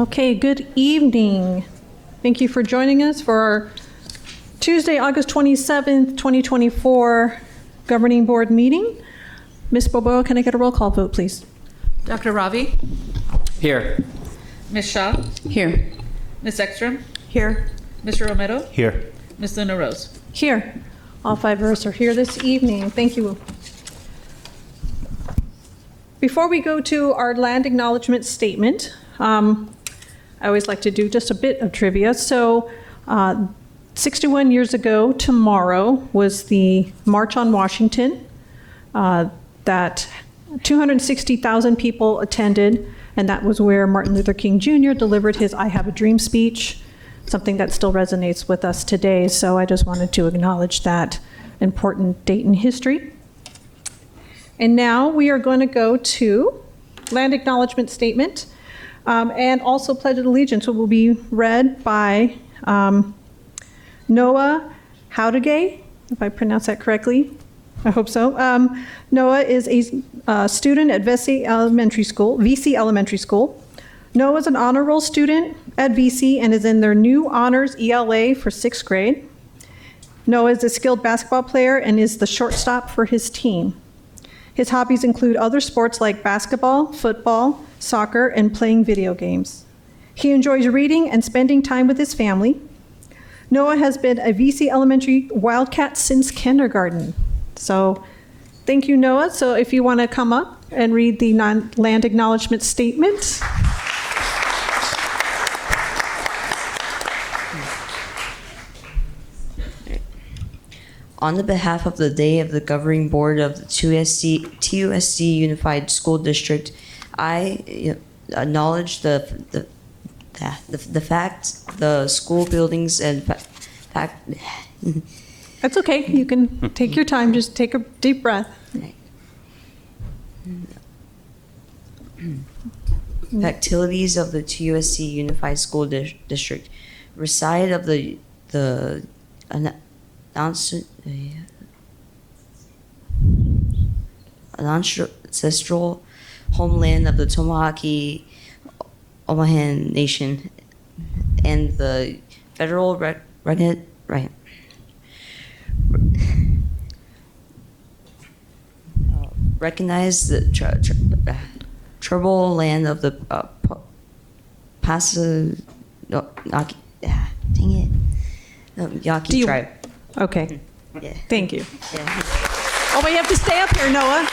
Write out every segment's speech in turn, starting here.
Okay, good evening. Thank you for joining us for our Tuesday, August 27th, 2024 Governing Board meeting. Ms. Bobo, can I get a roll call vote, please? Dr. Ravi? Here. Ms. Shaw? Here. Ms. Ekstrom? Here. Mr. Romero? Here. Ms. Luna Rose? Here. All five of us are here this evening. Thank you. Before we go to our land acknowledgement statement, I always like to do just a bit of trivia. So 61 years ago tomorrow was the March on Washington that 260,000 people attended, and that was where Martin Luther King Jr. delivered his I Have a Dream speech, something that still resonates with us today. So I just wanted to acknowledge that important date in history. And now we are going to go to land acknowledgement statement and also Pledge of Allegiance, which will be read by Noah Howdegay, if I pronounce that correctly. I hope so. Noah is a student at VC Elementary School. Noah is an honor roll student at VC and is in their new honors ELA for 6th grade. Noah is a skilled basketball player and is the shortstop for his team. His hobbies include other sports like basketball, football, soccer, and playing video games. He enjoys reading and spending time with his family. Noah has been a VC Elementary Wildcat since kindergarten. So thank you, Noah. So if you want to come up and read the land acknowledgement statement. On the behalf of the day of the governing board of the TUSD Unified School District, I acknowledge the fact the school buildings and fact. That's okay. You can take your time. Just take a deep breath. Facilities of the TUSD Unified School District reside of the ancestral homeland of the Tomahawk Omahan Nation and the federal recognize the tribal land of the Yaqui tribe. Okay. Yeah. Thank you. Yeah. Oh, but you have to stay up here, Noah,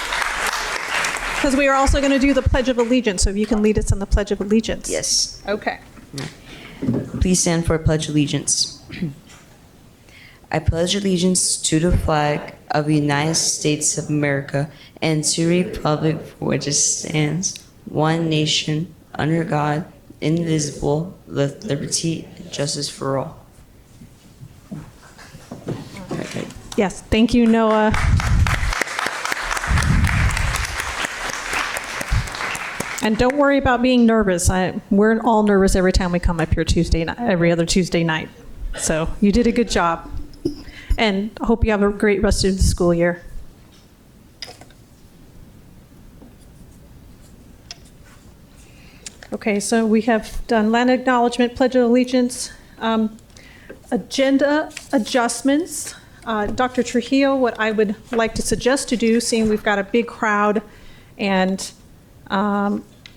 because we are also going to do the Pledge of Allegiance. So if you can lead us in the Pledge of Allegiance. Yes. Okay. Please stand for Pledge Allegiance. I pledge allegiance to the flag of the United States of America and to the republic for which it stands, one nation, under God, indivisible, with liberty and justice for all. Okay. Yes. Thank you, Noah. And don't worry about being nervous. We're all nervous every time we come up here every other Tuesday night. So you did a good job. And I hope you have a great rest of the school year. Okay, so we have done land acknowledgement, Pledge of Allegiance, agenda adjustments. Dr. Trujillo, what I would like to suggest to do, seeing we've got a big crowd and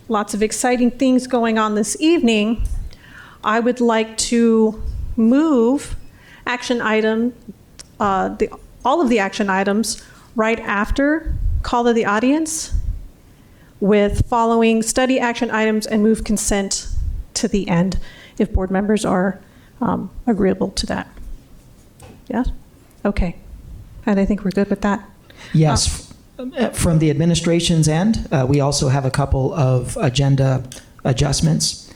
lots of exciting things going on this evening, I would like to move action item, all of the action items right after call to the audience, with following study action items, and move consent to the end if board members are agreeable to that. Yes? Okay. And I think we're good with that. Yes. From the administration's end, we also have a couple of agenda adjustments.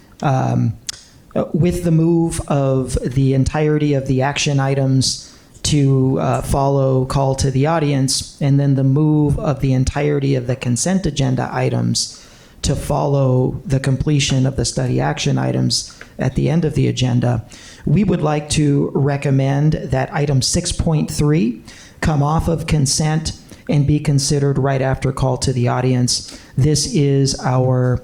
With the move of the entirety of the action items to follow call to the audience, and then the move of the entirety of the consent agenda items to follow the completion of the study action items at the end of the agenda, we would like to recommend that item 6.3 come off of consent and be considered right after call to the audience. This is our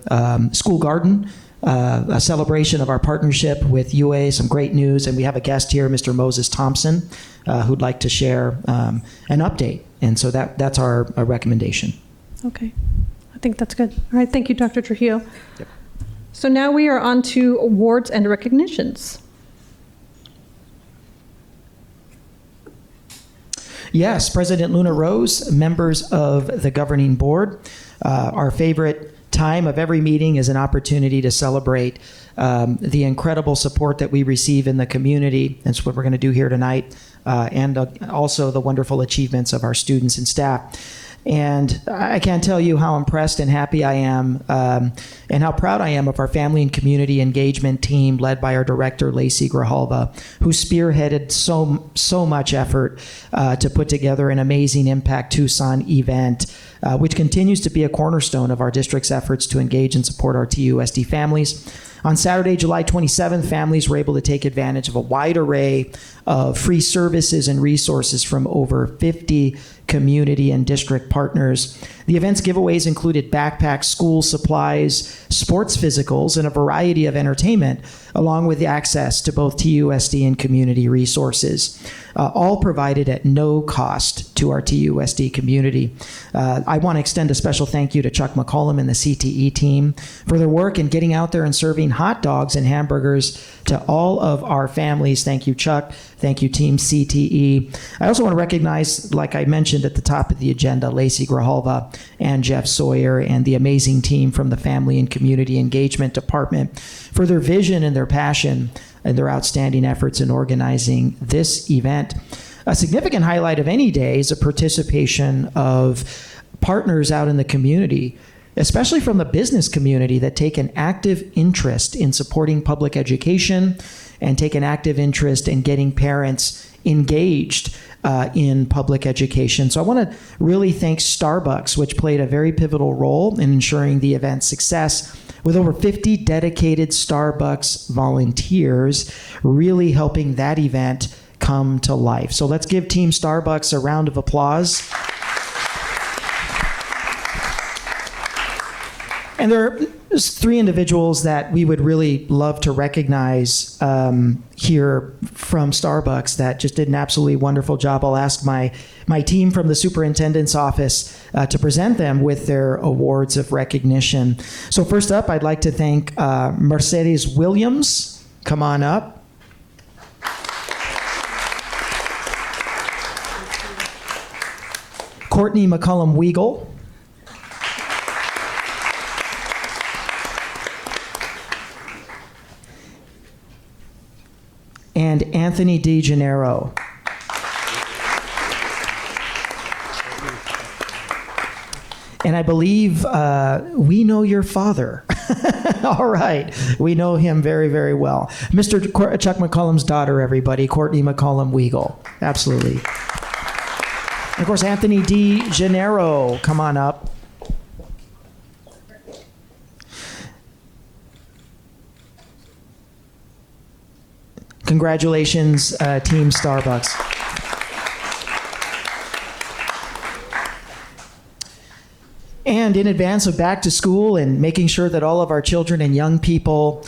school garden a celebration of our partnership with UA, some great news, and we have a guest here, Mr. Moses Thompson, who'd like to share an update. And so that's our recommendation. Okay, I think that's good. All right, thank you, Dr. Trujillo. Yep. So now we are on to awards and recognitions. Yes, President Luna Rose, members of the governing board. Our favorite time of every meeting is an opportunity to celebrate the incredible support that we receive in the community. That's what we're going to do here tonight, and also the wonderful achievements of our students and staff. And I can't tell you how impressed and happy I am and how proud I am of our family and community engagement team led by our director, Lacey Grijalva, who spearheaded so much effort to put together an amazing Impact Tucson event, which continues to be a cornerstone of our district's efforts to engage and support our TUSD families. On Saturday, July 27th, families were able to take advantage of a wide array of free services and resources from over 50 community and district partners. The event's giveaways included backpacks, school supplies, sports physicals, and a variety of entertainment, along with access to both TUSD and community resources, all provided at no cost to our TUSD community. I want to extend a special thank you to Chuck McCollum and the CTE team for their work in getting out there and serving hot dogs and hamburgers to all of our families. Thank you, Chuck. Thank you, Team CTE. I also want to recognize, like I mentioned at the top of the agenda, Lacey Grijalva and Jeff Sawyer and the amazing team from the Family and Community Engagement Department for their vision and their passion and their outstanding efforts in organizing this event. A significant highlight of any day is a participation of partners out in the community, especially from the business community, that take an active interest in supporting public education and take an active interest in getting parents engaged in public education. So I want to really thank Starbucks, which played a very pivotal role in ensuring the event's success, with over 50 dedicated Starbucks volunteers really helping that event come to life. So let's give Team Starbucks a round of applause. And there are three individuals that we would really love to recognize here from Starbucks that just did an absolutely wonderful job. I'll ask my team from the superintendent's office to present them with their awards of recognition. So first up, I'd like to thank Mercedes Williams. Come on up. Courtney McCullum Weagle. And Anthony De Janeiro. And I believe we know your father. All right. We know him very, very well. Mr. Chuck McCollum's daughter, everybody, Courtney McCullum Weagle. Absolutely. And of course, Anthony De Janeiro. Come on up. Congratulations, Team Starbucks. And in advance of back to school and making sure that all of our children and young people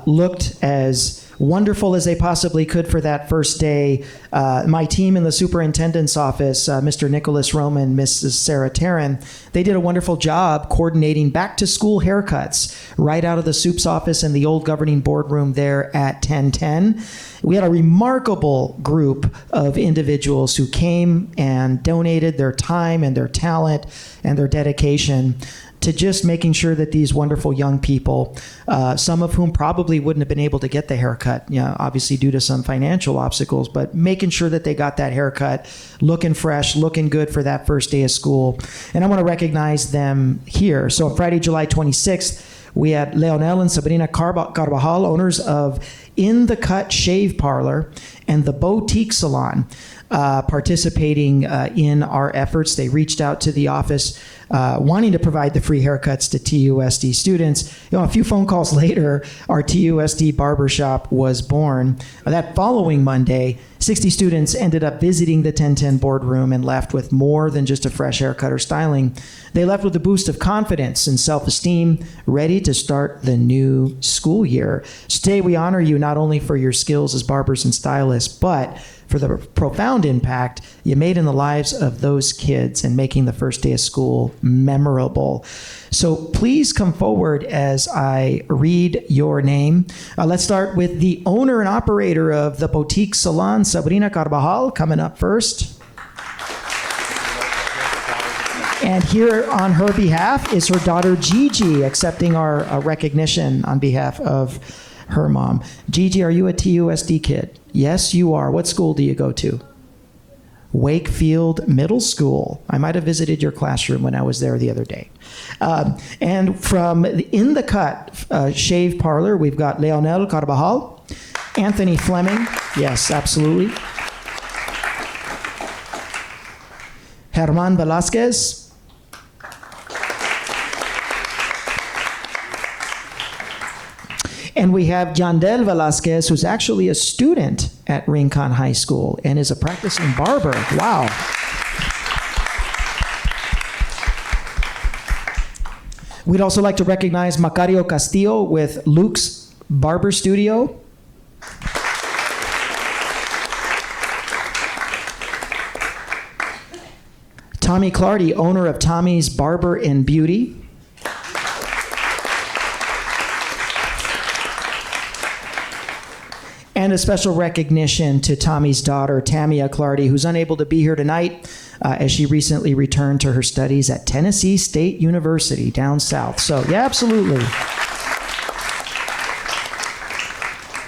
looked as wonderful as they possibly could for that first day, my team in the superintendent's office, Mr. Nicholas Roman, Mrs. Sarah Tarrin, they did a wonderful job coordinating back to school haircuts right out of the soup's office in the old governing boardroom there at 1010. We had a remarkable group of individuals who came and donated their time and their talent and their dedication to just making sure that these wonderful young people, some of whom probably wouldn't have been able to get the haircut, obviously due to some financial obstacles, but making sure that they got that haircut looking fresh, looking good for that first day of school. And I want to recognize them here. So on Friday, July 26th, we had Leonel and Sabrina Carvajal, owners of In the Cut Shave Parlor and the Boutique Salon participating in our efforts. They reached out to the office wanting to provide the free haircuts to TUSD students. A few phone calls later, our TUSD barbershop was born. That following Monday, 60 students ended up visiting the 1010 boardroom and left with more than just a fresh haircut or styling. They left with a boost of confidence and self-esteem, ready to start the new school year. Today, we honor you not only for your skills as barbers and stylists, but for the profound impact you made in the lives of those kids and making the first day of school memorable. So please come forward as I read your name. Let's start with the owner and operator of the Boutique Salon, Sabrina Carvajal, coming up first. And here on her behalf is her daughter Gigi, accepting our recognition on behalf of her mom. Gigi, are you a TUSD kid? Yes, you are. What school do you go to? Wakefield Middle School. I might have visited your classroom when I was there the other day. And from In the Cut Shave Parlor, we've got Leonel Carvajal, Anthony Fleming. Yes, absolutely. Herman Velasquez. And we have Yandel Velasquez, who's actually a student at Rincon High School and is a practicing barber. Wow. We'd also like to recognize Macario Castillo with Luke's Barber Studio. Tommy Clardy, owner of Tommy's Barber and Beauty. And a special recognition to Tommy's daughter, Tamia Clardy, who's unable to be here tonight as she recently returned to her studies at Tennessee State University down south. So, yeah, absolutely.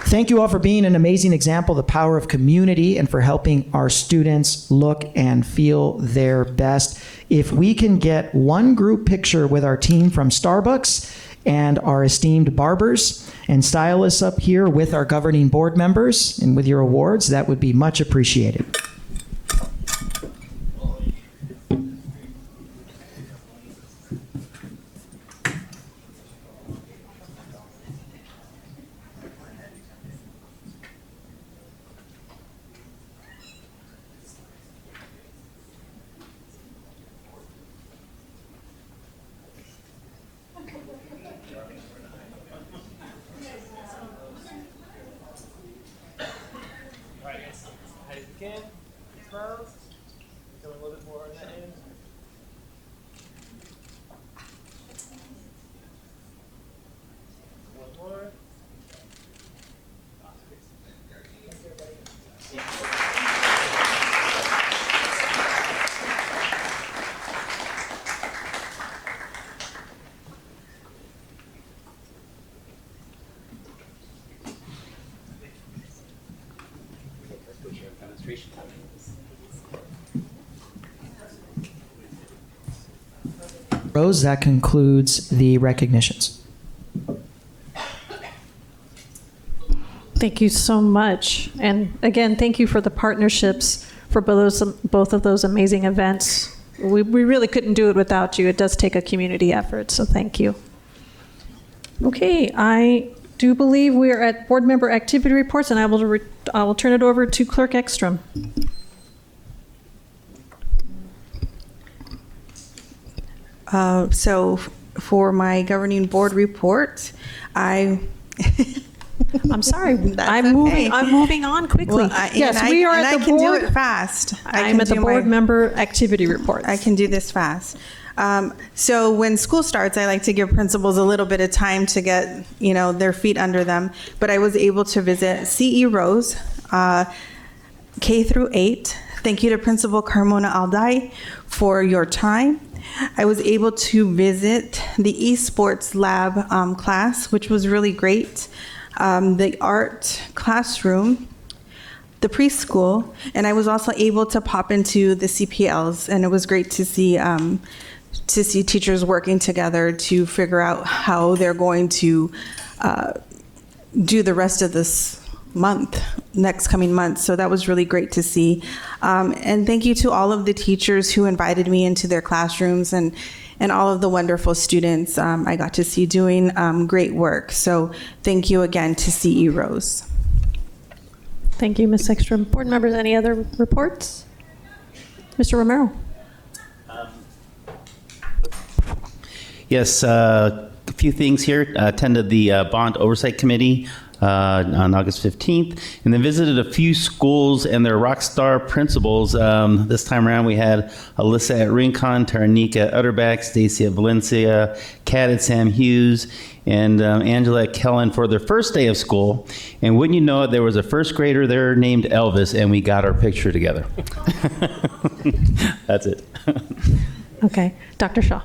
Thank you all for being an amazing example of the power of community and for helping our students look and feel their best. If we can get one group picture with our team from Starbucks and our esteemed barbers and stylists up here with our governing board members and with your awards, that would be much appreciated. Rose, that concludes the recognitions. Thank you so much. And again, thank you for the partnerships for both of those amazing events. We really couldn't do it without you. It does take a community effort, so thank you. Okay, I do believe we are at board member activity reports, and I will turn it over to Clerk Ekstrom. So for my governing board report, I'm sorry, That's I'm okay. moving on quickly. Well, yes, we are at the can board. do it fast. I'm at the board member activity reports. I can do this fast. So when school starts, I like to give principals a little bit of time to get, their feet under them. But I was able to visit CE Rose, K through 8. Thank you to Principal Carmona Alday for your time. I was able to visit the esports lab class, which was really great. The art classroom, the preschool, and I was also able to pop into the CPLs, and it was great to see teachers working together to figure out how they're going to do the rest of this next coming month. So that was really great to see. And thank you to all of the teachers who invited me into their classrooms and all of the wonderful students I got to see doing great work. So thank you again to CE Rose. Thank you, Ms. Ekstrom. Board members, any other reports? Mr. Romero. Yes, a few things here. Attended the Bond Oversight Committee on August 15th, and then visited a few schools and their rock star principals. This time around, we had Alyssa at Rincon, Taranika at Utterback, Stacy at Valencia, Kat at Sam Hughes, and Angela at Kellen for their first day of school. And wouldn't you know it, there was a first grader there named Elvis, and we got our picture together. That's it. Okay. Dr. Shaw.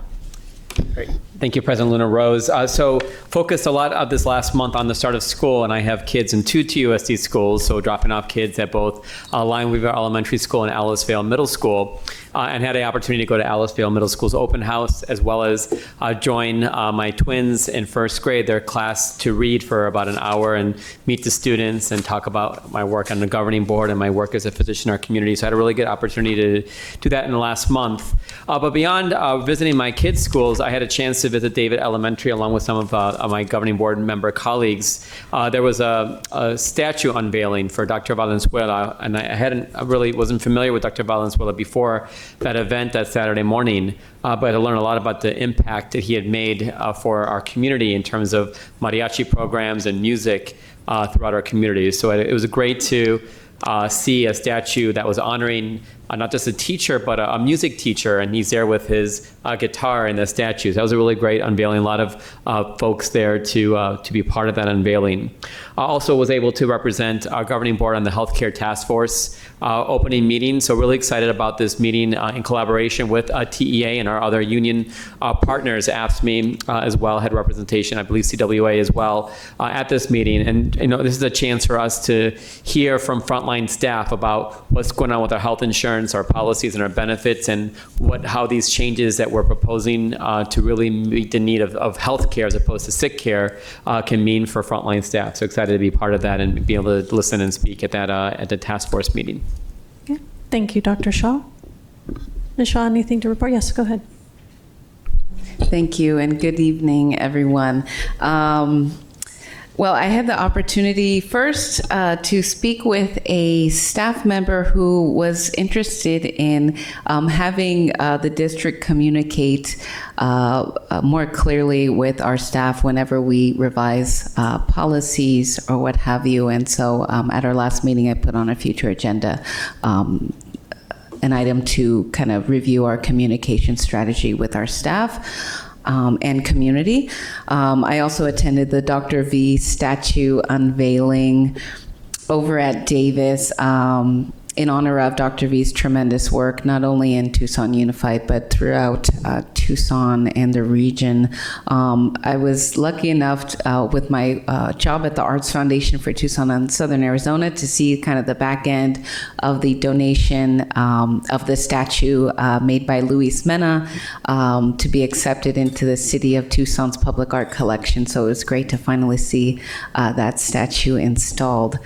Great. Thank you, President Luna Rose. So focused a lot of this last month on the start of school, and I have kids in 2 TUSD schools, so dropping off kids at both Lineweaver Elementary School and Alicevale Middle School, and had the opportunity to go to Alicevale Middle School's open house, as well as join my twins in first grade, their class, to read for about an hour and meet the students and talk about my work on the governing board and my work as a physician in our community. So I had a really good opportunity to do that in the last month. But beyond visiting my kids' schools, I had a chance to visit David Elementary along with some of my governing board member colleagues. There was a statue unveiling for Dr. Valenzuela, and I really wasn't familiar with Dr. Valenzuela before that event that Saturday morning, but I learned a lot about the impact that he had made for our community in terms of mariachi programs and music throughout our community. So it was great to see a statue that was honoring not just a teacher, but a music teacher, and he's there with his guitar in the statue. So that was a really great unveiling. A lot of folks there to be part of that unveiling. I also was able to represent our governing board on the healthcare task force opening meeting. So really excited about this meeting in collaboration with TEA and our other union partners. AFSCME as well had representation, I believe CWA as well, at this meeting. And this is a chance for us to hear from frontline staff about what's going on with our health insurance, our policies and our benefits, and how these changes that we're proposing to really meet the need of health care as opposed to sick care can mean for frontline staff. So excited to be part of that and be able to listen and speak at that at the task force meeting. Okay. Thank you, Dr. Shaw. Ms. Shaw, anything to report? Yes, go ahead. Thank you, and good evening, everyone. Well, I had the opportunity first to speak with a staff member who was interested in having the district communicate more clearly with our staff whenever we revise policies or what have you. And so at our last meeting, I put on a future agenda an item to kind of review our communication strategy with our staff. And community. I also attended the Dr. V statue unveiling over at Davis in honor of Dr. V's tremendous work, not only in Tucson Unified, but throughout Tucson and the region. I was lucky enough with my job at the Arts Foundation for Tucson and Southern Arizona to see kind of the back end of the donation of the statue made by Luis Mena to be accepted into the City of Tucson's public art collection. So it was great to finally see that statue installed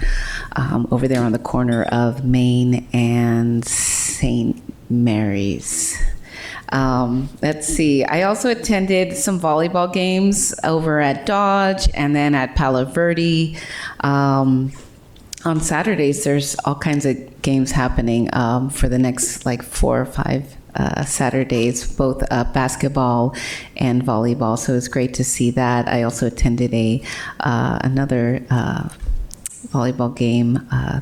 over there on the corner of Main and St. Mary's. Let's see. I also attended some volleyball games over at Dodge and then at Palo Verde. On Saturdays, there's all kinds of games happening for the next 4 or 5 Saturdays, both basketball and volleyball. So it's great to see that. I also attended another volleyball game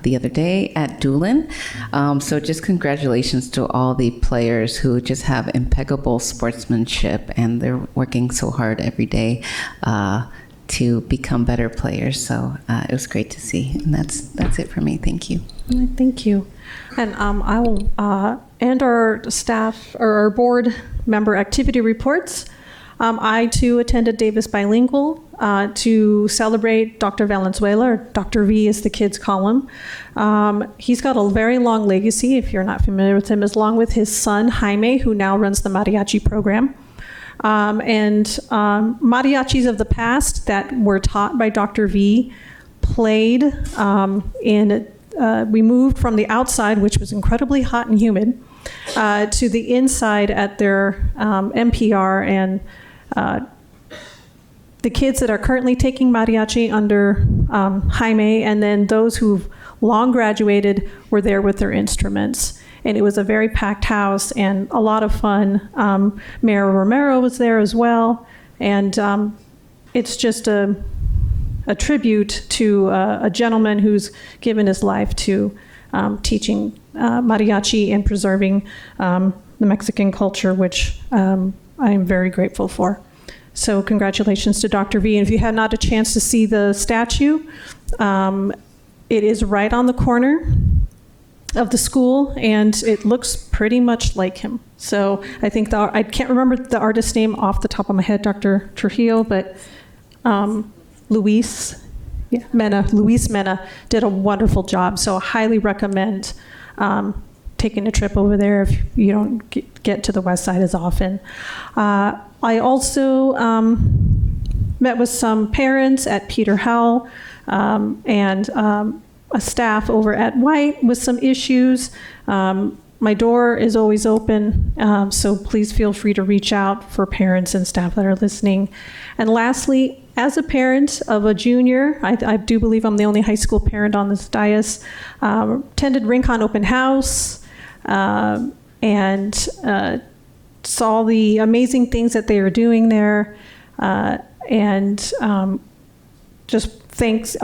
the other day at Doolin. So just congratulations to all the players who just have impeccable sportsmanship, and they're working so hard every day to become better players. So it was great to see, and that's it for me. Thank you. Thank you. And I will end our staff or our board member activity reports. I too attended Davis Bilingual to celebrate Dr. Valenzuela, or Dr. V as the kids call him. He's got a very long legacy, if you're not familiar with him, along with his son Jaime, who now runs the mariachi program. And mariachis of the past that were taught by Dr. V played we moved from the outside, which was incredibly hot and humid, to the inside at their MPR, and the kids that are currently taking mariachi under Jaime, and then those who've long graduated were there with their instruments. And it was a very packed house and a lot of fun. Mayor Romero was there as well. And it's just a tribute to a gentleman who's given his life to teaching mariachi and preserving the Mexican culture, which I am very grateful for. So congratulations to Dr. V. And if you had not a chance to see the statue, it is right on the corner of the school, and it looks pretty much like him. So I think I can't remember the artist's name off the top of my head, Dr. Trujillo, but Luis Mena did a wonderful job. So I highly recommend taking a trip over there if you don't get to the west side as often. I also met with some parents at Peter Howell and a staff over at White with some issues. My door is always open, so please feel free to reach out for parents and staff that are listening. And lastly, as a parent of a junior, I do believe I'm the only high school parent on this dais, attended Rincon Open House, and saw the amazing things that they are doing there, and just thanks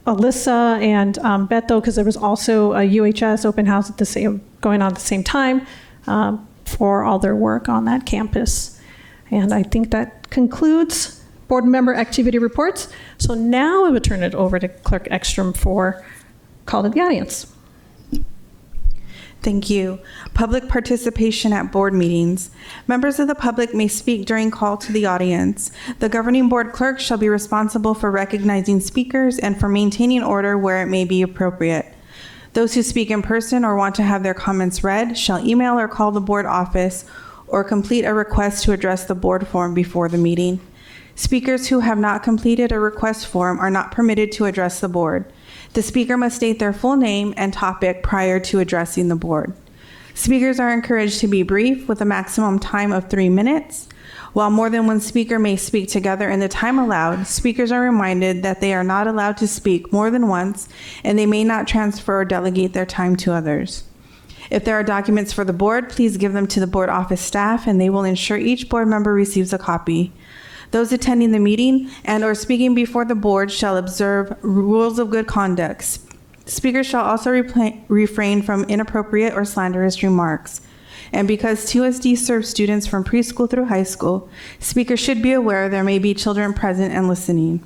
Alyssa and Beto, because there was also a UHS open house going on at the same time for all their work on that campus. And I think that concludes board member activity reports. So now I would turn it over to Clerk Ekstrom for call to the audience. Thank you. Public participation at board meetings. Members of the public may speak during call to the audience. The governing board clerk shall be responsible for recognizing speakers and for maintaining order where it may be appropriate. Those who speak in person or want to have their comments read shall email or call the board office or complete a request to address the board form before the meeting. Speakers who have not completed a request form are not permitted to address the board. The speaker must state their full name and topic prior to addressing the board. Speakers are encouraged to be brief with a maximum time of 3 minutes. While more than one speaker may speak together in the time allowed, speakers are reminded that they are not allowed to speak more than once, and they may not transfer or delegate their time to others. If there are documents for the board, please give them to the board office staff, and they will ensure each board member receives a copy. Those attending the meeting and or speaking before the board shall observe rules of good conduct. Speakers shall also refrain from inappropriate or slanderous remarks. And because TUSD serves students from preschool through high school, speakers should be aware there may be children present and listening.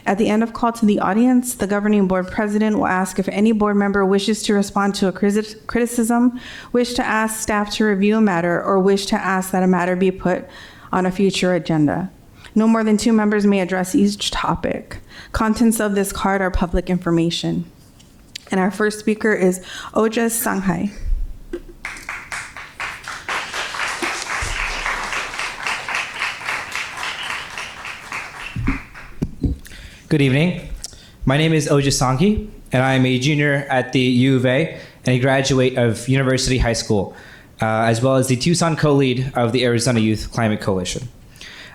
At the end of call to the audience, the governing board president will ask if any board member wishes to respond to a criticism, wish to ask staff to review a matter, or wish to ask that a matter be put on a future agenda. No more than 2 members may address each topic. Contents of this card are public information. And our first speaker is Ojas Sanghai. Good evening. My name is Ojas Sanghai, and I am a junior at the U of A and a graduate of University High School, as well as the Tucson co-lead of the Arizona Youth Climate Coalition.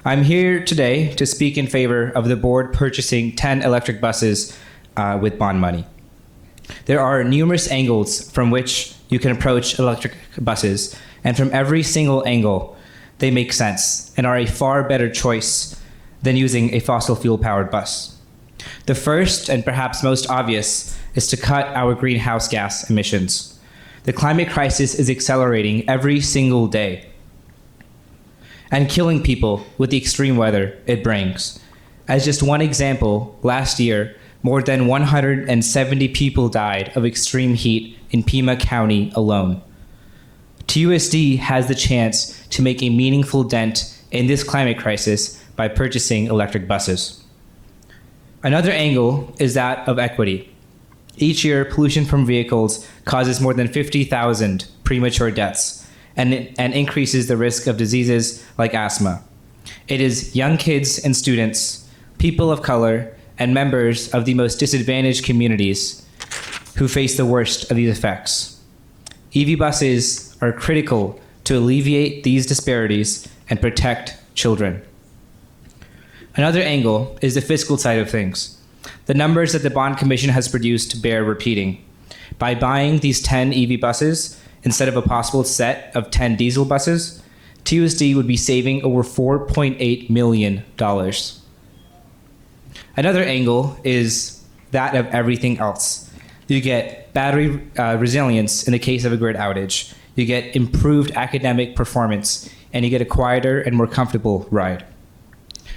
I'm here today to speak in favor of the board purchasing 10 electric buses with bond money. There are numerous angles from which you can approach electric buses, and from every single angle, they make sense and are a far better choice than using a fossil fuel-powered bus. The first and perhaps most obvious is to cut our greenhouse gas emissions. The climate crisis is accelerating every single day and killing people with the extreme weather it brings. As just one example, last year, more than 170 people died of extreme heat in Pima County alone. TUSD has the chance to make a meaningful dent in this climate crisis by purchasing electric buses. Another angle is that of equity. Each year, pollution from vehicles causes more than 50,000 premature deaths and increases the risk of diseases like asthma. It is young kids and students, people of color, and members of the most disadvantaged communities who face the worst of these effects. EV buses are critical to alleviate these disparities and protect children. Another angle is the fiscal side of things. The numbers that the Bond Commission has produced bear repeating. By buying these 10 EV buses instead of a possible set of 10 diesel buses, TUSD would be saving over $4.8 million. Another angle is that of everything else. You get battery resilience in the case of a grid outage. You get improved academic performance, and you get a quieter and more comfortable ride.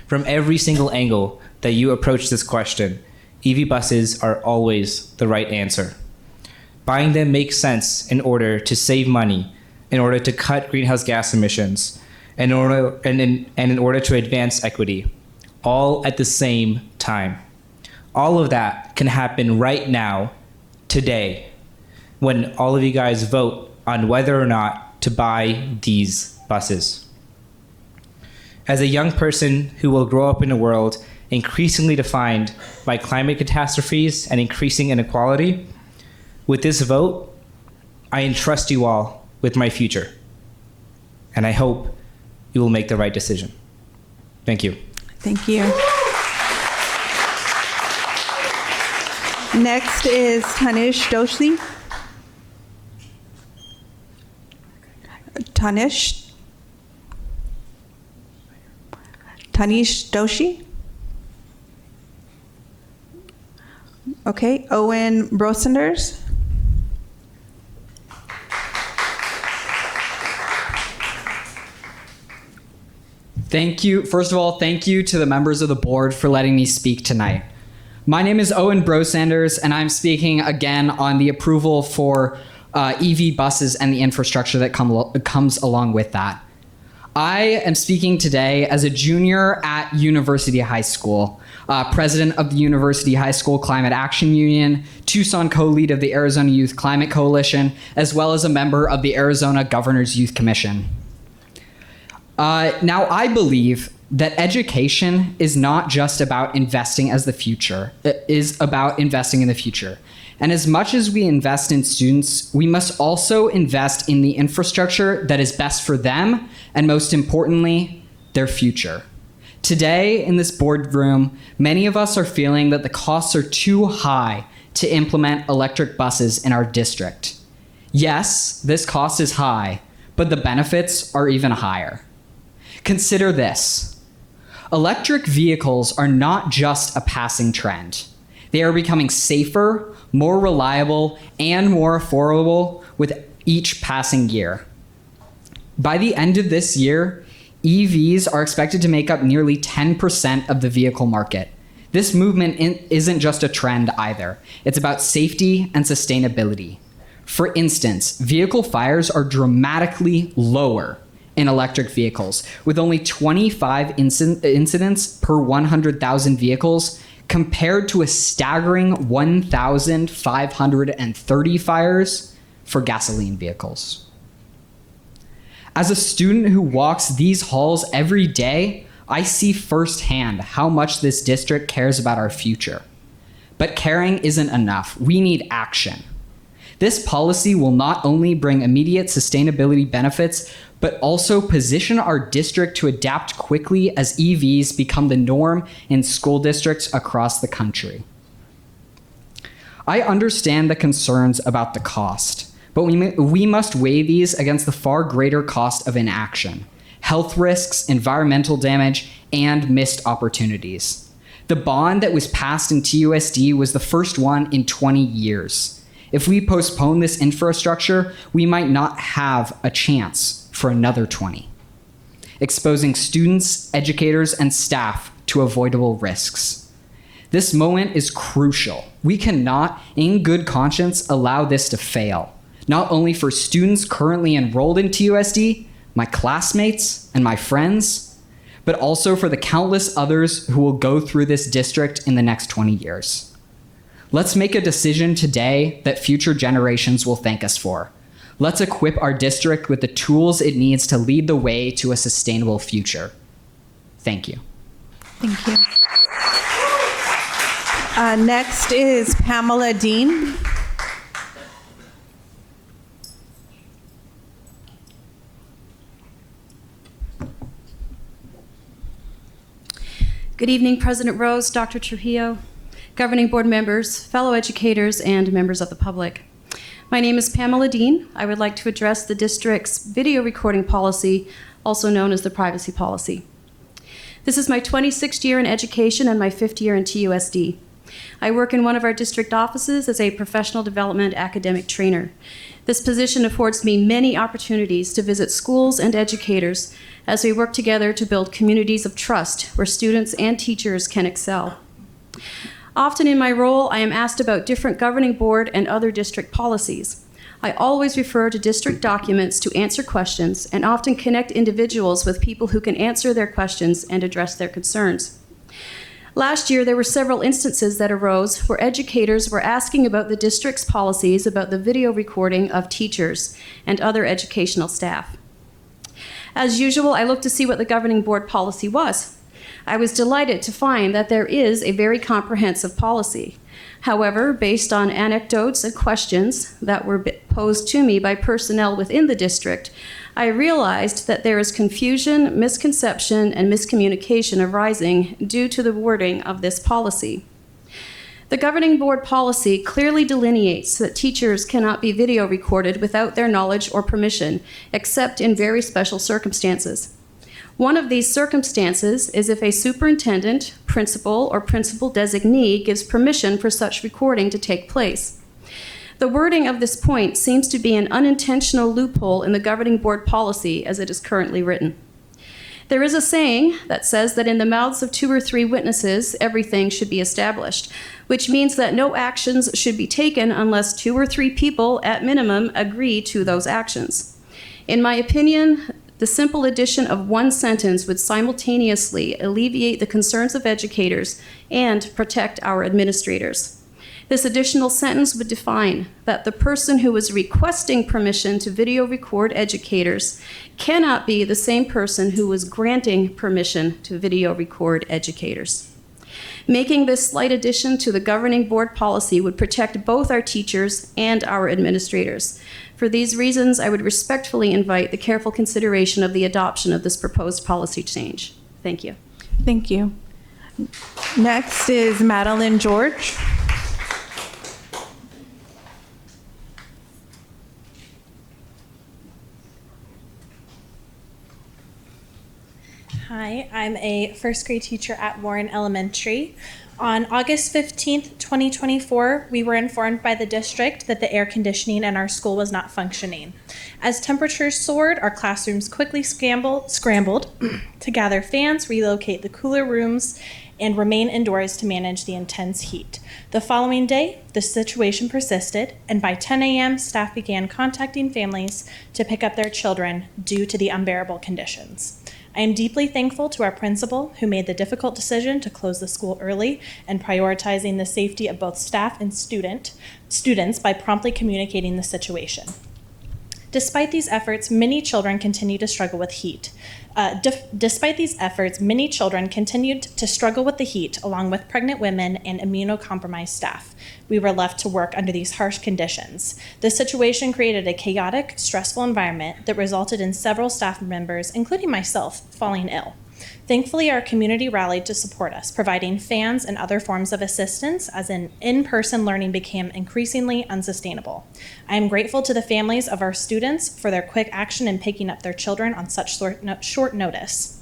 From every single angle that you approach this question, EV buses are always the right answer. Buying them makes sense in order to save money, in order to cut greenhouse gas emissions, and in order to advance equity, all at the same time. All of that can happen right now, today, when all of you guys vote on whether or not to buy these buses. As a young person who will grow up in a world increasingly defined by climate catastrophes and increasing inequality, with this vote, I entrust you all with my future. And I hope you will make the right decision. Thank you. Thank you. Next is Tanish Doshi. Tanish Doshi. Okay, Owen Brosenders. Thank you. First of all, thank you to the members of the board for letting me speak tonight. My name is Owen Brosenders, and I'm speaking again on the approval for EV buses and the infrastructure that comes along with that. I am speaking today as a junior at University High School, president of the University High School Climate Action Union, Tucson co-lead of the Arizona Youth Climate Coalition, as well as a member of the Arizona Governor's Youth Commission. Now, I believe that education is not just about investing as the future. It is about investing in the future. And as much as we invest in students, we must also invest in the infrastructure that is best for them, and most importantly, their future. Today, in this boardroom, many of us are feeling that the costs are too high to implement electric buses in our district. Yes, this cost is high, but the benefits are even higher. Consider this. Electric vehicles are not just a passing trend. They are becoming safer, more reliable, and more affordable with each passing year. By the end of this year, EVs are expected to make up nearly 10% of the vehicle market. This movement isn't just a trend either. It's about safety and sustainability. For instance, vehicle fires are dramatically lower in electric vehicles, with only 25 incidents per 100,000 vehicles, compared to a staggering 1,530 fires for gasoline vehicles. As a student who walks these halls every day, I see firsthand how much this district cares about our future. But caring isn't enough. We need action. This policy will not only bring immediate sustainability benefits, but also position our district to adapt quickly as EVs become the norm in school districts across the country. I understand the concerns about the cost, but we must weigh these against the far greater cost of inaction, health risks, environmental damage, and missed opportunities. The bond that was passed in TUSD was the first one in 20 years. If we postpone this infrastructure, we might not have a chance for another 20, exposing students, educators, and staff to avoidable risks. This moment is crucial. We cannot, in good conscience, allow this to fail, not only for students currently enrolled in TUSD, my classmates, and my friends, but also for the countless others who will go through this district in the next 20 years. Let's make a decision today that future generations will thank us for. Let's equip our district with the tools it needs to lead the way to a sustainable future. Thank you. Thank you. Next is Pamela Dean. Good evening, President Rose, Dr. Trujillo, governing board members, fellow educators, and members of the public. My name is Pamela Dean. I would like to address the district's video recording policy, also known as the privacy policy. This is my 26th year in education and my 5th year in TUSD. I work in one of our district offices as a professional development academic trainer. This position affords me many opportunities to visit schools and educators as we work together to build communities of trust where students and teachers can excel. Often in my role, I am asked about different governing board and other district policies. I always refer to district documents to answer questions and often connect individuals with people who can answer their questions and address their concerns. Last year, there were several instances that arose where educators were asking about the district's policies about the video recording of teachers and other educational staff. As usual, I looked to see what the governing board policy was. I was delighted to find that there is a very comprehensive policy. However, based on anecdotes and questions that were posed to me by personnel within the district, I realized that there is confusion, misconception, and miscommunication arising due to the wording of this policy. The governing board policy clearly delineates that teachers cannot be video recorded without their knowledge or permission, except in very special circumstances. One of these circumstances is if a superintendent, principal, or principal designee gives permission for such recording to take place. The wording of this point seems to be an unintentional loophole in the governing board policy as it is currently written. There is a saying that says that in the mouths of 2 or 3 witnesses, everything should be established, which means that no actions should be taken unless 2 or 3 people, at minimum, agree to those actions. In my opinion, the simple addition of one sentence would simultaneously alleviate the concerns of educators and protect our administrators. This additional sentence would define that the person who is requesting permission to video record educators cannot be the same person who was granting permission to video record educators. Making this slight addition to the governing board policy would protect both our teachers and our administrators. For these reasons, I would respectfully invite the careful consideration of the adoption of this proposed policy change. Thank you. Thank you. Next is Madeline George. Hi, I'm a first grade teacher at Warren Elementary. On August 15th, 2024, we were informed by the district that the air conditioning in our school was not functioning. As temperatures soared, our classrooms quickly scrambled to gather fans, relocate the cooler rooms, and remain indoors to manage the intense heat. The following day, the situation persisted, and by 10 a.m., staff began contacting families to pick up their children due to the unbearable conditions. I am deeply thankful to our principal, who made the difficult decision to close the school early and prioritizing the safety of both staff and students by promptly communicating the situation. Despite these efforts, many children continue to struggle with heat. Despite these efforts, many children continued to struggle with the heat, along with pregnant women and immunocompromised staff. We were left to work under these harsh conditions. This situation created a chaotic, stressful environment that resulted in several staff members, including myself, falling ill. Thankfully, our community rallied to support us, providing fans and other forms of assistance as in-person learning became increasingly unsustainable. I am grateful to the families of our students for their quick action in picking up their children on such short notice.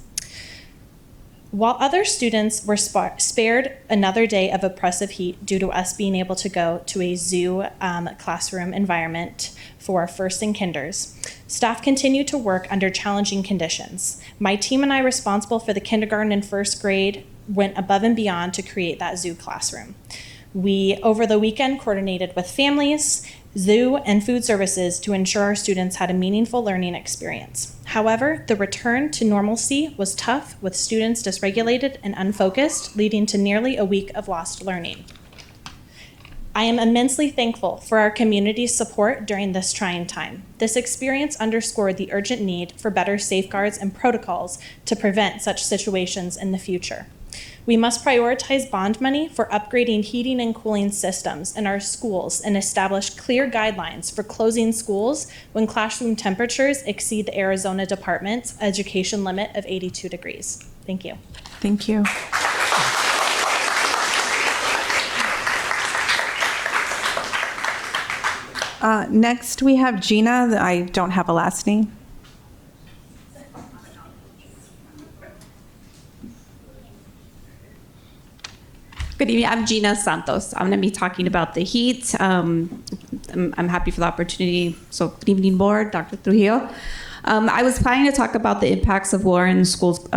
While other students were spared another day of oppressive heat due to us being able to go to a zoo classroom environment for first and kinders, staff continued to work under challenging conditions. My team and I responsible for the kindergarten and first grade went above and beyond to create that zoo classroom. We, over the weekend, coordinated with families, zoo, and food services to ensure our students had a meaningful learning experience. However, the return to normalcy was tough, with students dysregulated and unfocused, leading to nearly a week of lost learning. I am immensely thankful for our community's support during this trying time. This experience underscored the urgent need for better safeguards and protocols to prevent such situations in the future. We must prioritize bond money for upgrading heating and cooling systems in our schools and establish clear guidelines for closing schools when classroom temperatures exceed the Arizona Department's education limit of 82 degrees. Thank you. Thank you. Next, we have Gina. I don't have a last name. Good evening. I'm Gina Santos. I'm going to be talking about the heat. I'm happy for the opportunity. So, good evening, board, Dr. Trujillo. I was planning to talk about the impacts of Warren School's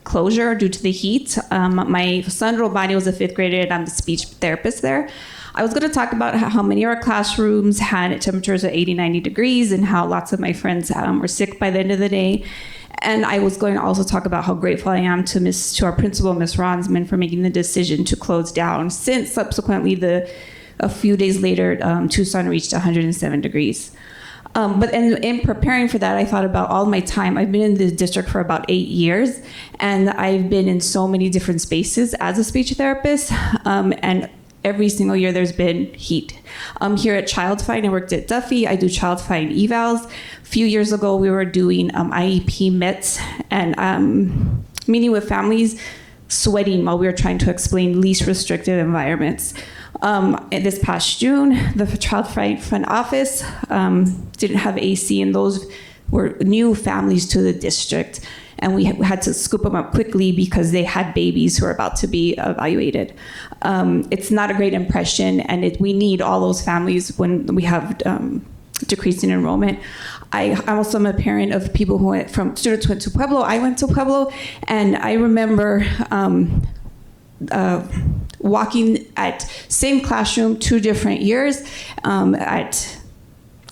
closure due to the heat. My son Romani was a 5th grader, and I'm the speech therapist there. I was going to talk about how many of our classrooms had temperatures of 80, 90 degrees and how lots of my friends were sick by the end of the day. And I was going to also talk about how grateful I am to our principal, Ms. Ronsman, for making the decision to close down, since subsequently a few days later, Tucson reached 107 degrees. But in preparing for that, I thought about all my time. I've been in the district for about 8 years, and I've been in so many different spaces as a speech therapist, and every single year there's been heat. Here at Child Find, I worked at Duffy. I do Child Find evals. A few years ago, we were doing IEP METs and meeting with families, sweating while we were trying to explain least restrictive environments. This past June, the Child Find office didn't have AC, and those were new families to the district. And we had to scoop them up quickly because they had babies who were about to be evaluated. It's not a great impression, and we need all those families when we have decreasing enrollment. I also am a parent of people who students went to Pueblo. I went to Pueblo, and I remember walking at same classroom 2 different years at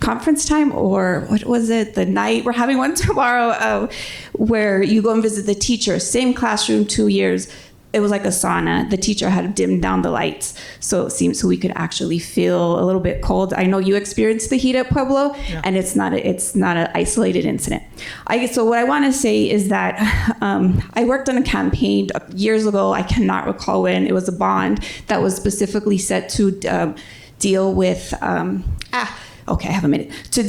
conference time, or what was it, the night, we're having one tomorrow, where you go and visit the teacher, same classroom 2 years. It was like a sauna. The teacher had dimmed down the lights, so it seems so we could actually feel a little bit cold. I know you experienced the heat at Pueblo, yeah. And it's not an isolated incident. So what I want to say is that I worked on a campaign years ago. I cannot recall when. It was a bond that was specifically set to deal with. Okay, I have a minute. To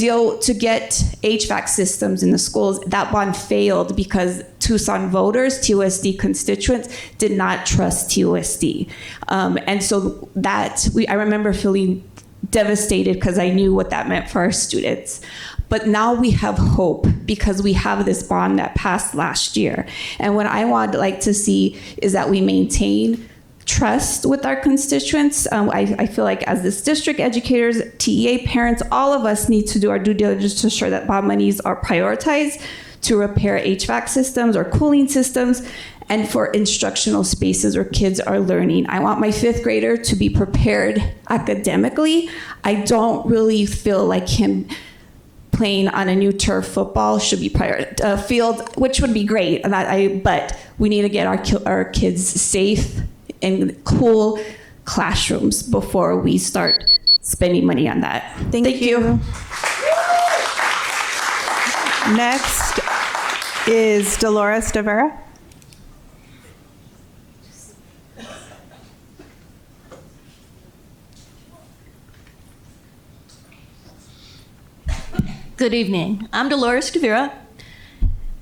get HVAC systems in the schools. That bond failed because Tucson voters, TUSD constituents, did not trust TUSD. And so I remember feeling devastated because I knew what that meant for our students. But now we have hope because we have this bond that passed last year. And what I would like to see is that we maintain trust with our constituents. I feel like as this district, educators, TEA parents, all of us need to do our due diligence to ensure that bond monies are prioritized to repair HVAC systems or cooling systems and for instructional spaces where kids are learning. I want my 5th grader to be prepared academically. I don't really feel like him playing on a new turf football should be field, which would be great. But we need to get our kids safe in cool classrooms before we start spending money on that. Thank you. Next is Dolores De Vera. Good evening. I'm Dolores De Vera,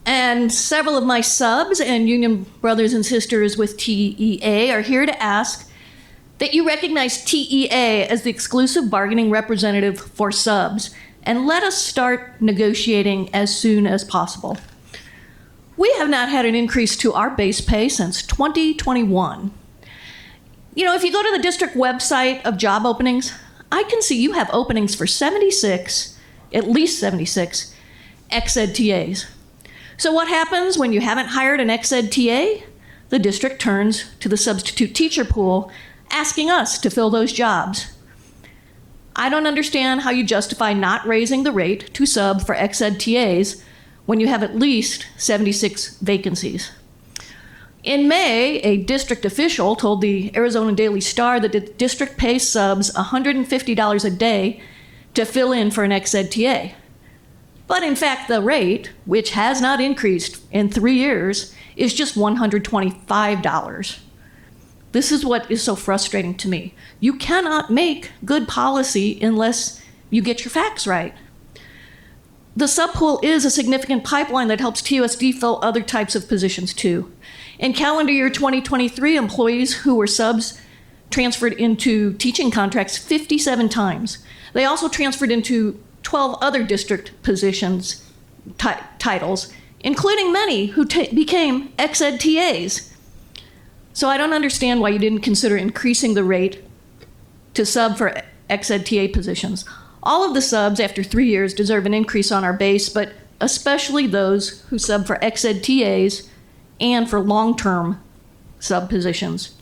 and several of my subs and union brothers and sisters with TEA are here to ask that you recognize TEA as the exclusive bargaining representative for subs and let us start negotiating as soon as possible. We have not had an increase to our base pay since 2021. You know, if you go to the district website of job openings, I can see you have openings for at least 76 ex-ed TAs. So what happens when you haven't hired an ex-ed TA? The district turns to the substitute teacher pool, asking us to fill those jobs. I don't understand how you justify not raising the rate to sub for ex-ed TAs when you have at least 76 vacancies. In May, a district official told the Arizona Daily Star that the district pays subs $150 a day to fill in for an ex-ed TA. But in fact, the rate, which has not increased in 3 years, is just $125. This is what is so frustrating to me. You cannot make good policy unless you get your facts right. The subpool is a significant pipeline that helps TUSD fill other types of positions too. In calendar year 2023, employees who were subs transferred into teaching contracts 57 times. They also transferred into 12 other district positions, titles, including many who became ex-ed TAs. So I don't understand why you didn't consider increasing the rate to sub for ex-ed TA positions. All of the subs after 3 years deserve an increase on our base, but especially those who sub for ex-ed TAs and for long-term sub positions.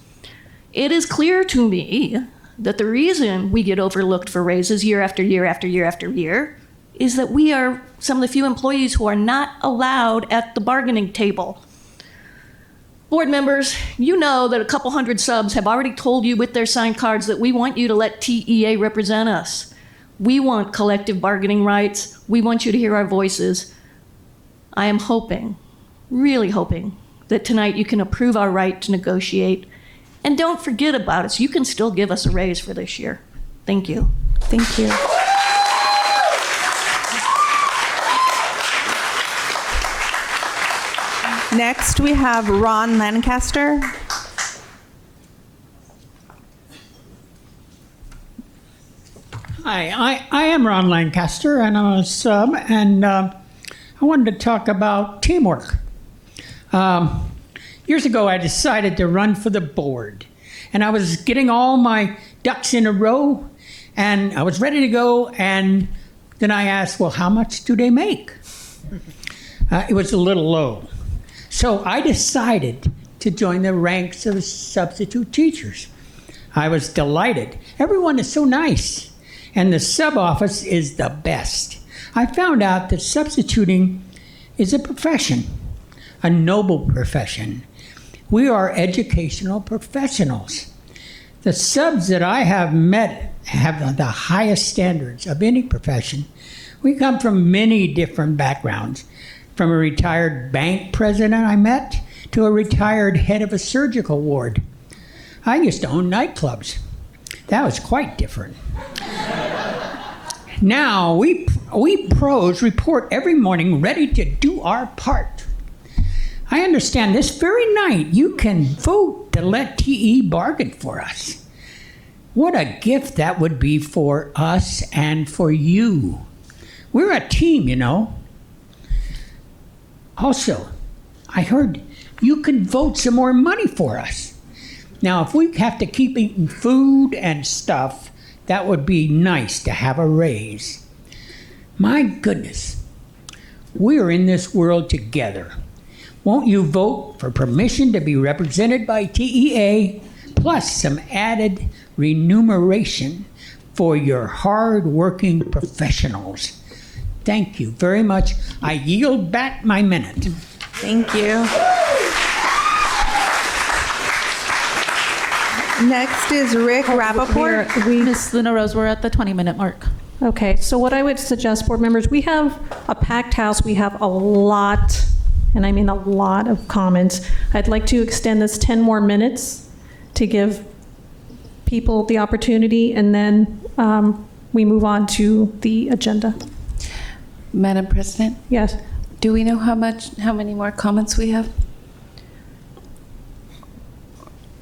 It is clear to me that the reason we get overlooked for raises year after year after year after year is that we are some of the few employees who are not allowed at the bargaining table. Board members, you know that a couple hundred subs have already told you with their signed cards that we want you to let TEA represent us. We want collective bargaining rights. We want you to hear our voices. I am hoping, really hoping, that tonight you can approve our right to negotiate. And don't forget about us. You can still give us a raise for this year. Thank you. Thank you. Next, we have Ron Lancaster. Hi, I am Ron Lancaster, and I'm a sub, and I wanted to talk about teamwork. Years ago, I decided to run for the board, and I was getting all my ducks in a row, and I was ready to go, and then I asked, well, how much do they make? It was a little low. So I decided to join the ranks of substitute teachers. I was delighted. Everyone is so nice. And the sub office is the best. I found out that substituting is a profession, a noble profession. We are educational professionals. The subs that I have met have the highest standards of any profession. We come from many different backgrounds, from a retired bank president I met to a retired head of a surgical ward. I used to own nightclubs. That was quite different. Now, we pros report every morning ready to do our part. I understand this very night you can vote to let TE bargain for us. What a gift that would be for us and for you. We're a team, you know. Also, I heard you can vote some more money for us. Now, if we have to keep eating food and stuff, that would be nice to have a raise. My goodness, we are in this world together. Won't you vote for permission to be represented by TEA, plus some added remuneration for your hard-working professionals? Thank you very much. I yield back my minute. Thank you. Next is Rick Rappaport. Ms. Luna Rose, we're at the 20-minute mark. Okay, so what I would suggest, board members, we have a packed house. We have a lot, and I mean a lot of comments. I'd like to extend this 10 more minutes to give people the opportunity, and then we move on to the agenda. Madam President? Yes. Do we know how many more comments we have?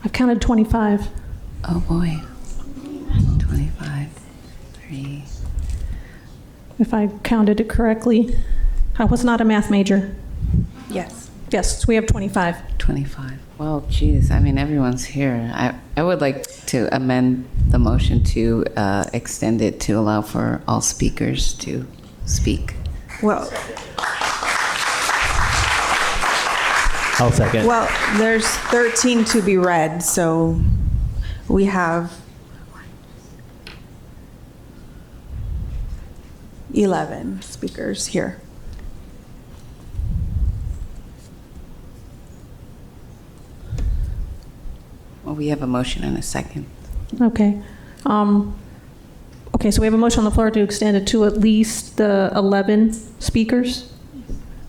I've counted 25. Oh boy. 25, 3. If I counted it correctly. I was not a math major. Yes. Yes, so we have 25. 25. Well, geez, I mean, everyone's here. I would like to amend the motion to extend it to allow for all speakers to speak. Well, I'll second. well, there's 13 to be read, so we have 11 speakers here. Well, we have a motion and a second. Okay. Okay, so we have a motion on the floor to extend it to at least the 11 speakers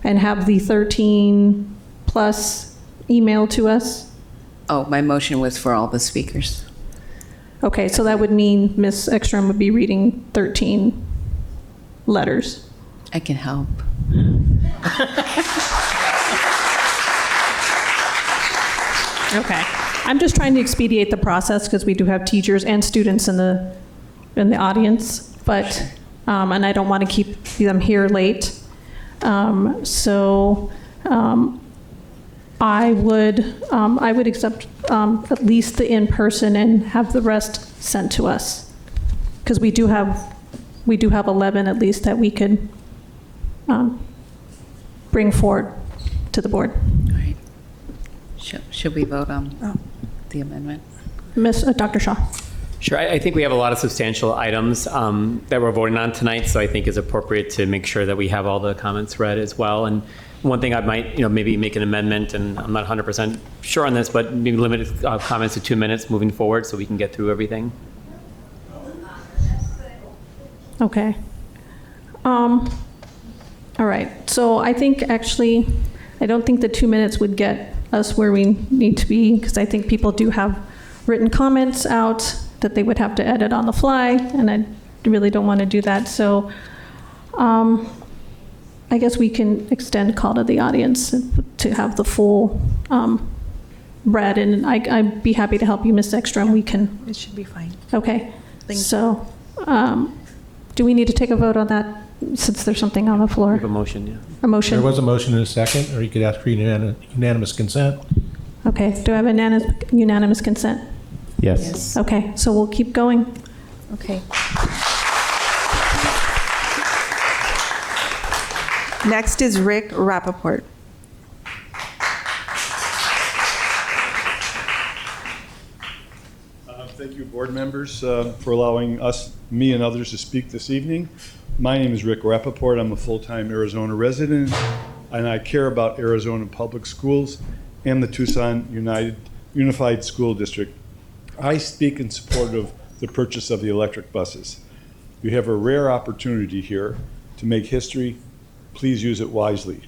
and have the 13 plus email to us. Oh, my motion was for all the speakers. Okay, so that would mean Ms. Ekstrom would be reading 13 letters. I can help. Okay. I'm just trying to expedite the process because we do have teachers and students in the audience, but and I don't want to keep them here late. I would accept at least the in-person and have the rest sent to us, because we do have 11 at least that we could bring forward to the board. All right. Should we vote on the amendment? Dr. Shaw. Sure. I think we have a lot of substantial items that we're voting on tonight, so I think it's appropriate to make sure that we have all the comments read as well. And one thing I might, maybe make an amendment, and I'm not 100% sure on this, but maybe limit comments to 2 minutes moving forward so we can get through everything. Okay. All right. So I think actually, I don't think the 2 minutes would get us where we need to be, because I think people do have written comments out that they would have to edit on the fly, and I really don't want to do that. So I guess we can extend call to the audience to have the full read, and I'd be happy to help you, Ms. Ekstrom. We can. It should be fine. Okay. Thank so do we need to take a vote on that since there's something on the floor? We have a motion, yeah. A motion? There was a motion and a second, or you could ask for unanimous consent. Okay. Do I have unanimous consent? Yes. Okay. So we'll keep going. Okay. Next is Rick Rappaport. Thank you, board members, for allowing me and others to speak this evening. My name is Rick Rappaport. I'm a full-time Arizona resident, and I care about Arizona public schools and the Tucson Unified School District. I speak in support of the purchase of the electric buses. You have a rare opportunity here to make history. Please use it wisely.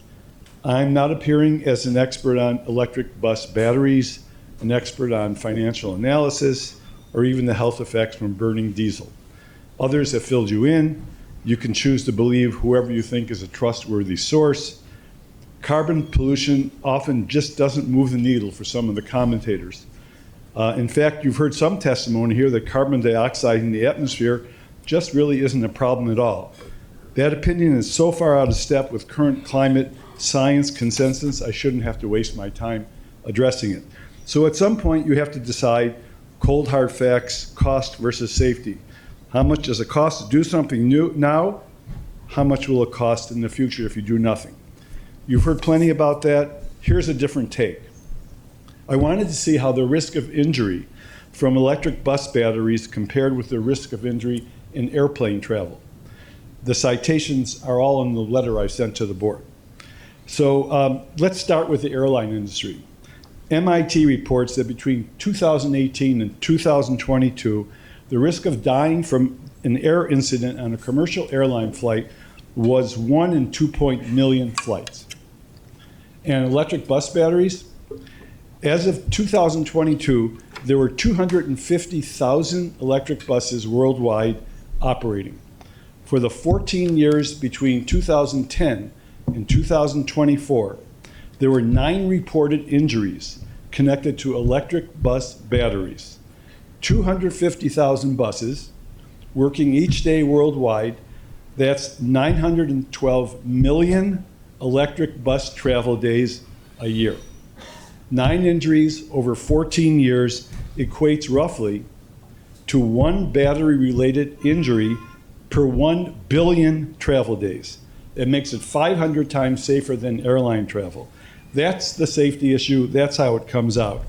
I'm not appearing as an expert on electric bus batteries, an expert on financial analysis, or even the health effects from burning diesel. Others have filled you in. You can choose to believe whoever you think is a trustworthy source. Carbon pollution often just doesn't move the needle for some of the commentators. In fact, you've heard some testimony here that carbon dioxide in the atmosphere just really isn't a problem at all. That opinion is so far out of step with current climate science consensus, I shouldn't have to waste my time addressing it. So at some point, you have to decide cold hard facts, cost versus safety. How much does it cost to do something new now? How much will it cost in the future if you do nothing? You've heard plenty about that. Here's a different take. I wanted to see how the risk of injury from electric bus batteries compared with the risk of injury in airplane travel. The citations are all in the letter I sent to the board. So let's start with the airline industry. MIT reports that between 2018 and 2022, the risk of dying from an air incident on a commercial airline flight was 1 in 2 million flights. And electric bus batteries, as of 2022, there were 250,000 electric buses worldwide operating. For the 14 years between 2010 and 2024, there were 9 reported injuries connected to electric bus batteries. 250,000 buses working each day worldwide. That's 912 million electric bus travel days a year. 9 injuries over 14 years equates roughly to 1 battery-related injury per 1 billion travel days. It makes it 500 times safer than airline travel. That's the safety issue. That's how it comes out.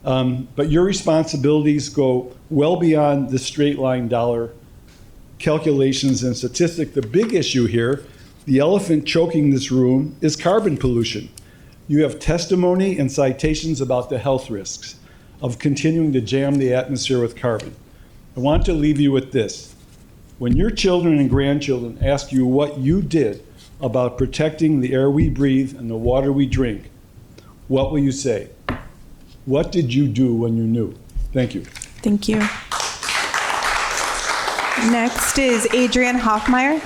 But your responsibilities go well beyond the straight line dollar calculations and statistics. The big issue here, the elephant choking this room, is carbon pollution. You have testimony and citations about the health risks of continuing to jam the atmosphere with carbon. I want to leave you with this. When your children and grandchildren ask you what you did about protecting the air we breathe and the water we drink, what will you say? What did you do when you knew? Thank you. Thank you. Next is Adrian Hoffmeyer.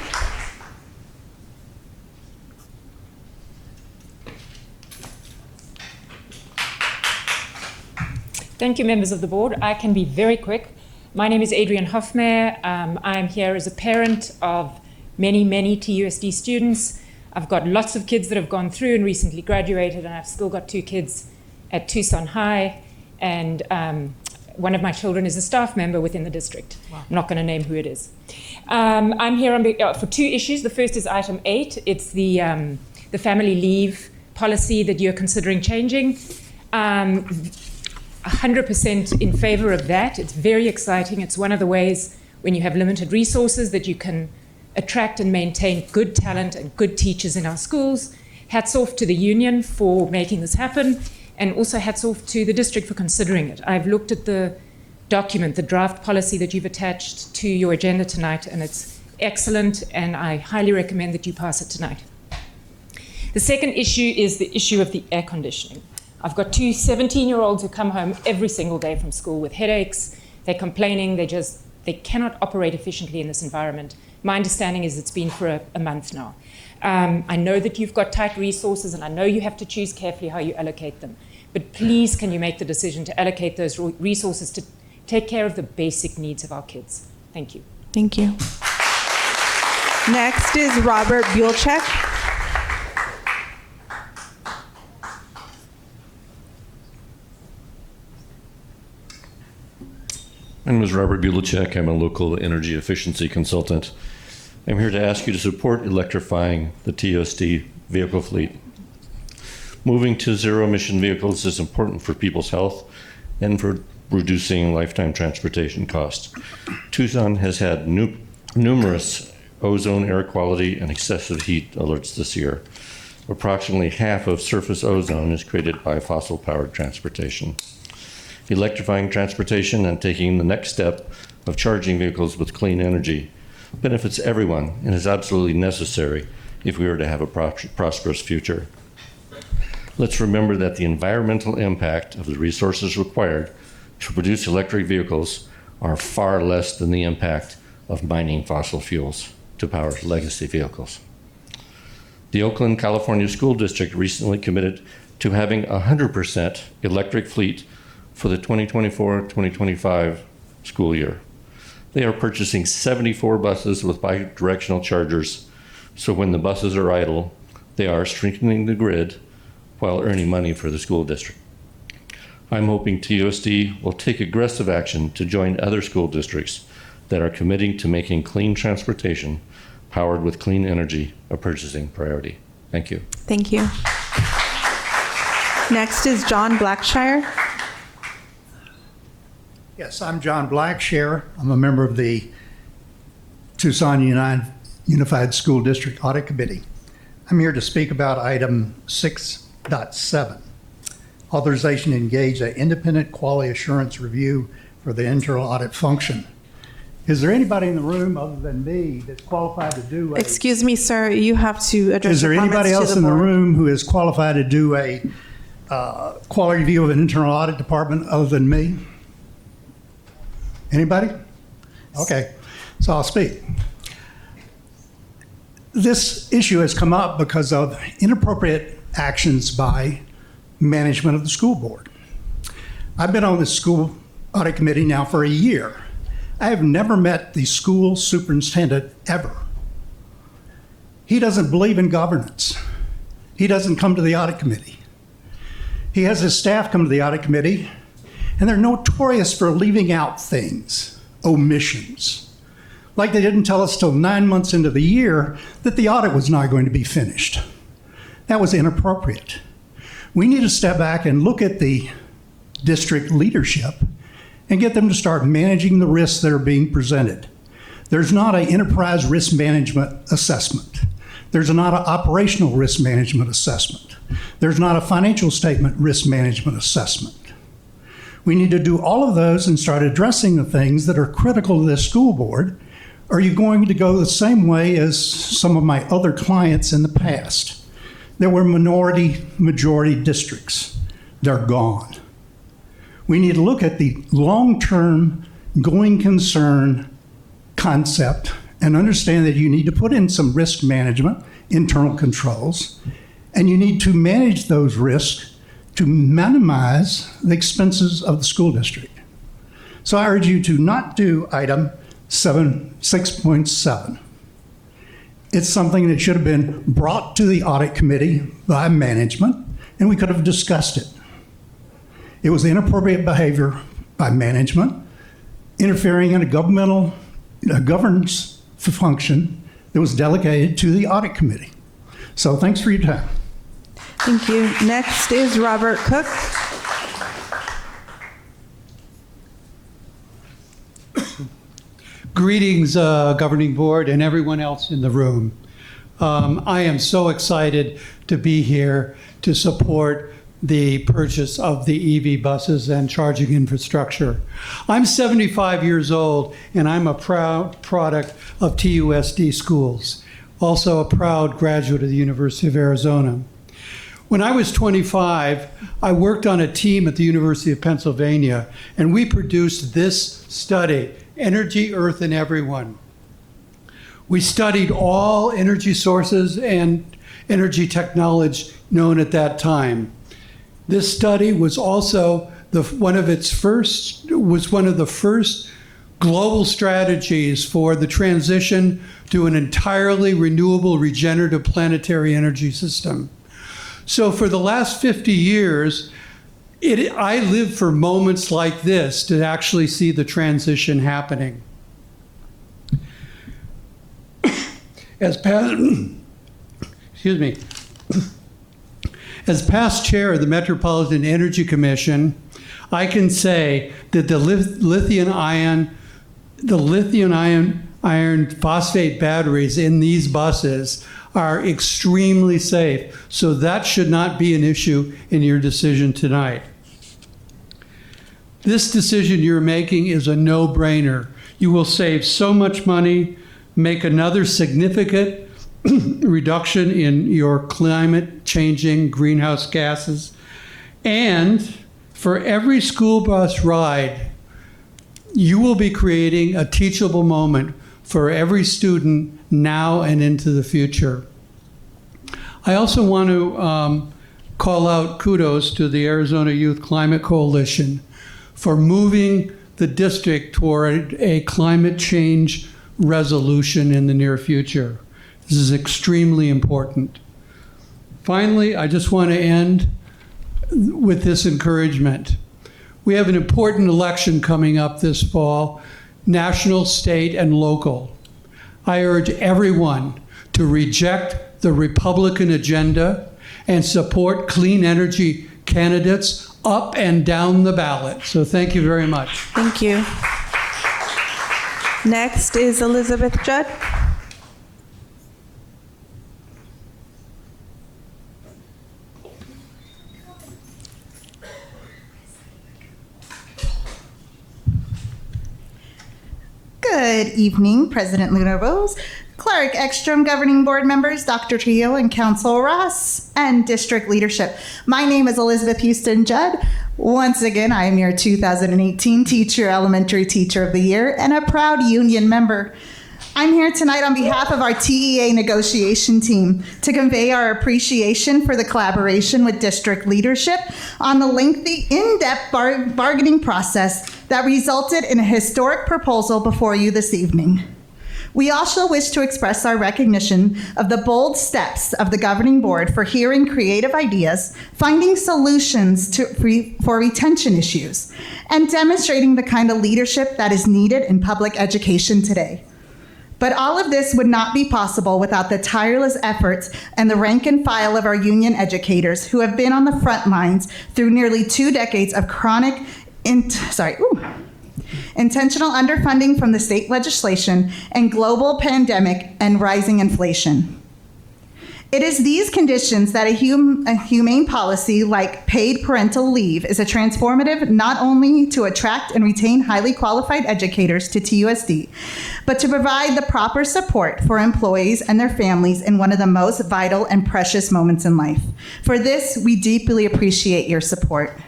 Thank you, members of the board. I can be very quick. My name is Adrian Hoffmeyer. I'm here as a parent of many, many TUSD students. I've got lots of kids that have gone through and recently graduated, and I've still got 2 kids at Tucson High, and one of my children is a staff member within the district. Wow. I'm not going to name who it is. I'm here for 2 issues. The first is item 8. It's the family leave policy that you're considering changing. 100% in favor of that. It's very exciting. It's one of the ways when you have limited resources that you can attract and maintain good talent and good teachers in our schools. Hats off to the union for making this happen, and also hats off to the district for considering it. I've looked at the document, the draft policy that you've attached to your agenda tonight, and it's excellent, and I highly recommend that you pass it tonight. The second issue is the issue of the air conditioning. I've got 2 17-year-olds who come home every single day from school with headaches. They're complaining. They cannot operate efficiently in this environment. My understanding is it's been for a month now. I know that you've got tight resources, and I know you have to choose carefully how you allocate them. But please, can you make the decision to allocate those resources to take care of the basic needs of our kids? Thank you. Thank you. Next is Robert Buelchek. My name is Robert Buelchek. I'm a local energy efficiency consultant. I'm here to ask you to support electrifying the TUSD vehicle fleet. Moving to zero-emission vehicles is important for people's health and for reducing lifetime transportation costs. Tucson has had numerous ozone air quality and excessive heat alerts this year. Approximately half of surface ozone is created by fossil-powered transportation. Electrifying transportation and taking the next step of charging vehicles with clean energy benefits everyone and is absolutely necessary if we are to have a prosperous future. Let's remember that the environmental impact of the resources required to produce electric vehicles are far less than the impact of mining fossil fuels to power legacy vehicles. The Oakland, California School District recently committed to having 100% electric fleet for the 2024-2025 school year. They are purchasing 74 buses with bi-directional chargers, so when the buses are idle, they are strengthening the grid while earning money for the school district. I'm hoping TUSD will take aggressive action to join other school districts that are committing to making clean transportation powered with clean energy a purchasing priority. Thank you. Thank you. Next is John Blackshire. Yes, I'm John Blackshire. I'm a member of the Tucson Unified School District Audit Committee. I'm here to speak about item 6.7, authorization to engage an independent quality assurance review for the internal audit function. Is there anybody in the room other than me that's qualified to do a... Excuse me, sir, you have to address Is there your anybody comments else to in the the board. room who is qualified to do a quality review of an internal audit department other than me? Anybody? Okay, so I'll speak. This issue has come up because of inappropriate actions by management of the school board. I've been on the school audit committee now for a year. I have never met the school superintendent ever. He doesn't believe in governance. He doesn't come to the audit committee. He has his staff come to the audit committee, and they're notorious for leaving out things, omissions. Like they didn't tell us till 9 months into the year that the audit was not going to be finished. That was inappropriate. We need to step back and look at the district leadership and get them to start managing the risks that are being presented. There's not an enterprise risk management assessment. There's not an operational risk management assessment. There's not a financial statement risk management assessment. We need to do all of those and start addressing the things that are critical to this school board. Are you going to go the same way as some of my other clients in the past? There were majority districts. They're gone. We need to look at the long-term going concern concept and understand that you need to put in some risk management, internal controls, and you need to manage those risks to minimize the expenses of the school district. So I urge you to not do item 6.7. It's something that should have been brought to the audit committee by management, and we could have discussed it. It was inappropriate behavior by management, interfering in a governmental governance function that was delegated to the audit committee. So thanks for your time. Thank you. Next is Robert Cook. Greetings, Governing Board and everyone else in the room. I am so excited to be here to support the purchase of the EV buses and charging infrastructure. I'm 75 years old and I'm a proud product of TUSD schools, also a proud graduate of the University of Arizona. When I was 25, I worked on a team at the University of Pennsylvania, and we produced this study, Energy, Earth, and Everyone. We studied all energy sources and energy technology known at that time. This study was also one of the first global strategies for the transition to an entirely renewable, regenerative planetary energy system. So for the last 50 years, I lived for moments like this to actually see the transition happening. As past chair of the Metropolitan Energy Commission, I can say that the lithium iron phosphate batteries in these buses are extremely safe. So that should not be an issue in your decision tonight. This decision you're making is a no-brainer. You will save so much money, make another significant reduction in your climate changing greenhouse gases, and for every school bus ride, you will be creating a teachable moment for every student now and into the future. I also want to call out kudos to the Arizona Youth Climate Coalition for moving the district toward a climate change resolution in the near future. This is extremely important. Finally, I just want to end with this encouragement. We have an important election coming up this fall, national, state, and local. I urge everyone to reject the Republican agenda and support clean energy candidates up and down the ballot. So thank you very much. Thank you. Next is Elizabeth Judd. Good evening, President Luna Rose, Clerk Ekstrom, Governing Board members, Dr. Trio and Council Ross, and District Leadership. My name is Elizabeth Houston Judd. Once again, I am your 2018 Elementary Teacher of the Year and a proud union member. I'm here tonight on behalf of our TEA negotiation team to convey our appreciation for the collaboration with district leadership on the lengthy, in-depth bargaining process that resulted in a historic proposal before you this evening. We also wish to express our recognition of the bold steps of the governing board for hearing creative ideas, finding solutions for retention issues, and demonstrating the kind of leadership that is needed in public education today. But all of this would not be possible without the tireless efforts and the rank and file of our union educators who have been on the front lines through nearly 2 decades of chronic intentional underfunding from the state legislation and global pandemic and rising inflation. It is these conditions that a humane policy like paid parental leave is a transformative not only to attract and retain highly qualified educators to TUSD, but to provide the proper support for employees and their families in one of the most vital and precious moments in life. For this, we deeply appreciate your support.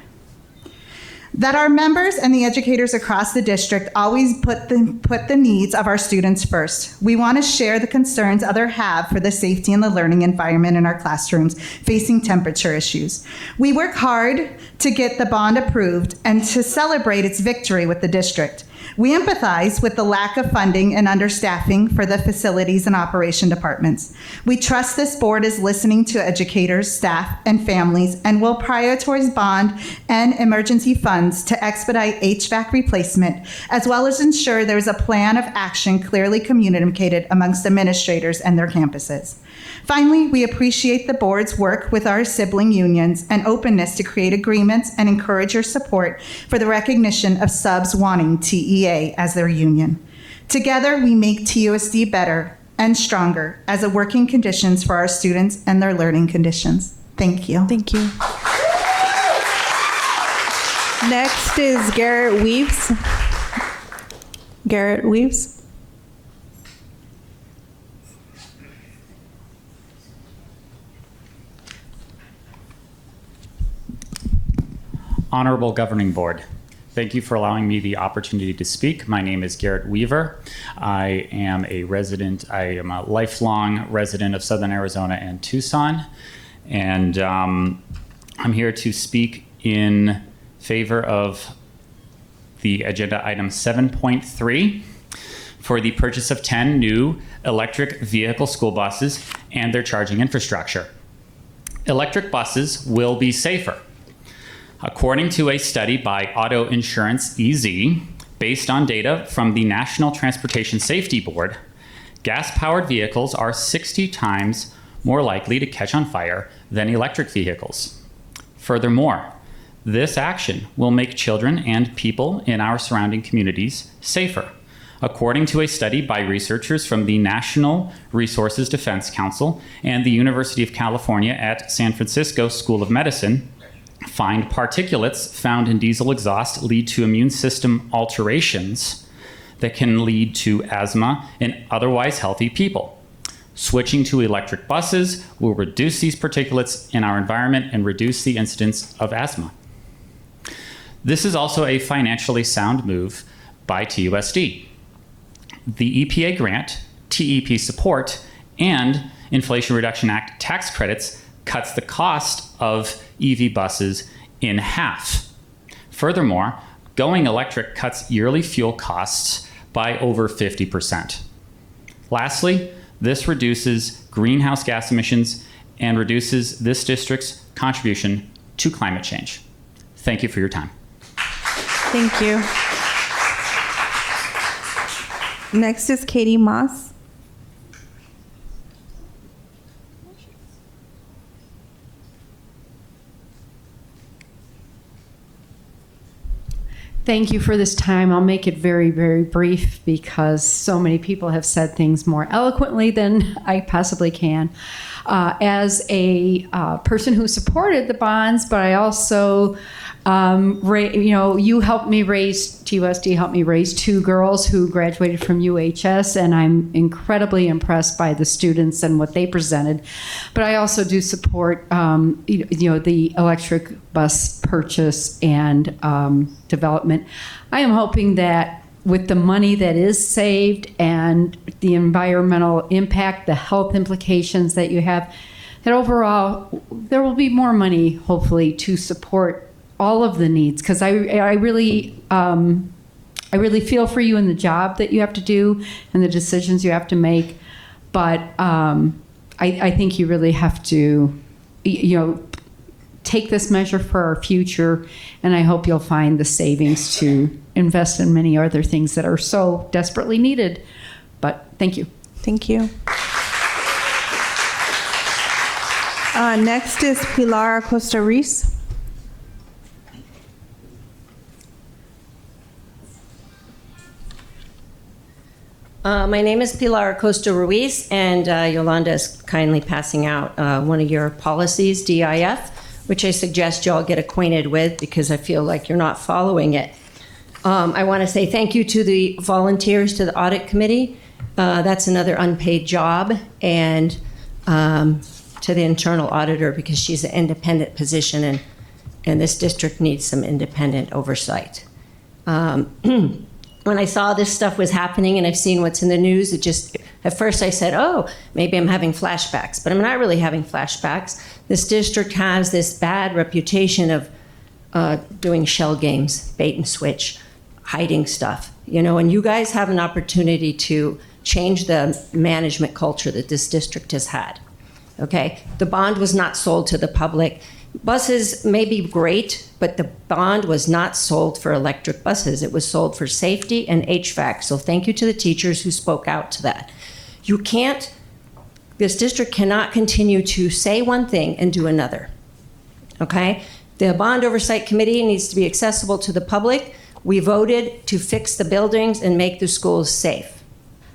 That our members and the educators across the district always put the needs of our students first. We want to share the concerns others have for the safety and the learning environment in our classrooms facing temperature issues. We work hard to get the bond approved and to celebrate its victory with the district. We empathize with the lack of funding and understaffing for the facilities and operation departments. We trust this board is listening to educators, staff, and families, and will prioritize bond and emergency funds to expedite HVAC replacement, as well as ensure there's a plan of action clearly communicated amongst administrators and their campuses. Finally, we appreciate the board's work with our sibling unions and openness to create agreements and encourage your support for the recognition of subs wanting TEA as their union. Together, we make TUSD better and stronger as a working conditions for our students and their learning conditions. Thank you. Thank you. Next is Garrett Weaves. Garrett Weaves. Honorable Governing Board, thank you for allowing me the opportunity to speak. My name is Garrett Weaver. I am a lifelong resident of Southern Arizona and Tucson, and I'm here to speak in favor of the agenda item 7.3 for the purchase of 10 new electric vehicle school buses and their charging infrastructure. Electric buses will be safer. According to a study by Auto Insurance EZ, based on data from the National Transportation Safety Board, gas-powered vehicles are 60 times more likely to catch on fire than electric vehicles. Furthermore, this action will make children and people in our surrounding communities safer. According to a study by researchers from the National Resources Defense Council and the University of California at San Francisco School of Medicine, fine particulates found in diesel exhaust lead to immune system alterations that can lead to asthma in otherwise healthy people. Switching to electric buses will reduce these particulates in our environment and reduce the incidence of asthma. This is also a financially sound move by TUSD. The EPA grant, TEP support, and Inflation Reduction Act tax credits cuts the cost of EV buses in half. Furthermore, going electric cuts yearly fuel costs by over 50%. Lastly, this reduces greenhouse gas emissions and reduces this district's contribution to climate change. Thank you for your time. Thank you. Next is Katie Moss. Thank you for this time. I'll make it very, very brief because so many people have said things more eloquently than I possibly can. As a person who supported the bonds, but I also, you helped me raise, TUSD helped me raise 2 girls who graduated from UHS, and I'm incredibly impressed by the students and what they presented. But I also do support, the electric bus purchase and development. I am hoping that with the money that is saved and the environmental impact, the health implications that you have, that overall there will be more money, hopefully, to support all of the needs. Because I really feel for you in the job that you have to do and the decisions you have to make. But I think you really have to, take this measure for our future, and I hope you'll find the savings to invest in many other things that are so desperately needed. But thank you. Thank you. Next is Pilar Acosta-Reese. My name is Pilar Acosta Ruiz, and Yolanda is kindly passing out one of your policies, DIF, which I suggest you all get acquainted with because I feel like you're not following it. I want to say thank you to the volunteers to the audit committee. That's another unpaid job, and to the internal auditor because she's an independent position, and and this district needs some independent oversight. When I saw this stuff was happening and I've seen what's in the news, it just, at first I said, oh, maybe I'm having flashbacks, but I'm not really having flashbacks. This district has this bad reputation of doing shell games, bait and switch, hiding stuff, and you guys have an opportunity to change the management culture that this district has had. Okay, the bond was not sold to the public. Buses may be great, but the bond was not sold for electric buses. It was sold for safety and HVAC. So thank you to the teachers who spoke out to that. This district cannot continue to say one thing and do another. Okay? The Bond Oversight Committee needs to be accessible to the public. We voted to fix the buildings and make the schools safe.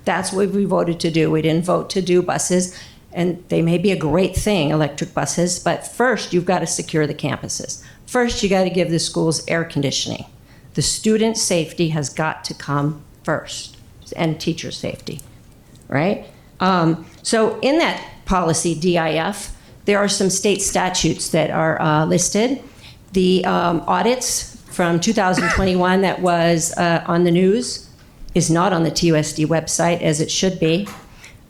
That's what we voted to do. We didn't vote to do buses. And they may be a great thing, electric buses, but first you've got to secure the campuses. First, you got to give the schools air conditioning. The student safety has got to come first, and teacher safety, right? So in that policy, DIF, there are some state statutes that are listed. The audits from 2021 that was on the news is not on the TUSD website as it should be.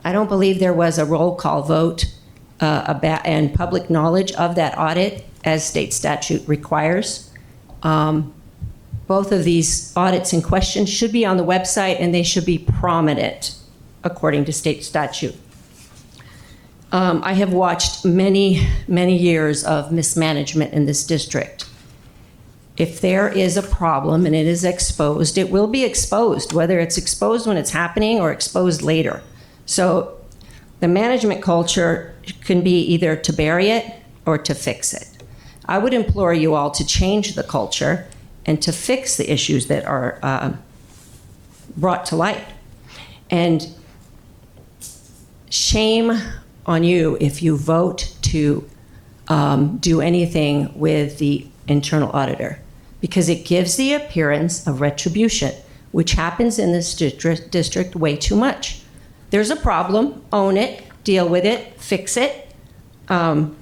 I don't believe there was a roll call vote and public knowledge of that audit as state statute requires. Both of these audits in question should be on the website and they should be prominent according to state statute. I have watched many, many years of mismanagement in this district. If there is a problem and it is exposed, it will be exposed, whether it's exposed when it's happening or exposed later. So the management culture can be either to bury it or to fix it. I would implore you all to change the culture and to fix the issues that are brought to light. And shame on you if you vote to do anything with the internal auditor, because it gives the appearance of retribution, which happens in this district way too much. There's a problem, own it, deal with it, fix it. And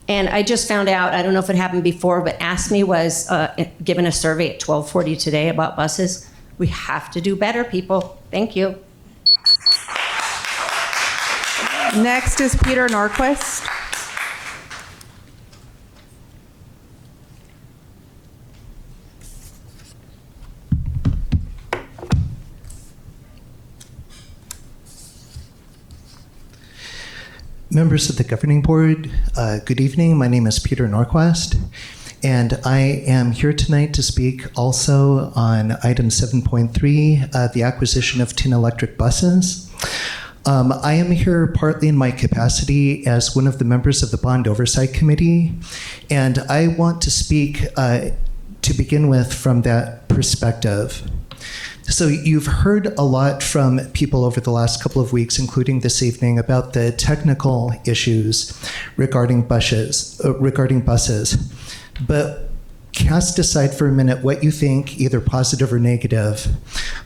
I just found out, I don't know if it happened before, but ASME was given a survey at 12:40 today about buses. We have to do better, people. Thank you. Next is Peter Norquist. Members of the governing board, good evening. My name is Peter Norquist, and I am here tonight to speak also on item 7.3, the acquisition of 10 electric buses. I am here partly in my capacity as one of the members of the Bond Oversight Committee, and I want to speak to begin with from that perspective. So you've heard a lot from people over the last couple of weeks, including this evening, about the technical issues regarding buses. But cast aside for a minute what you think, either positive or negative.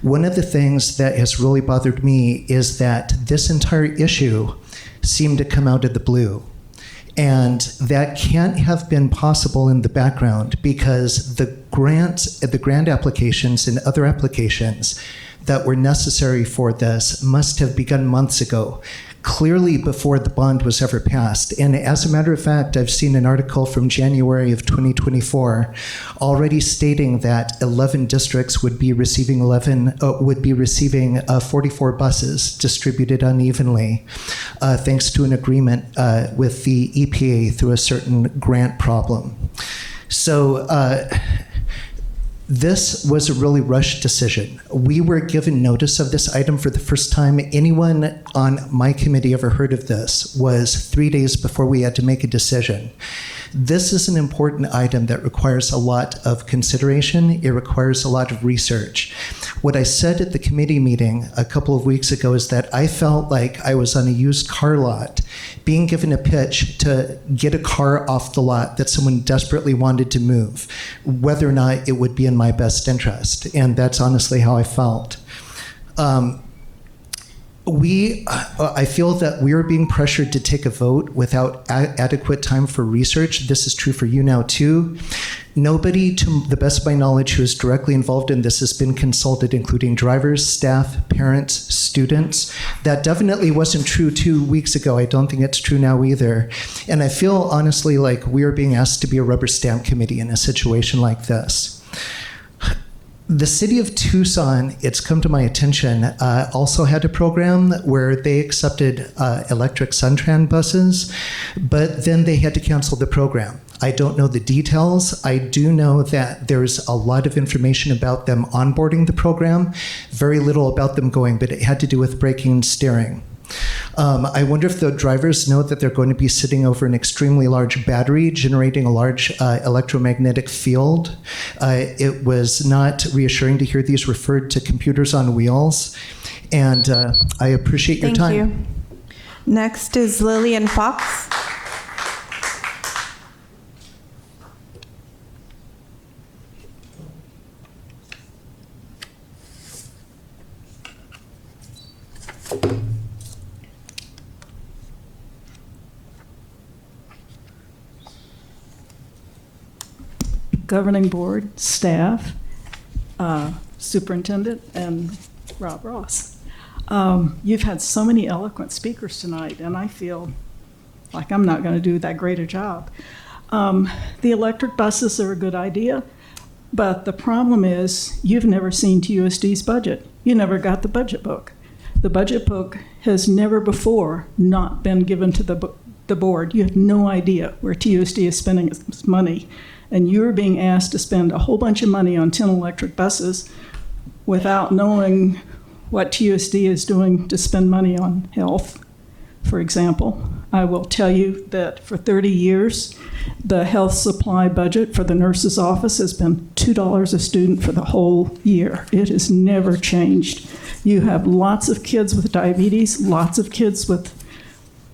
One of the things that has really bothered me is that this entire issue seemed to come out of the blue. And that can't have been possible in the background because the grant applications and other applications that were necessary for this must have begun months ago, clearly before the bond was ever passed. And as a matter of fact, I've seen an article from January of 2024 already stating that 11 districts would be receiving 44 buses distributed unevenly, thanks to an agreement with the EPA through a certain grant problem. So this was a really rushed decision. We were given notice of this item for the first time. Anyone on my committee ever heard of this was 3 days before we had to make a decision. This is an important item that requires a lot of consideration. It requires a lot of research. What I said at the committee meeting a couple of weeks ago is that I felt like I was on a used car lot being given a pitch to get a car off the lot that someone desperately wanted to move, whether or not it would be in my best interest. And that's honestly how I felt. I feel that we are being pressured to take a vote without adequate time for research. This is true for you now, too. Nobody, to the best of my knowledge, who is directly involved in this has been consulted, including drivers, staff, parents, students. That definitely wasn't true 2 weeks ago. I don't think it's true now either. And I feel, honestly, like we are being asked to be a rubber stamp committee in a situation like this. The city of Tucson, it's come to my attention, also had a program where they accepted electric Suntran buses, but then they had to cancel the program. I don't know the details. I do know that there's a lot of information about them onboarding the program, very little about them going, but it had to do with braking and steering. I wonder if the drivers know that they're going to be sitting over an extremely large battery generating a large electromagnetic field. It was not reassuring to hear these referred to computers on wheels. And I appreciate your time. Thank you. Next is Lillian Fox. Governing board, staff, superintendent, and Rob Ross. You've had so many eloquent speakers tonight, and I feel like I'm not going to do that great a job. The electric buses are a good idea, but the problem is you've never seen TUSD's budget. You never got the budget book. The budget book has never before not been given to the board. You have no idea where TUSD is spending its money. And you're being asked to spend a whole bunch of money on 10 electric buses without knowing what TUSD is doing to spend money on health, for example. I will tell you that for 30 years, the health supply budget for the nurse's office has been $2 a student for the whole year. It has never changed. You have lots of kids with diabetes, lots of kids with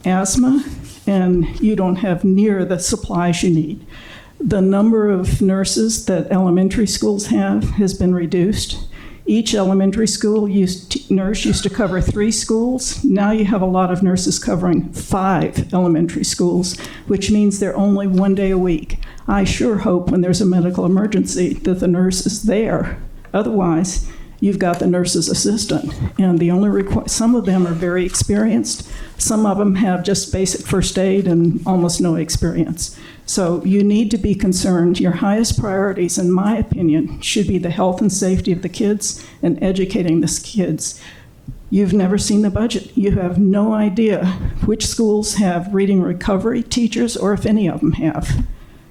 asthma, and you don't have near the supplies you need. The number of nurses that elementary schools have has been reduced. Each elementary school nurse used to cover 3 schools. Now you have a lot of nurses covering 5 elementary schools, which means they're only 1 day a week. I sure hope when there's a medical emergency that the nurse is there. Otherwise, you've got the nurse's assistant. And the only some of them are very experienced. Some of them have just basic first aid and almost no experience. So you need to be concerned. Your highest priorities, in my opinion, should be the health and safety of the kids and educating the kids. You've never seen the budget. You have no idea which schools have reading recovery teachers or if any of them have.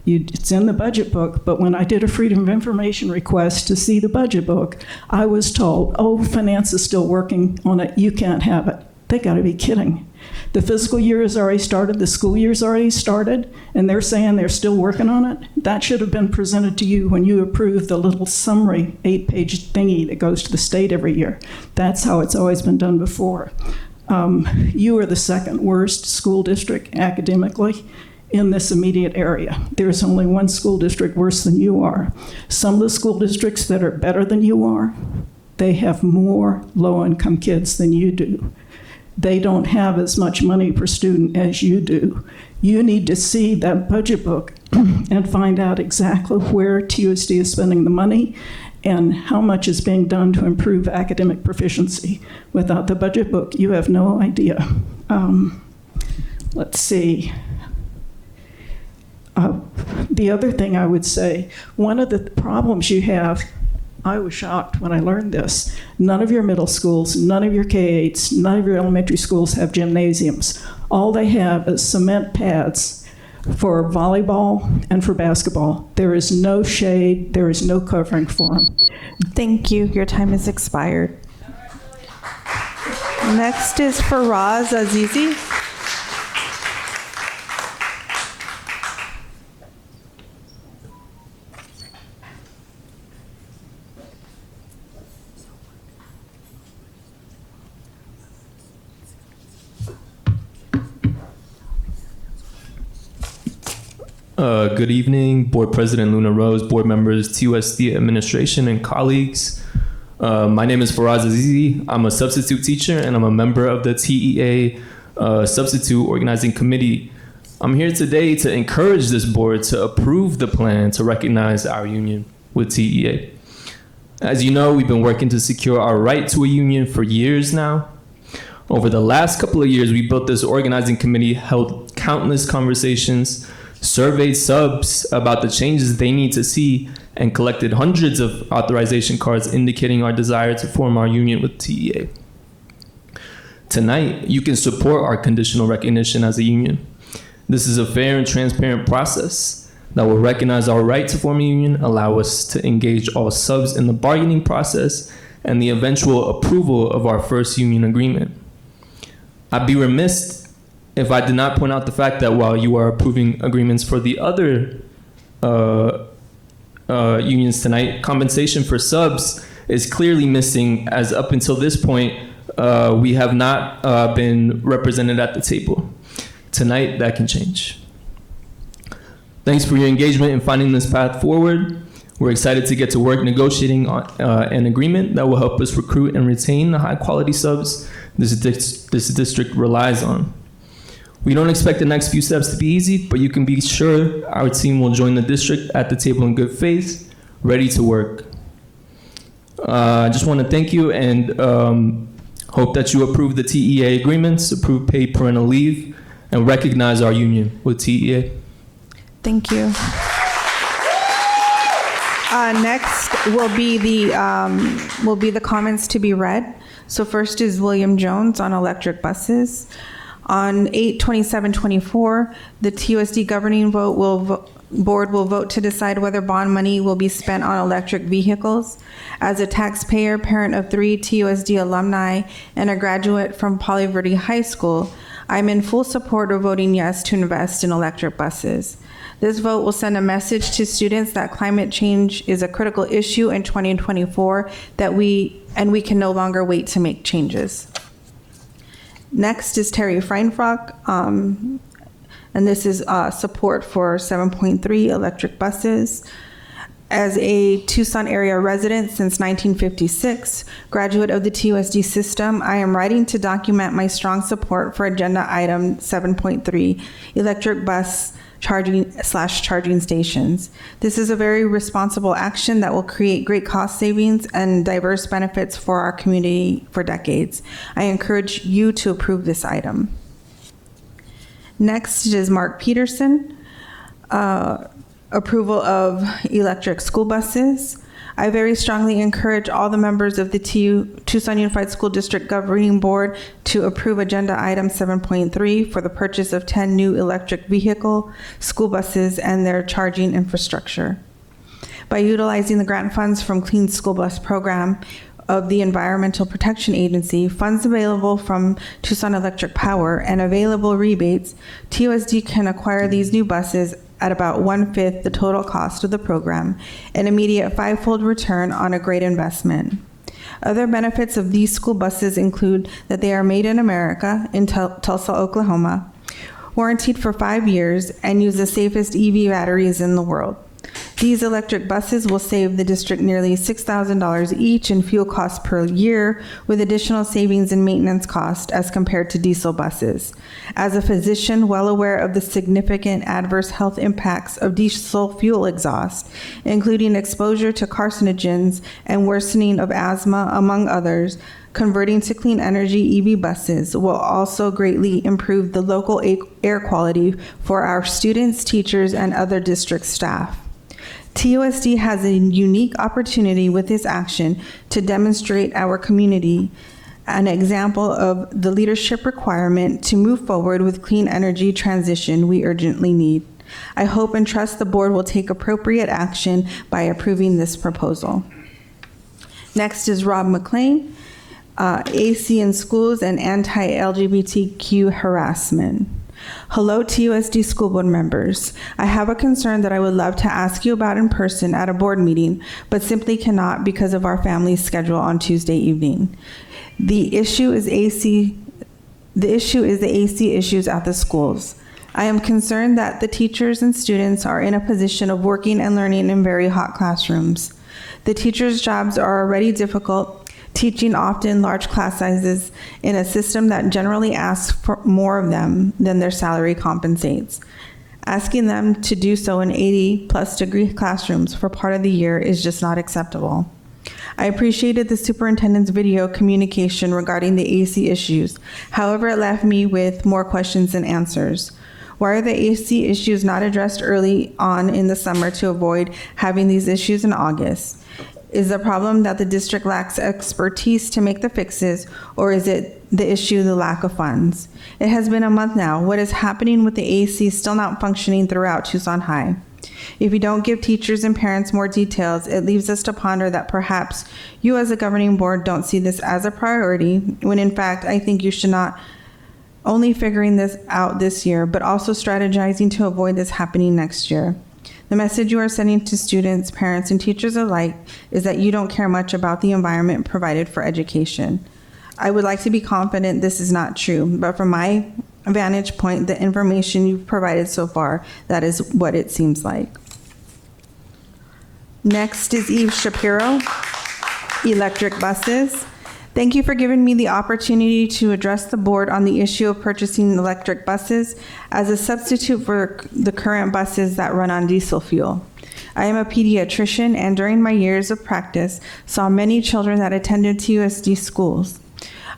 It's in the budget book, but when I did a Freedom of Information request to see the budget book, I was told, oh, finance is still working on it. You can't have it. They got to be kidding. The fiscal year has already started, the school year's already started, and they're saying they're still working on it. That should have been presented to you when you approved the little summary 8-page thingy that goes to the state every year. That's how it's always been done before. You are the second worst school district academically in this immediate area. There's only one school district worse than you are. Some of the school districts that are better than you are, they have more low-income kids than you do. They don't have as much money per student as you do. You need to see that budget book and find out exactly where TUSD is spending the money and how much is being done to improve academic proficiency. Without the budget book, you have no idea. Let's see. The other thing I would say, one of the problems you have, I was shocked when I learned this. None of your middle schools, none of your K-8s, none of your elementary schools have gymnasiums. All they have is cement pads for volleyball and for basketball. There is no shade, there is no covering for them. Thank you. Your time has expired. Next is Faraz Azizi. Good evening, Board President Luna Rose, board members, TUSD administration, and colleagues. My name is Faraz Azizi. I'm a substitute teacher and I'm a member of the TEA Substitute Organizing Committee. I'm here today to encourage this board to approve the plan to recognize our union with TEA. As you know, we've been working to secure our right to a union for years now. Over the last couple of years, we built this organizing committee, held countless conversations, surveyed subs about the changes they need to see, and collected hundreds of authorization cards indicating our desire to form our union with TEA. Tonight, you can support our conditional recognition as a union. This is a fair and transparent process that will recognize our right to form a union, allow us to engage all subs in the bargaining process, and the eventual approval of our first union agreement. I'd be remiss if I did not point out the fact that while you are approving agreements for the other unions tonight, compensation for subs is clearly missing, as up until this point, we have not been represented at the table. Tonight, that can change. Thanks for your engagement in finding this path forward. We're excited to get to work negotiating on an agreement that will help us recruit and retain the high-quality subs this district relies on. We don't expect the next few steps to be easy, but you can be sure our team will join the district at the table in good faith, ready to work. I just want to thank you and hope that you approve the TEA agreements, approve paid parental leave, and recognize our union with TEA. Thank you. Next will be the comments to be read. So first is William Jones on electric buses. On 8/27/24, the TUSD governing board will vote to decide whether bond money will be spent on electric vehicles. As a taxpayer, parent of 3 TUSD alumni, and a graduate from Palo Verde High School, I'm in full support of voting yes to invest in electric buses. This vote will send a message to students that climate change is a critical issue in 2024 we can no longer wait to make changes. Next is Terry Freinfrock, and this is support for 7.3 electric buses. As a Tucson area resident since 1956, graduate of the TUSD system, I am writing to document my strong support for agenda item 7.3, electric bus charging stations. This is a very responsible action that will create great cost savings and diverse benefits for our community for decades. I encourage you to approve this item. Next is Mark Peterson, approval of electric school buses. I very strongly encourage all the members of the Tucson Unified School District Governing Board to approve agenda item 7.3 for the purchase of 10 new electric vehicle school buses and their charging infrastructure. By utilizing the grant funds from Clean School Bus Program of the Environmental Protection Agency, funds available from Tucson Electric Power, and available rebates, TUSD can acquire these new buses at about 1/5 the total cost of the program, an immediate 5-fold return on a great investment. Other benefits of these school buses include that they are made in America, in Tulsa, Oklahoma, warranted for 5 years, and use the safest EV batteries in the world. These electric buses will save the district nearly $6,000 each in fuel costs per year, with additional savings in maintenance cost as compared to diesel buses. As a physician well aware of the significant adverse health impacts of diesel fuel exhaust, including exposure to carcinogens and worsening of asthma, among others, converting to clean energy EV buses will also greatly improve the local air quality for our students, teachers, and other district staff. TUSD has a unique opportunity with this action to demonstrate our community an example of the leadership requirement to move forward with clean energy transition we urgently need. I hope and trust the board will take appropriate action by approving this proposal. Next is Rob McLean, AC in schools and anti-LGBTQ harassment. Hello, TUSD school board members. I have a concern that I would love to ask you about in person at a board meeting, but simply cannot because of our family's schedule on Tuesday evening. The issue is the AC issues at the schools. I am concerned that the teachers and students are in a position of working and learning in very hot classrooms. The teachers' jobs are already difficult, teaching often large class sizes in a system that generally asks for more of them than their salary compensates. Asking them to do so in 80+ degree classrooms for part of the year is just not acceptable. I appreciated the superintendent's video communication regarding the AC issues. However, it left me with more questions than answers. Why are the AC issues not addressed early on in the summer to avoid having these issues in August? Is the problem that the district lacks expertise to make the fixes, or is it the issue the lack of funds? It has been a month now. What is happening with the AC still not functioning throughout Tucson High? If you don't give teachers and parents more details, it leaves us to ponder that perhaps you as a governing board don't see this as a priority, when in fact I think you should not only figuring this out this year, but also strategizing to avoid this happening next year. The message you are sending to students, parents, and teachers alike is that you don't care much about the environment provided for education. I would like to be confident this is not true, but from my vantage point, the information you've provided so far, that is what it seems like. Next is Eve Shapiro, electric buses. Thank you for giving me the opportunity to address the board on the issue of purchasing electric buses as a substitute for the current buses that run on diesel fuel. I am a pediatrician, and during my years of practice, saw many children that attended TUSD schools.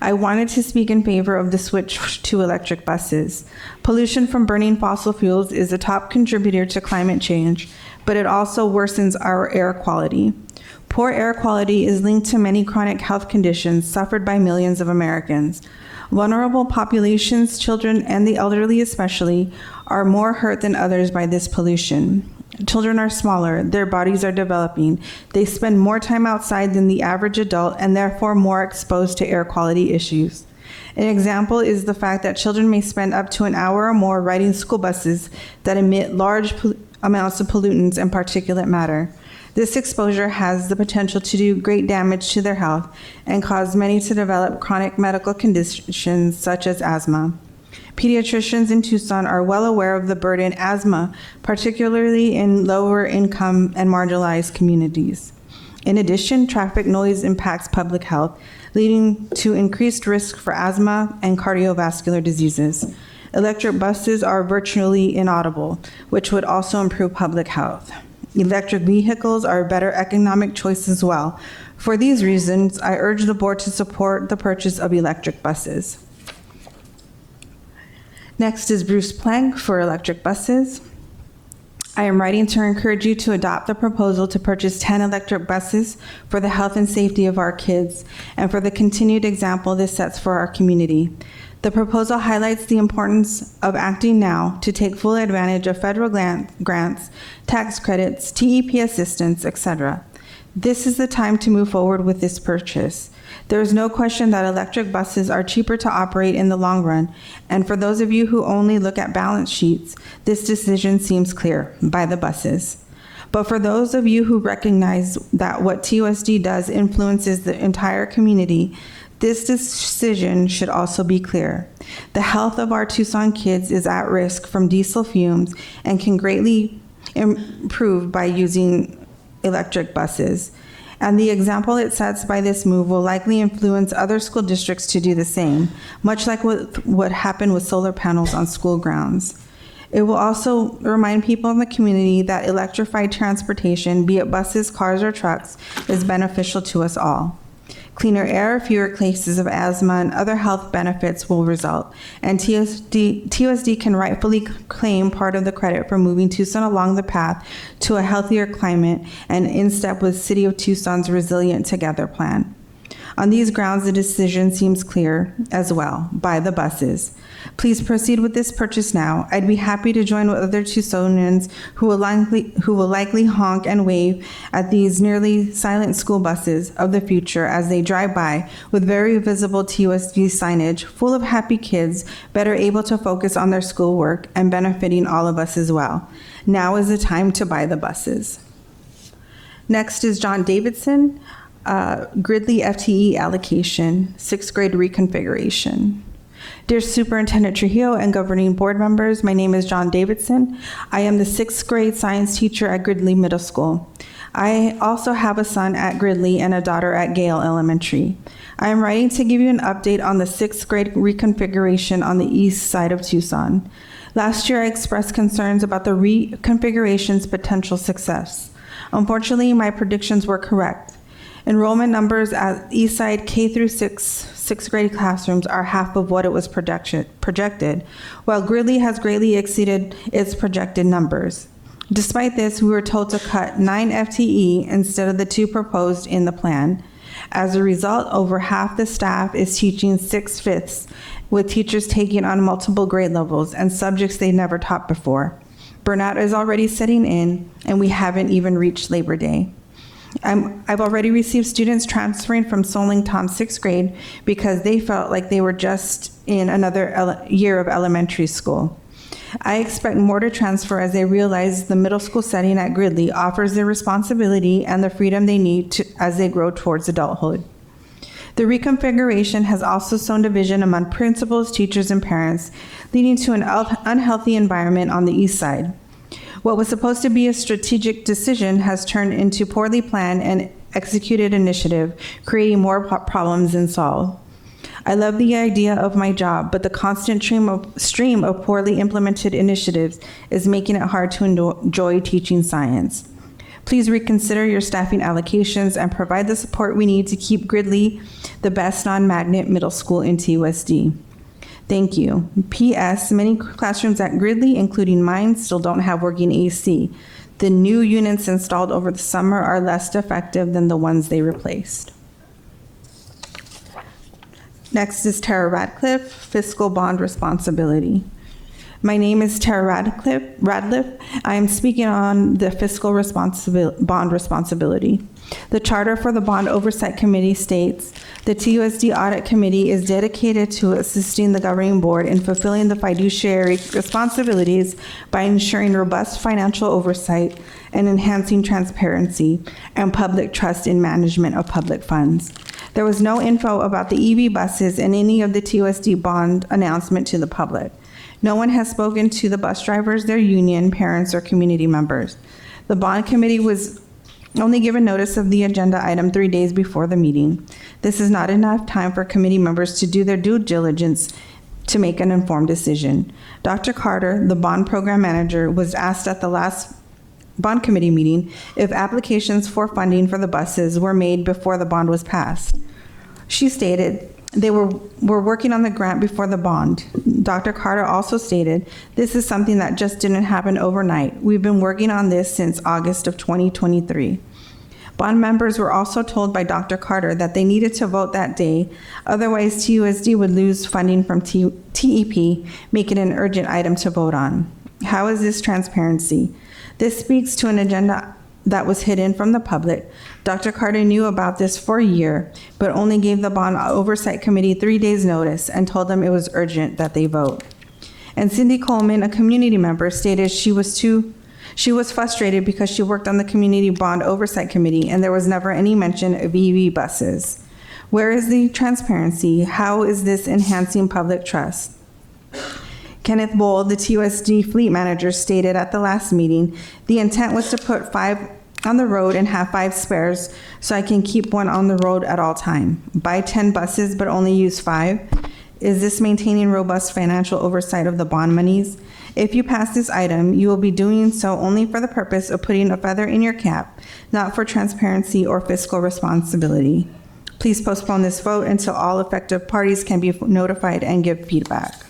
I wanted to speak in favor of the switch to electric buses. Pollution from burning fossil fuels is a top contributor to climate change, but it also worsens our air quality. Poor air quality is linked to many chronic health conditions suffered by millions of Americans. Vulnerable populations, children, and the elderly especially, are more hurt than others by this pollution. Children are smaller, their bodies are developing, they spend more time outside than the average adult and therefore more exposed to air quality issues. An example is the fact that children may spend up to an hour or more riding school buses that emit large amounts of pollutants and particulate matter. This exposure has the potential to do great damage to their health and cause many to develop chronic medical conditions such as asthma. Pediatricians in Tucson are well aware of the burden asthma, particularly in lower income and marginalized communities. In addition, traffic noise impacts public health, leading to increased risk for asthma and cardiovascular diseases. Electric buses are virtually inaudible, which would also improve public health. Electric vehicles are a better economic choice as well. For these reasons, I urge the board to support the purchase of electric buses. Next is Bruce Plank for electric buses. I am writing to encourage you to adopt the proposal to purchase 10 electric buses for the health and safety of our kids and for the continued example this sets for our community. The proposal highlights the importance of acting now to take full advantage of federal grants, tax credits, TEP assistance, etc. This is the time to move forward with this purchase. There is no question that electric buses are cheaper to operate in the long run, and for those of you who only look at balance sheets, this decision seems clear: buy the buses. But for those of you who recognize that what TUSD does influences the entire community, this decision should also be clear. The health of our Tucson kids is at risk from diesel fumes and can greatly improve by using electric buses. And the example it sets by this move will likely influence other school districts to do the same, much like what happened with solar panels on school grounds. It will also remind people in the community that electrified transportation, be it buses, cars, or trucks, is beneficial to us all. Cleaner air, fewer cases of asthma, and other health benefits will result, and TUSD can rightfully claim part of the credit for moving Tucson along the path to a healthier climate and in step with City of Tucson's Resilient Together plan. On these grounds, the decision seems clear as well: buy the buses. Please proceed with this purchase now. I'd be happy to join with other Tucsonians who will likely honk and wave at these nearly silent school buses of the future as they drive by with very visible TUSD signage, full of happy kids, better able to focus on their schoolwork and benefiting all of us as well. Now is the time to buy the buses. Next is John Davidson, Gridley FTE allocation, 6th grade reconfiguration. Dear Superintendent Trujillo and governing board members, my name is John Davidson. I am the 6th grade science teacher at Gridley Middle School. I also have a son at Gridley and a daughter at Gale Elementary. I am writing to give you an update on the 6th grade reconfiguration on the east side of Tucson. Last year, I expressed concerns about the reconfiguration's potential success. Unfortunately, my predictions were correct. Enrollment numbers at Eastside K through 6th grade classrooms are half of what it was projected, while Gridley has greatly exceeded its projected numbers. Despite this, we were told to cut 9 FTE instead of the 2 proposed in the plan. As a result, over half the staff is teaching 6/5, with teachers taking on multiple grade levels and subjects they never taught before. Burnout is already setting in, and we haven't even reached Labor Day. I've already received students transferring from Soling Tom 6th grade because they felt like they were just in another year of elementary school. I expect more to transfer as they realize the middle school setting at Gridley offers the responsibility and the freedom they need as they grow towards adulthood. The reconfiguration has also sown division among principals, teachers, and parents, leading to an unhealthy environment on the east side. What was supposed to be a strategic decision has turned into poorly planned and executed initiative, creating more problems than solved. I love the idea of my job, but the constant stream of poorly implemented initiatives is making it hard to enjoy teaching science. Please reconsider your staffing allocations and provide the support we need to keep Gridley the best non-magnet middle school in TUSD. Thank you. P.S. Many classrooms at Gridley, including mine, still don't have working AC. The new units installed over the summer are less effective than the ones they replaced. Next is Tara Radcliffe, Fiscal Bond Responsibility. My name is Tara Radcliffe. I am speaking on the fiscal bond responsibility. The charter for the Bond Oversight Committee states, the TUSD Audit Committee is dedicated to assisting the governing board in fulfilling the fiduciary responsibilities by ensuring robust financial oversight and enhancing transparency and public trust in management of public funds. There was no info about the EV buses in any of the TUSD bond announcement to the public. No one has spoken to the bus drivers, their union, parents, or community members. The bond committee was only given notice of the agenda item 3 days before the meeting. This is not enough time for committee members to do their due diligence to make an informed decision. Dr. Carter, the bond program manager, was asked at the last bond committee meeting if applications for funding for the buses were made before the bond was passed. She stated they were working on the grant before the bond. Dr. Carter also stated, this is something that just didn't happen overnight. We've been working on this since August of 2023. Bond members were also told by Dr. Carter that they needed to vote that day, otherwise TUSD would lose funding from TEP, making it an urgent item to vote on. How is this transparency? This speaks to an agenda that was hidden from the public. Dr. Carter knew about this for a year, but only gave the Bond Oversight Committee 3 days notice and told them it was urgent that they vote. And Cindy Coleman, a community member, stated she was frustrated because she worked on the Community Bond Oversight Committee and there was never any mention of EV buses. Where is the transparency? How is this enhancing public trust? Kenneth Bowl, the TUSD fleet manager, stated at the last meeting, the intent was to put 5 on the road and have 5 spares so I can keep 1 on the road at all time. Buy 10 buses but only use 5? Is this maintaining robust financial oversight of the bond monies? If you pass this item, you will be doing so only for the purpose of putting a feather in your cap, not for transparency or fiscal responsibility. Please postpone this vote until all affected parties can be notified and give feedback.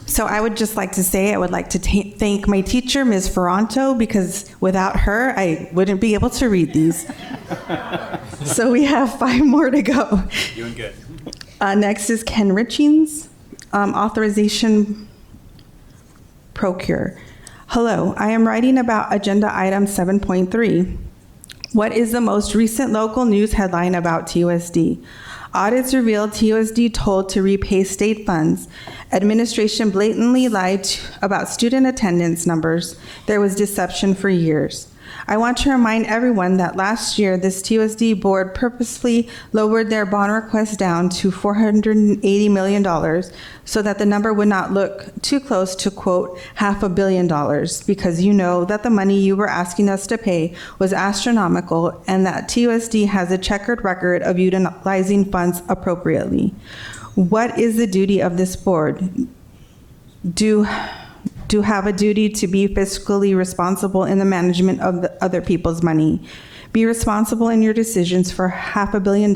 So I would just like to say, I would like to thank my teacher, Ms. Ferranto, because without her, I wouldn't be able to read these. So we have 5 more to go. Doing good. Next is Ken Richings, authorization procure. Hello, I am writing about agenda item 7.3. What is the most recent local news headline about TUSD? Audits revealed TUSD told to repay state funds. Administration blatantly lied about student attendance numbers. There was deception for years. I want to remind everyone that last year, this TUSD board purposely lowered their bond request down to $480 million so that the number would not look too close to, quote, $500 million, because you know that the money you were asking us to pay was astronomical and that TUSD has a checkered record of utilizing funds appropriately. What is the duty of this board? Do have a duty to be fiscally responsible in the management of the other people's money. Be responsible in your decisions for $500 million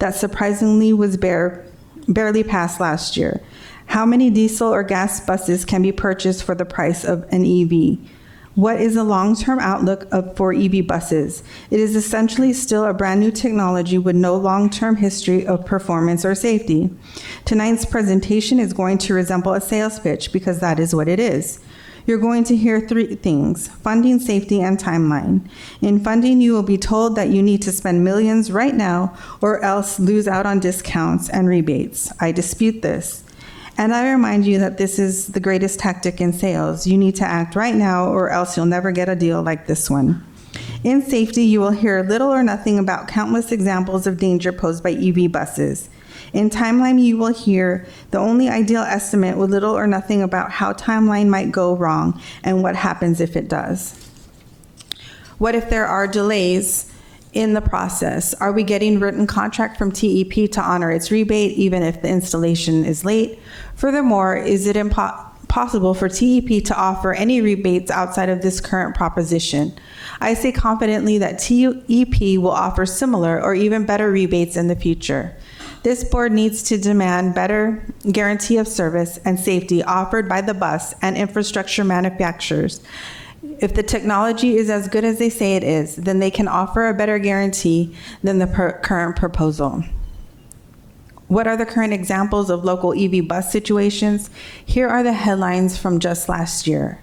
that surprisingly was barely passed last year. How many diesel or gas buses can be purchased for the price of an EV? What is the long-term outlook for EV buses? It is essentially still a brand new technology with no long-term history of performance or safety. Tonight's presentation is going to resemble a sales pitch because that is what it is. You're going to hear three things: funding, safety, and timeline. In funding, you will be told that you need to spend millions right now or else lose out on discounts and rebates. I dispute this. And I remind you that this is the greatest tactic in sales. You need to act right now or else you'll never get a deal like this one. In safety, you will hear little or nothing about countless examples of danger posed by EV buses. In timeline, you will hear the only ideal estimate with little or nothing about how timeline might go wrong and what happens if it does. What if there are delays in the process? Are we getting written contract from TEP to honor its rebate even if the installation is late? Furthermore, is it possible for TEP to offer any rebates outside of this current proposition? I say confidently that TEP will offer similar or even better rebates in the future. This board needs to demand better guarantee of service and safety offered by the bus and infrastructure manufacturers. If the technology is as good as they say it is, then they can offer a better guarantee than the current proposal. What are the current examples of local EV bus situations? Here are the headlines from just last year.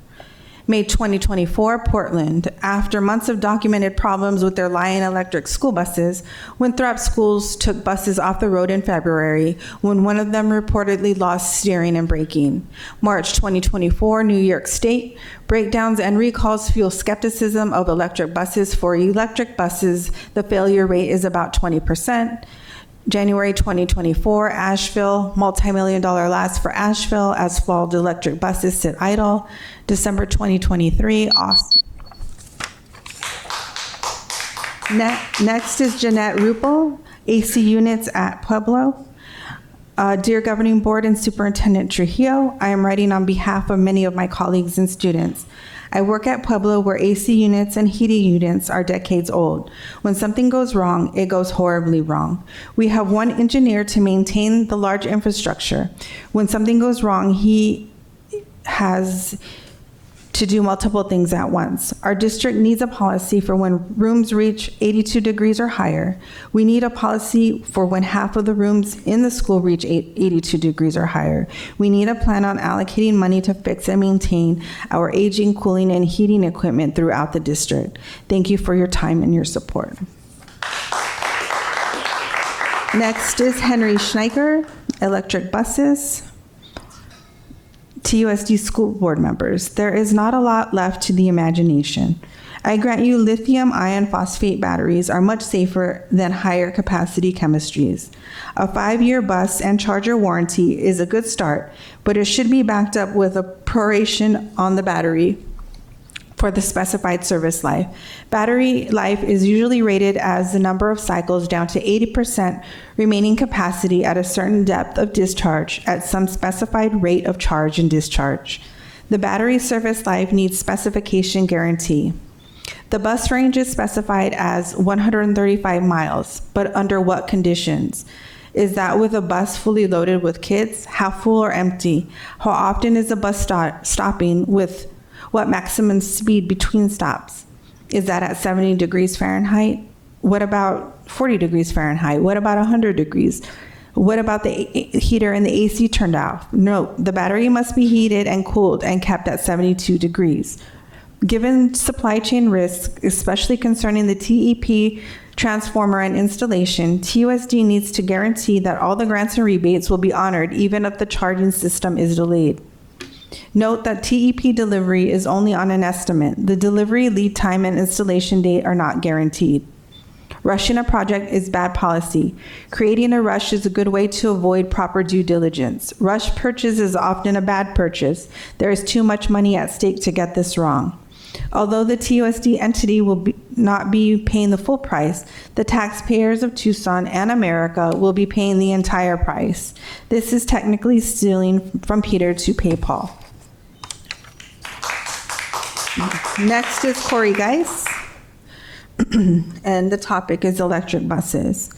May 2024, Portland. After months of documented problems with their Lion Electric school buses, Winthrop Schools took buses off the road in February when one of them reportedly lost steering and braking. March 2024, New York State. Breakdowns and recalls fuel skepticism of electric buses. For electric buses, the failure rate is about 20%. January 2024, Asheville, multi-million-dollar loss for Asheville as flawed electric buses sit idle. December 2023, Austin. Next is Jeanette Rupel, AC units at Pueblo. Dear Governing Board and Superintendent Trujillo, I am writing on behalf of many of my colleagues and students. I work at Pueblo where AC units and heating units are decades old. When something goes wrong, it goes horribly wrong. We have one engineer to maintain the large infrastructure. When something goes wrong, he has to do multiple things at once. Our district needs a policy for when rooms reach 82 degrees or higher. We need a policy for when half of the rooms in the school reach 82 degrees or higher. We need a plan on allocating money to fix and maintain our aging cooling and heating equipment throughout the district. Thank you for your time and your support. Next is Henry Schneiker, electric buses. TUSD school board members, there is not a lot left to the imagination. I grant you lithium iron phosphate batteries are much safer than higher capacity chemistries. A 5-year bus and charger warranty is a good start, but it should be backed up with a proration on the battery for the specified service life. Battery life is usually rated as the number of cycles down to 80% remaining capacity at a certain depth of discharge at some specified rate of charge and discharge. The battery service life needs specification guarantee. The bus range is specified as 135 miles, but under what conditions? Is that with a bus fully loaded with kids, half full or empty? How often is the bus stopping with what maximum speed between stops? Is that at 70 degrees Fahrenheit? What about 40 degrees Fahrenheit? What about 100 degrees? What about the heater and the AC turned off? No, the battery must be heated and cooled and kept at 72 degrees. Given supply chain risks, especially concerning the TEP transformer and installation, TUSD needs to guarantee that all the grants and rebates will be honored even if the charging system is delayed. Note that TEP delivery is only on an estimate. The delivery, lead time, and installation date are not guaranteed. Rushing a project is bad policy. Creating a rush is a good way to avoid proper due diligence. Rush purchase is often a bad purchase. There is too much money at stake to get this wrong. Although the TUSD entity will not be paying the full price, the taxpayers of Tucson and America will be paying the entire price. This is technically stealing from Peter to pay Paul. Next is Corey Geis. And the topic is electric buses.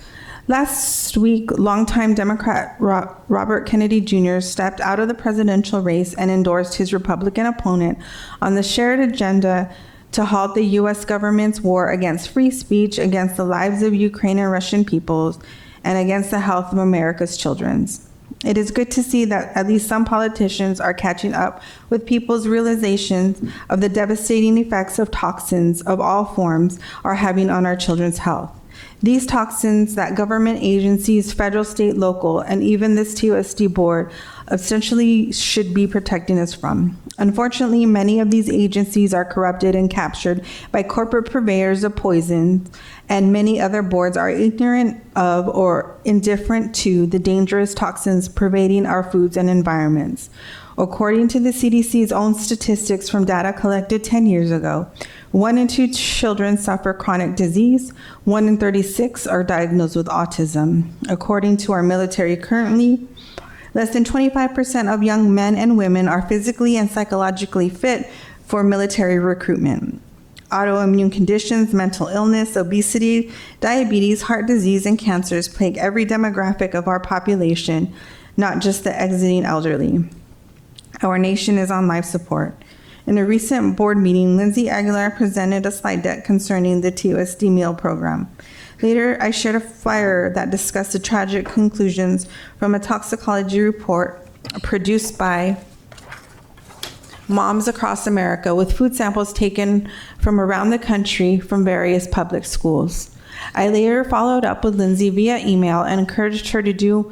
Last week, longtime Democrat Robert Kennedy Jr. stepped out of the presidential race and endorsed his Republican opponent on the shared agenda to halt the U.S. government's war against free speech, against the lives of Ukraine and Russian peoples, and against the health of America's children. It is good to see that at least some politicians are catching up with people's realizations of the devastating effects of toxins of all forms are having on our children's health. These toxins that government agencies, federal, state, local, and even this TUSD board essentially should be protecting us from. Unfortunately, many of these agencies are corrupted and captured by corporate purveyors of poison, and many other boards are ignorant of or indifferent to the dangerous toxins pervading our foods and environments. According to the CDC's own statistics from data collected 10 years ago, 1 in 2 children suffer chronic disease, 1 in 36 are diagnosed with autism. According to our military currently, less than 25% of young men and women are physically and psychologically fit for military recruitment. Autoimmune conditions, mental illness, obesity, diabetes, heart disease, and cancers plague every demographic of our population, not just the exiting elderly. Our nation is on life support. In a recent board meeting, Lindsay Aguilar presented a slide deck concerning the TUSD meal program. Later, I shared a flyer that discussed the tragic conclusions from a toxicology report produced by moms across America with food samples taken from around the country from various public schools. I later followed up with Lindsay via email and encouraged her to do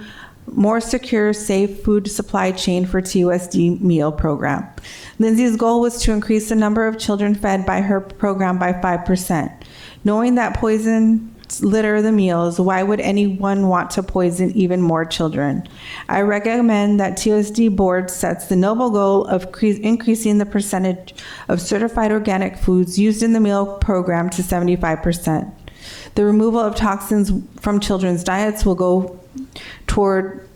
more secure, safe food supply chain for TUSD meal program. Lindsay's goal was to increase the number of children fed by her program by 5%. Knowing that poison litter the meals, why would anyone want to poison even more children? I recommend that TUSD board sets the noble goal of increasing the percentage of certified organic foods used in the meal program to 75%. The removal of toxins from children's diets will go toward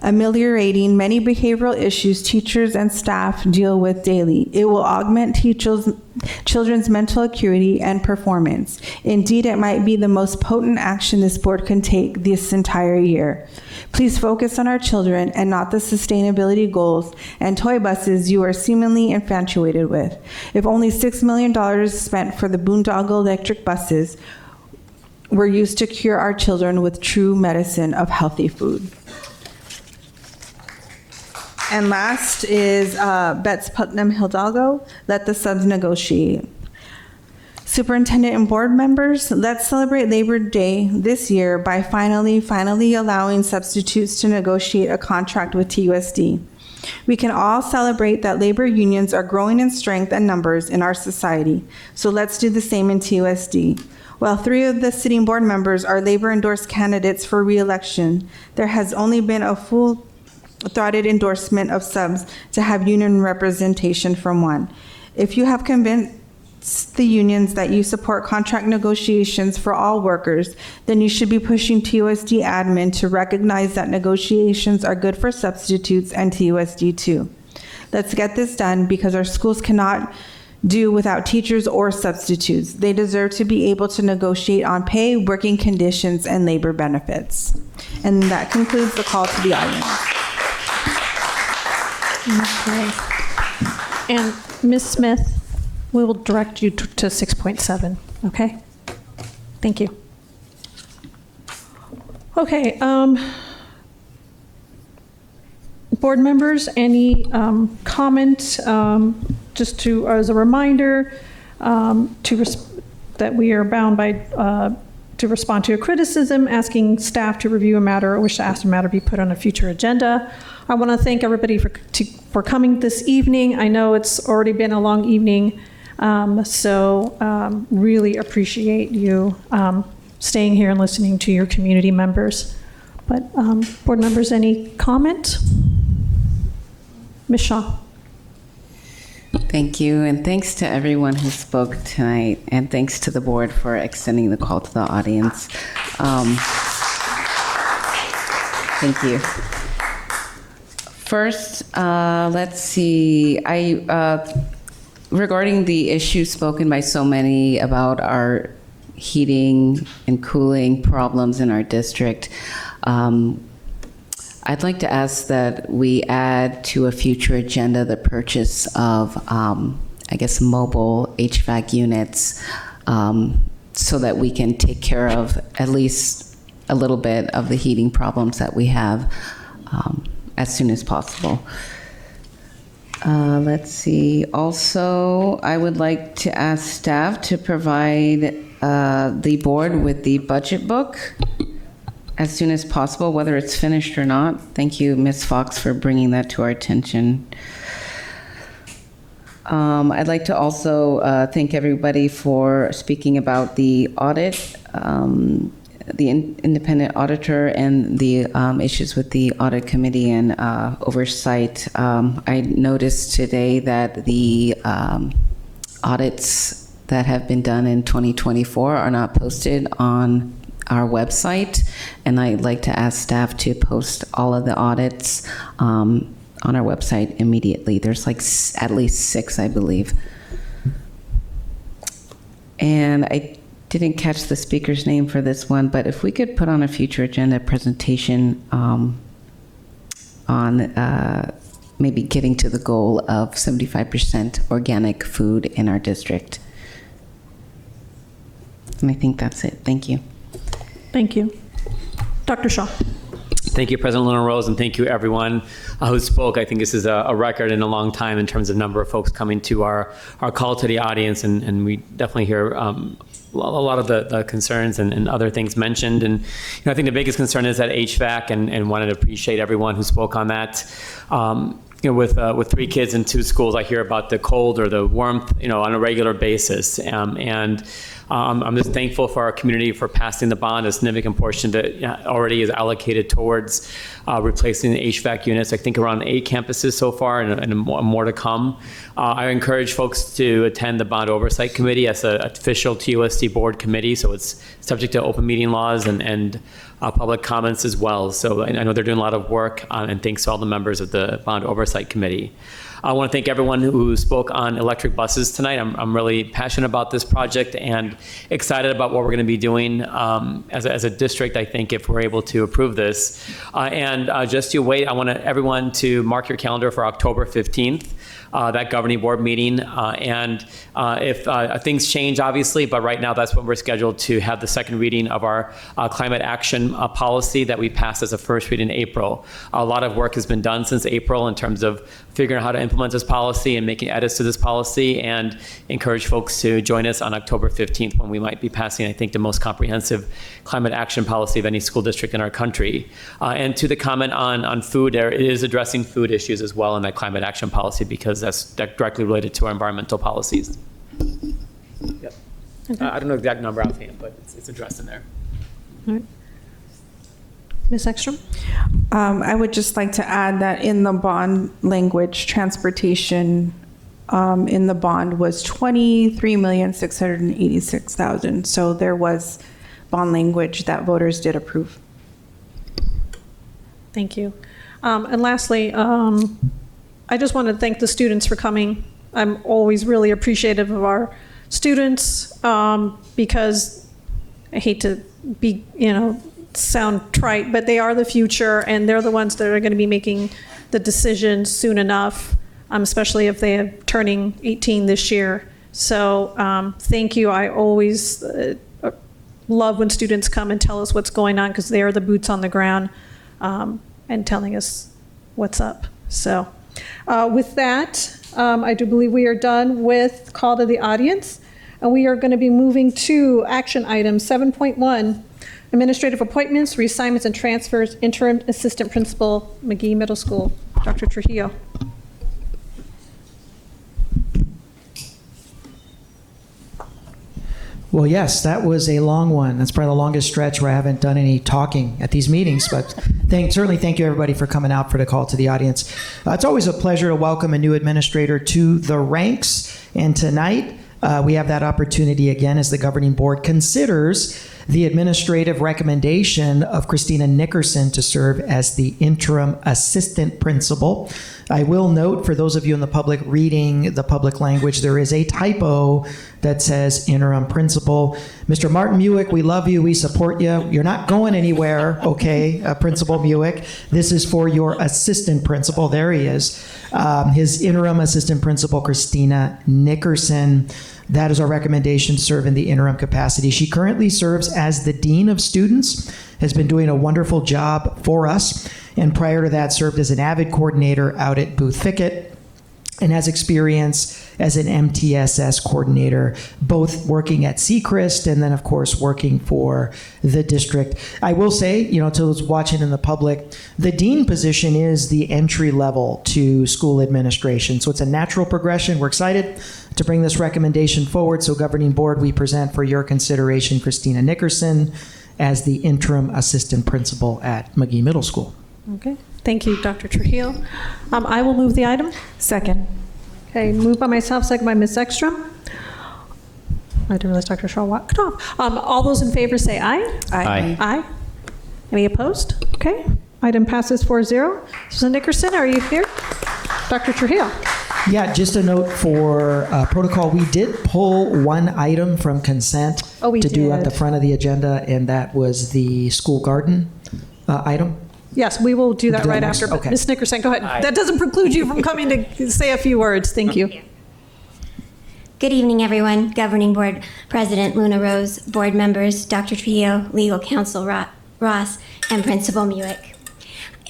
ameliorating many behavioral issues teachers and staff deal with daily. It will augment children's mental acuity and performance. Indeed, it might be the most potent action this board can take this entire year. Please focus on our children and not the sustainability goals and toy buses you are seemingly infatuated with. If only $6 million spent for the boondoggle electric buses were used to cure our children with true medicine of healthy food. And last is Betts Putnam Hidalgo, let the subs negotiate. Superintendent and board members, let's celebrate Labor Day this year by finally allowing substitutes to negotiate a contract with TUSD. We can all celebrate that labor unions are growing in strength and numbers in our society, so let's do the same in TUSD. While 3 of the sitting board members are labor-endorsed candidates for re-election, there has only been a full-throated endorsement of subs to have union representation from 1. If you have convinced the unions that you support contract negotiations for all workers, then you should be pushing TUSD admin to recognize that negotiations are good for substitutes and TUSD too. Let's get this done because our schools cannot do without teachers or substitutes. They deserve to be able to negotiate on pay, working conditions, and labor benefits. And that concludes the call to the audience. Okay. And Ms. Smith, we will direct you to 6.7, okay? Thank you. Okay, board members, any comment? Just as a reminder, that we are bound by to respond to a criticism, asking staff to review a matter or wish to ask a matter be put on a future agenda. I want to thank everybody for coming this evening. I know it's already been a long evening, so really appreciate you staying here and listening to your community members. But board members, any comment? Ms. Shaw. Thank you, and thanks to everyone who spoke tonight, and thanks to the board for extending the call to the audience. Thank you. First, let's see. Regarding the issue spoken by so many about our heating and cooling problems in our district, I'd like to ask that we add to a future agenda the purchase of, mobile HVAC units, so that we can take care of at least a little bit of the heating problems that we have as soon as possible. Let's see. Also, I would like to ask staff to provide the board with the budget book as soon as possible, whether it's finished or not. Thank you, Ms. Fox, for bringing that to our attention. I'd like to also thank everybody for speaking about the audit, the independent auditor, and the issues with the audit committee and oversight. I noticed today that the audits that have been done in 2024 are not posted on our website, and I'd like to ask staff to post all of the audits on our website immediately. There's like at least 6, I believe. And I didn't catch the speaker's name for this one, but if we could put on a future agenda presentation on maybe getting to the goal of 75% organic food in our district. And I think that's it. Thank you. Thank you. Dr. Shaw. Thank you, President Luna Rose, and thank you, everyone who spoke. I think this is a record in a long time in terms of number of folks coming to our call to the audience, and we definitely hear a lot of the concerns and other things mentioned. And I think the biggest concern is that HVAC, and wanted to appreciate everyone who spoke on that. With 3 kids in 2 schools, I hear about the cold or the warmth, on a regular basis. I'm just thankful for our community for passing the bond. A significant portion that already is allocated towards replacing the HVAC units. I think around 8 campuses so far, and more to come. I encourage folks to attend the Bond Oversight Committee as an official TUSD board committee, so it's subject to open meeting laws and public comments as well. So I know they're doing a lot of work, and thanks to all the members of the Bond Oversight Committee. I want to thank everyone who spoke on electric buses tonight. I'm really passionate about this project and excited about what we're going to be doing as a district, I think, if we're able to approve this. Just you wait, I want everyone to mark your calendar for October 15th. That governing board meeting. If things change, obviously, but right now that's when we're scheduled to have the second reading of our climate action policy that we passed as a first read in April. A lot of work has been done since April in terms of figuring out how to implement this policy and making edits to this policy, and encourage folks to join us on October 15th when we might be passing, I think, the most comprehensive climate action policy of any school district in our country. And to the comment on food, it is addressing food issues as well in that climate action policy, because that's directly related to our environmental policies. Yep. Okay. I don't know the exact number offhand, but it's addressed in there. All right. Ms. Ekstrom? I would just like to add that in the bond language, transportation in the bond was $23,686,000. So there was bond language that voters did approve. Thank you. And lastly, I just want to thank the students for coming. I'm always really appreciative of our students because I hate to be, sound trite, but they are the future, and they're the ones that are going to be making the decisions soon enough, especially if they are turning 18 this year. So thank you. I always love when students come and tell us what's going on, because they are the boots on the ground and telling us what's up. So with that, I do believe we are done with call to the audience, and we are going to be moving to action item 7.1, Administrative appointments, reassignments, and transfers, interim assistant principal, McGee Middle School. Dr. Trujillo. Well, yes, that was a long one. That's probably the longest stretch where I haven't done any talking at these meetings, but certainly thank you everybody for coming out for the call to the audience. It's always a pleasure to welcome a new administrator to the ranks, and tonight we have that opportunity again as the governing board considers the administrative recommendation of Christina Nickerson to serve as the interim assistant principal. I will note for those of you in the public reading the public language, there is a typo that says interim principal. Mr. Martin Muick, we love you, we support you. You're not going anywhere, okay, Principal Muick. This is for your assistant principal. There he is. His interim assistant principal, Christina Nickerson. That is our recommendation to serve in the interim capacity. She currently serves as the Dean of Students, has been doing a wonderful job for us, and prior to that served as an AVID coordinator out at Booth Fickett, and has experience as an MTSS coordinator, both working at Seacrest and then, of course, working for the district. I will say, to those watching in the public, the dean position is the entry level to school administration. So it's a natural progression. We're excited to bring this recommendation forward. So governing board, we present for your consideration Christina Nickerson as the interim assistant principal at McGee Middle School. Okay. Thank you, Dr. Trujillo. I will move the item. Second. Okay, moved by myself, second by Ms. Ekstrom. I didn't realize Dr. Shaw walked off. All those in favor say aye. Aye. Aye. Any opposed? Okay. Item passes 4-0. Susan Nickerson, are you here? Dr. Trujillo. Yeah, just a note for protocol. We did pull one item from consent we to do at did. the front of the agenda, and that was the school garden item. Yes, we will do that Do that right next? after. Okay. Ms. Nickerson, go ahead. Aye. That doesn't preclude you from coming to say a few words. Thank you. Good evening, everyone. Governing Board President Luna Rose, board members, Dr. Trujillo, Legal Counsel Ross, and Principal Muick.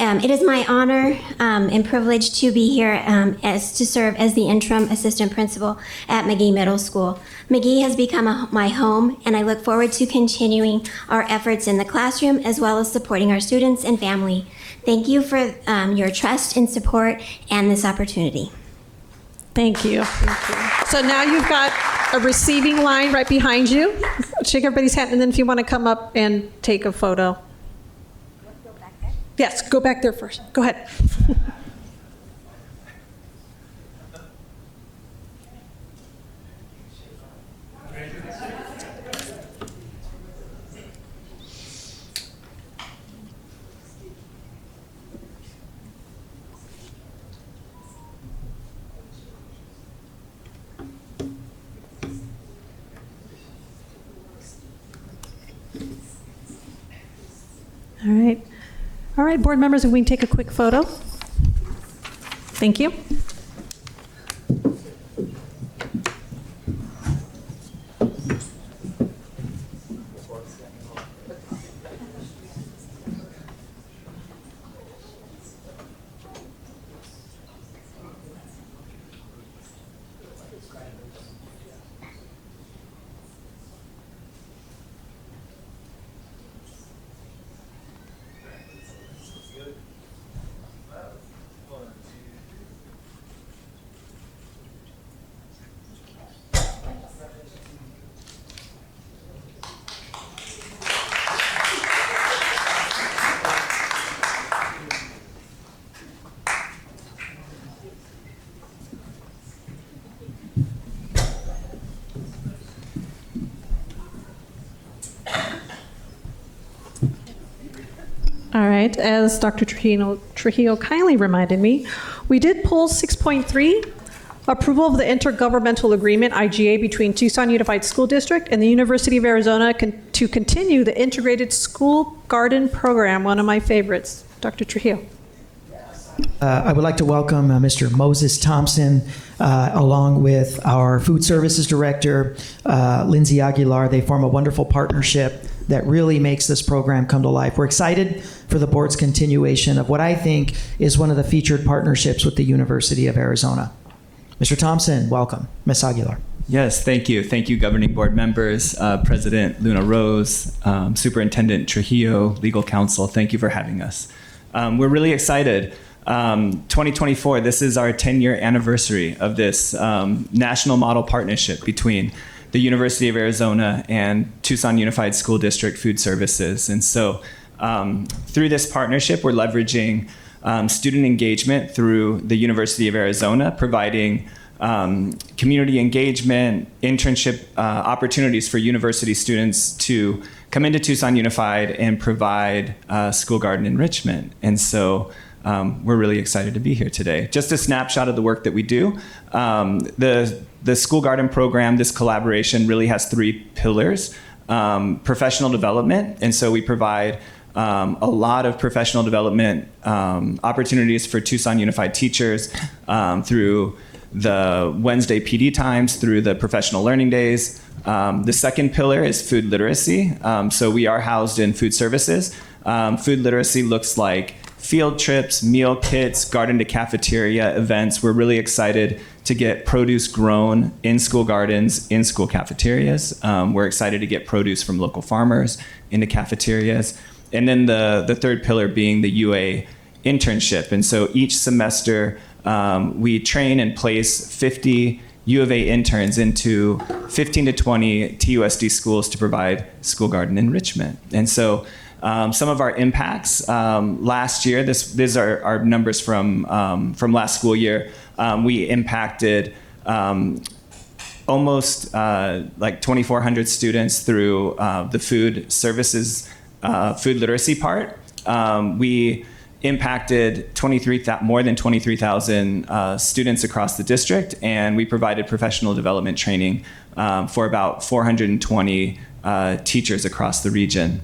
It is my honor and privilege to be here to serve as the interim assistant principal at McGee Middle School. McGee has become my home, and I look forward to continuing our efforts in the classroom as well as supporting our students and family. Thank you for your trust and support and this opportunity. Thank you. So now you've got a receiving line right behind you. Shake everybody's hand, and then if you want to come up and take a photo. Yes, go back there first. Go ahead. All right. All right, board members, if we can take a quick photo. Thank you. All right, as Dr. Trujillo kindly reminded me, we did pull 6.3, approval of the intergovernmental agreement, IGA, between Tucson Unified School District and the University of Arizona to continue the integrated school garden program, one of my favorites. Dr. Trujillo. I would like to welcome Mr. Moses Thompson, along with our food services director, Lindsay Aguilar. They form a wonderful partnership that really makes this program come to life. We're excited for the board's continuation of what I think is one of the featured partnerships with the University of Arizona. Mr. Thompson, welcome. Ms. Aguilar. Yes, thank you. Thank you, governing board members, President Luna Rose, Superintendent Trujillo, legal counsel. Thank you for having us. We're really excited. 2024, this is our 10-year anniversary of this national model partnership between the University of Arizona and Tucson Unified School District Food Services. And so through this partnership, we're leveraging student engagement through the University of Arizona, providing community engagement, internship opportunities for university students to come into Tucson Unified and provide school garden enrichment. And so we're really excited to be here today. Just a snapshot of the work that we do. The school garden program, this collaboration really has 3 pillars. Professional development, and so we provide a lot of professional development opportunities for Tucson Unified teachers through the Wednesday PD times, through the professional learning days. The second pillar is food literacy. So we are housed in food services. Food literacy looks like field trips, meal kits, garden to cafeteria events. We're really excited to get produce grown in school gardens, in school cafeterias. We're excited to get produce from local farmers into cafeterias. And then the third pillar being the UA internship. And so each semester, we train and place 50 U of A interns into 15 to 20 TUSD schools to provide school garden enrichment. And so some of our impacts last year, these are our numbers from last school year. We impacted almost like 2,400 students through the food services, food literacy part. We impacted more than 23,000 students across the district, and we provided professional development training for about 420 teachers across the region.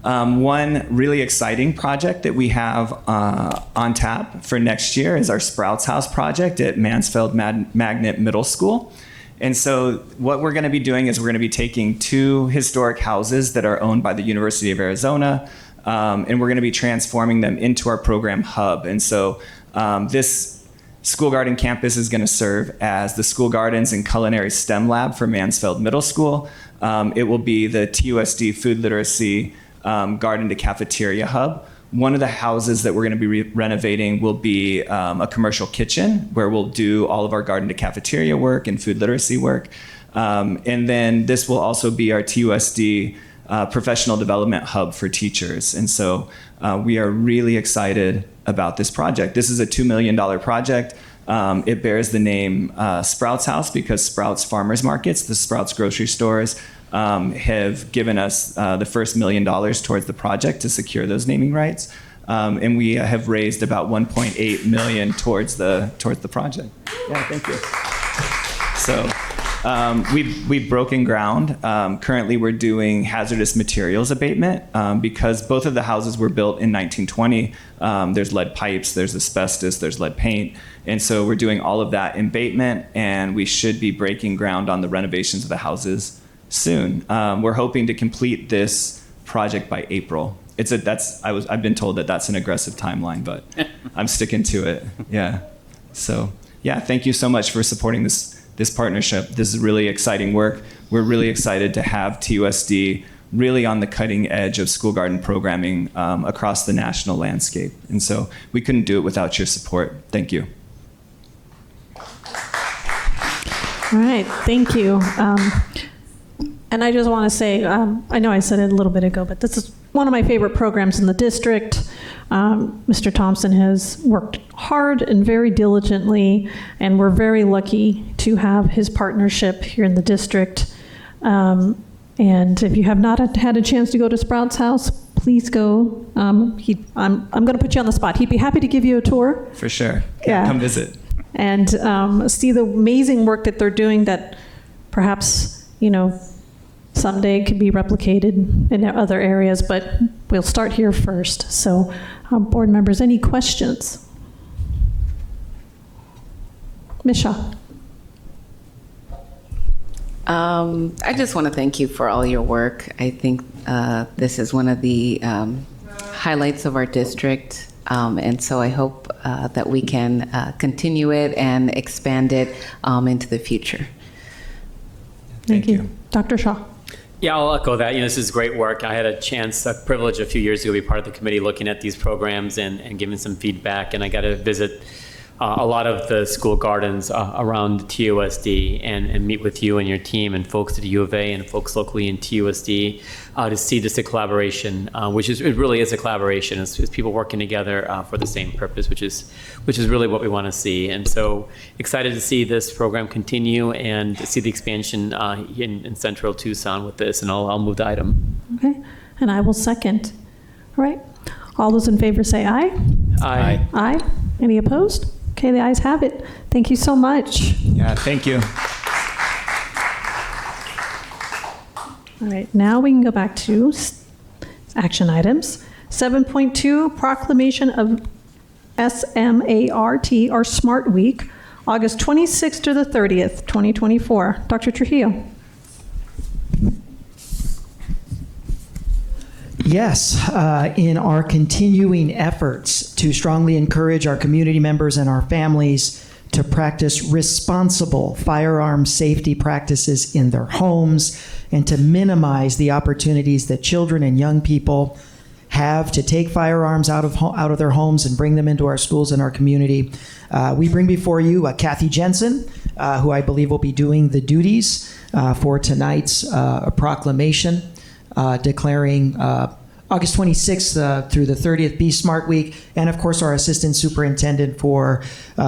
One really exciting project that we have on tap for next year is our Sprouts House project at Mansfield Magnet Middle School. And so what we're going to be doing is we're going to be taking 2 historic houses that are owned by the University of Arizona, and we're going to be transforming them into our program hub. And so this school garden campus is going to serve as the school gardens and culinary STEM lab for Mansfield Middle School. It will be the TUSD food literacy garden to cafeteria hub. One of the houses that we're going to be renovating will be a commercial kitchen where we'll do all of our garden to cafeteria work and food literacy work. And then this will also be our TUSD professional development hub for teachers. And so we are really excited about this project. This is a $2 million project. It bears the name Sprouts House because Sprouts Farmers Markets, the Sprouts grocery stores, have given us the first $1 million towards the project to secure those naming rights. And we have raised about $1.8 million towards the project. Yeah, thank you. So we've broken ground. Currently, we're doing hazardous materials abatement because both of the houses were built in 1920. There's lead pipes, there's asbestos, there's lead paint. And so we're doing all of that abatement, and we should be breaking ground on the renovations of the houses soon. We're hoping to complete this project by April. I've been told that that's an aggressive timeline, but I'm sticking to it. Yeah. So yeah, thank you so much for supporting this partnership. This is really exciting work. We're really excited to have TUSD really on the cutting edge of school garden programming across the national landscape. And so we couldn't do it without your support. Thank you. All right, thank you. And I just want to say, I know I said it a little bit ago, but this is one of my favorite programs in the district. Mr. Thompson has worked hard and very diligently, and we're very lucky to have his partnership here in the district. And if you have not had a chance to go to Sprouts House, please go. I'm going to put you on the spot. He'd be happy to give you a tour. For sure. Yeah. Come visit. And see the amazing work that they're doing that perhaps, someday could be replicated in other areas, but we'll start here first. So, board members, any questions? Ms. Shaw. I just want to thank you for all your work. I think this is one of the highlights of our district. And so I hope that we can continue it and expand it into the future. Thank you. Dr. Shaw. Yeah, I'll echo that. This is great work. I had a privilege a few years ago to be part of the committee looking at these programs and giving some feedback. And I got to visit a lot of the school gardens around TUSD and meet with you and your team and folks at U of A and folks locally in TUSD to see just a collaboration, it really is a collaboration. It's people working together for the same purpose, which is really what we want to see. And so excited to see this program continue and to see the expansion in Central Tucson with this. And I'll move the item. Okay, and I will second. All right. All those in favor say aye. Aye. Aye. Any opposed? Okay, the ayes have it. Thank you so much. Yeah, thank you. All right, now we can go back to action items. 7.2, proclamation of SMART, or Smart Week, August 26th to the 30th, 2024. Dr. Trujillo. Yes, in our continuing efforts to strongly encourage our community members and our families to practice responsible firearm safety practices in their homes and to minimize the opportunities that children and young people have to take firearms out of their homes and bring them into our schools and our community. We bring before you Kathy Jensen, who I believe will be doing the duties for tonight's proclamation, declaring August 26th through the 30th Be Smart Week, and of course our Assistant Superintendent for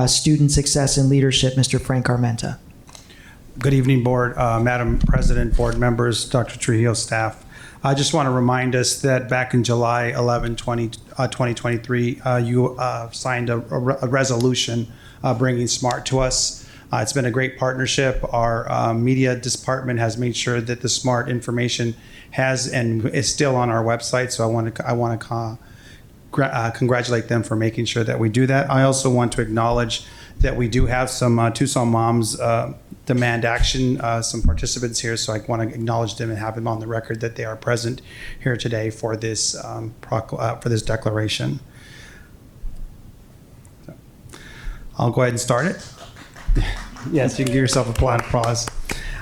Student Success and Leadership, Mr. Frank Armenta. Good evening, Board, Madam President, Board members, Dr. Trujillo, staff. I just want to remind us that back in July 11, 2023, you signed a resolution bringing SMART to us. It's been a great partnership. Our media department has made sure that the SMART information has and is still on our website. So I want to congratulate them for making sure that we do that. I also want to acknowledge that we do have some Tucson Moms Demand Action, some participants here. So I want to acknowledge them and have them on the record that they are present here today for this declaration. So I'll go ahead and start it. Yes, you can give yourself applause.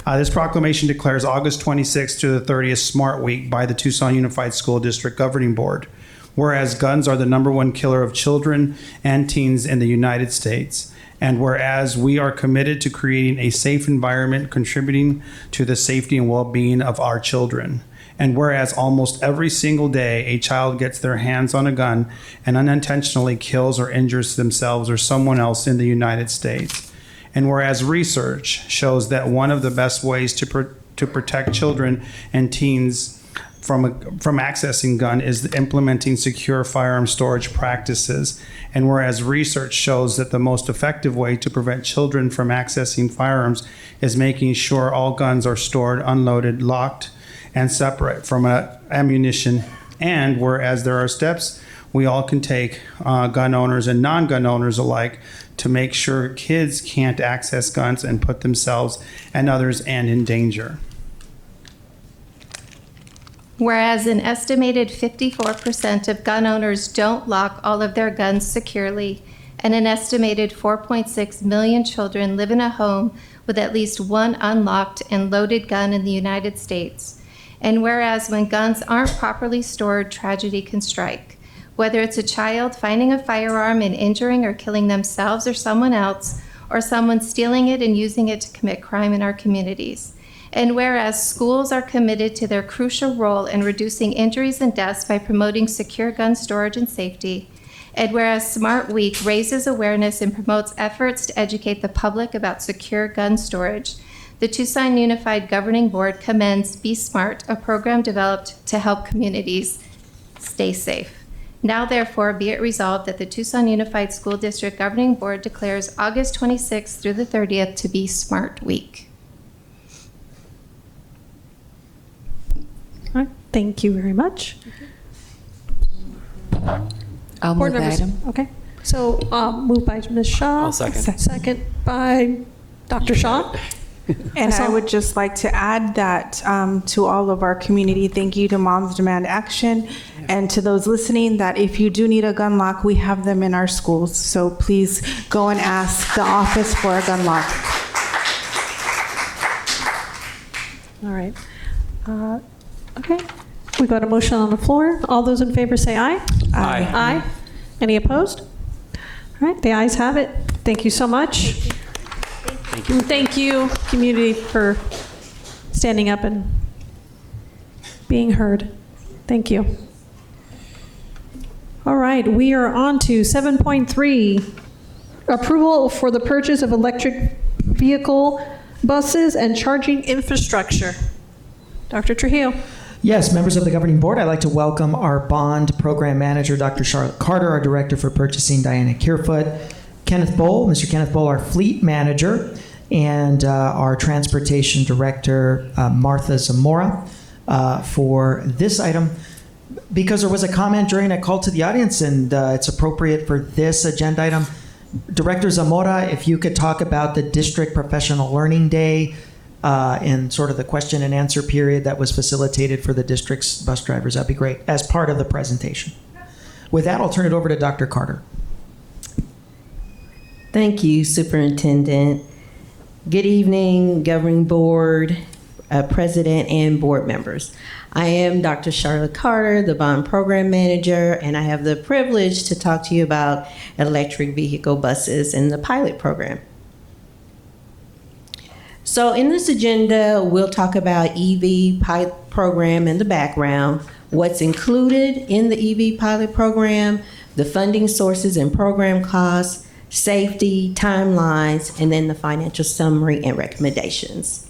This proclamation declares August 26th to the 30th Smart Week by the Tucson Unified School District Governing Board. Whereas guns are the #1 killer of children and teens in the United States. And whereas we are committed to creating a safe environment contributing to the safety and well-being of our children. And whereas almost every single day a child gets their hands on a gun and unintentionally kills or injures themselves or someone else in the United States. And whereas research shows that one of the best ways to protect children and teens from accessing gun is implementing secure firearm storage practices. And whereas research shows that the most effective way to prevent children from accessing firearms is making sure all guns are stored, unloaded, locked, and separate from ammunition. And whereas there are steps we all can take, gun owners and non-gun owners alike, to make sure kids can't access guns and put themselves and others in danger. Whereas an estimated 54% of gun owners don't lock all of their guns securely, and an estimated 4.6 million children live in a home with at least one unlocked and loaded gun in the United States. And whereas when guns aren't properly stored, tragedy can strike. Whether it's a child finding a firearm and injuring or killing themselves or someone else, or someone stealing it and using it to commit crime in our communities. And whereas schools are committed to their crucial role in reducing injuries and deaths by promoting secure gun storage and safety. And whereas Smart Week raises awareness and promotes efforts to educate the public about secure gun storage, the Tucson Unified Governing Board commends Be Smart, a program developed to help communities stay safe. Now, therefore, be it resolved that the Tucson Unified School District Governing Board declares August 26th through the 30th to be Smart Week. All right, thank you very much. I'll Board move the members. item. Okay, so moved by Ms. Shaw. I'll second. Second by Dr. Shaw. And I would just like to add that to all of our community, thank you to Moms Demand Action, and to those listening, that if you do need a gun lock, we have them in our schools. So please go and ask the office for a gun lock. All right. Okay. We got a motion on the floor. All those in favor say aye. Aye. Aye. Any opposed? All right. The ayes have it. Thank you so much. Thank you. Thank you, community, for standing up and being heard. Thank you. All right. We are on to 7.3, approval for the purchase of electric vehicle buses and charging infrastructure. Dr. Trujillo. Yes, members of the governing board, I'd like to welcome our bond program manager, Dr. Charlotte Carter, our director for purchasing, Diana Kierfoot, Kenneth Bowl, Mr. Kenneth Bowl, our fleet manager, and our transportation director, Martha Zamora, for this item. Because there was a comment during a call to the audience, and it's appropriate for this agenda item. Director Zamora, if you could talk about the District Professional Learning Day and sort of the question and answer period that was facilitated for the district's bus drivers, that'd be great, as part of the presentation. With that, I'll turn it over to Dr. Carter. Thank you, Superintendent. Good evening, Governing Board, President, and board members. I am Dr. Charlotte Carter, the Bond Program Manager, and I have the privilege to talk to you about electric vehicle buses and the pilot program. So in this agenda, we'll talk about EV pilot program in the background, what's included in the EV pilot program, the funding sources and program costs, safety, timelines, and then the financial summary and recommendations.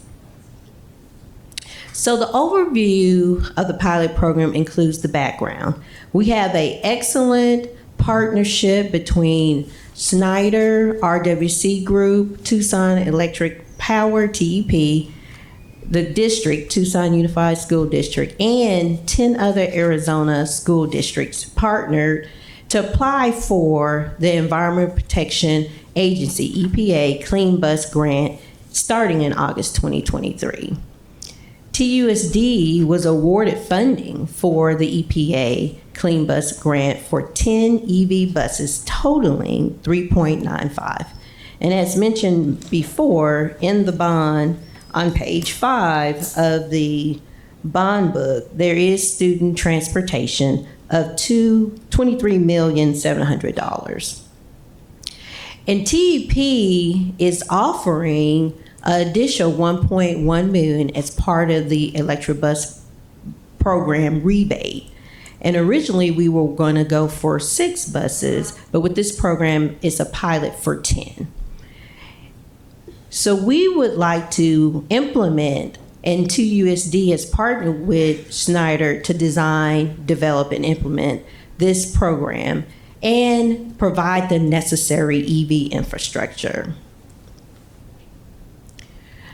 So the overview of the pilot program includes the background. We have an excellent partnership between Snyder, RWC Group, Tucson Electric Power, TEP, the district, Tucson Unified School District, and 10 other Arizona school districts partnered to apply for the Environmental Protection Agency, EPA, Clean Bus Grant starting in August 2023. TUSD was awarded funding for the EPA Clean Bus Grant for 10 EV buses totaling $3.95. And as mentioned before, in the bond on page 5 of the bond book, there is student transportation of $23,700,000. And TEP is offering an additional $1.1 million as part of the electric bus program rebate. And originally we were going to go for 6 buses, but with this program, it's a pilot for 10. So we would like to implement, and TUSD has partnered with Snyder to design, develop, and implement this program and provide the necessary EV infrastructure.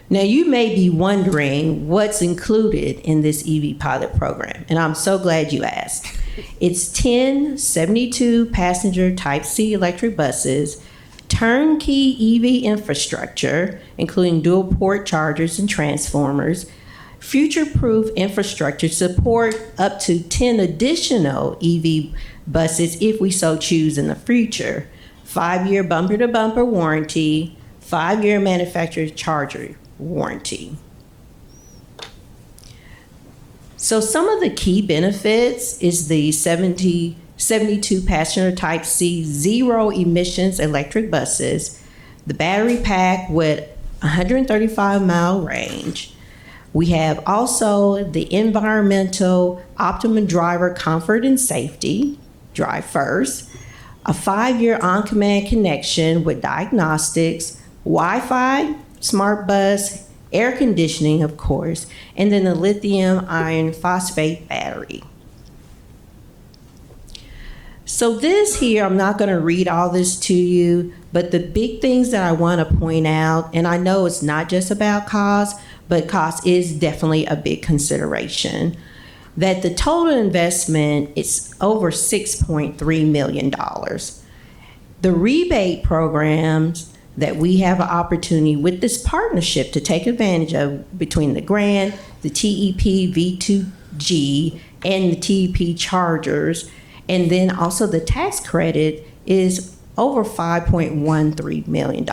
Now, you may be wondering what's included in this EV pilot program, and I'm so glad you asked. It's 10 72 passenger Type C electric buses, turnkey EV infrastructure, including dual port chargers and transformers, future-proof infrastructure support up to 10 additional EV buses if we so choose in the future, 5-year bumper-to-bumper warranty, 5-year manufacturer charger warranty. So some of the key benefits is the 72 passenger Type C zero emissions electric buses, the battery pack with 135-mile range. We have also the environmental optimum driver comfort and safety, drive first, a 5-year on-command connection with diagnostics, Wi-Fi, smart bus, air conditioning, of course, and then the lithium iron phosphate battery. So this here, I'm not going to read all this to you, but the big things that I want to point out, and I know it's not just about cost, but cost is definitely a big consideration, that the total investment is over $6.3 million. The rebate programs that we have an opportunity with this partnership to take advantage of between the grant, the TEP V2G, and the TEP chargers, and then also the tax credit is over $5.13 million.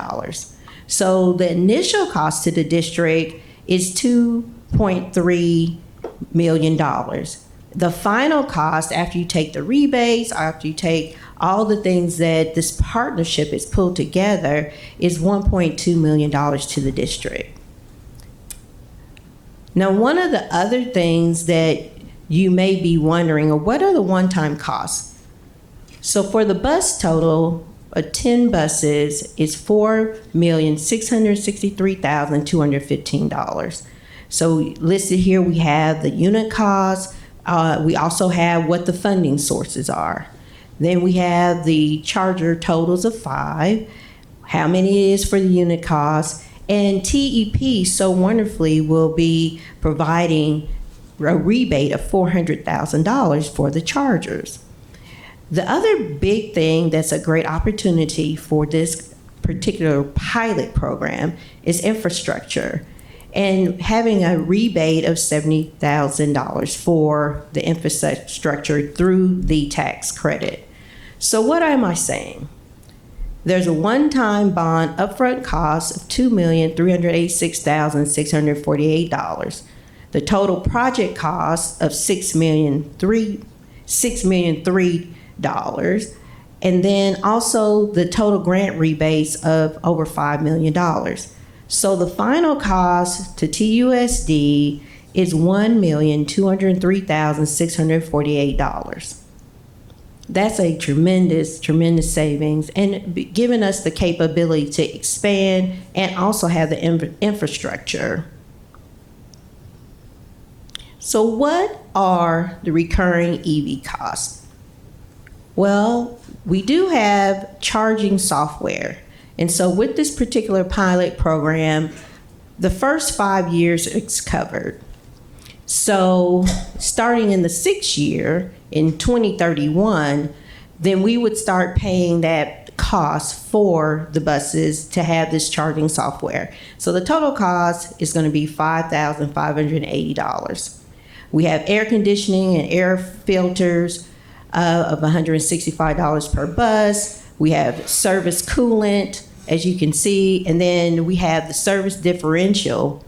So the initial cost to the district is $2.3 million. The final cost, after you take the rebates, after you take all the things that this partnership is pulled together, is $1.2 million to the district. Now, one of the other things that you may be wondering, or what are the one-time costs? So for the bus total, 10 buses is $4,663,215. So listed here, we have the unit cost. We also have what the funding sources are. Then we have the charger totals of 5, how many it is for the unit cost, and TEP so wonderfully will be providing a rebate of $400,000 for the chargers. The other big thing that's a great opportunity for this particular pilot program is infrastructure, and having a rebate of $70,000 for the infrastructure through the tax credit. So what am I saying? There's a one-time bond upfront cost of $2,386,648. The total project cost of $6,003,000, and then also the total grant rebates of over $5 million. So the final cost to TUSD is $1,203,648. That's a tremendous, tremendous savings, and giving us the capability to expand and also have the infrastructure. So what are the recurring EV costs? Well, we do have charging software. And so with this particular pilot program, the first 5 years is covered. So starting in the 6th year, in 2031, then we would start paying that cost for the buses to have this charging software. So the total cost is going to be $5,580. We have air conditioning and air filters of $165 per bus. We have service coolant, as you can see, and then we have the service differential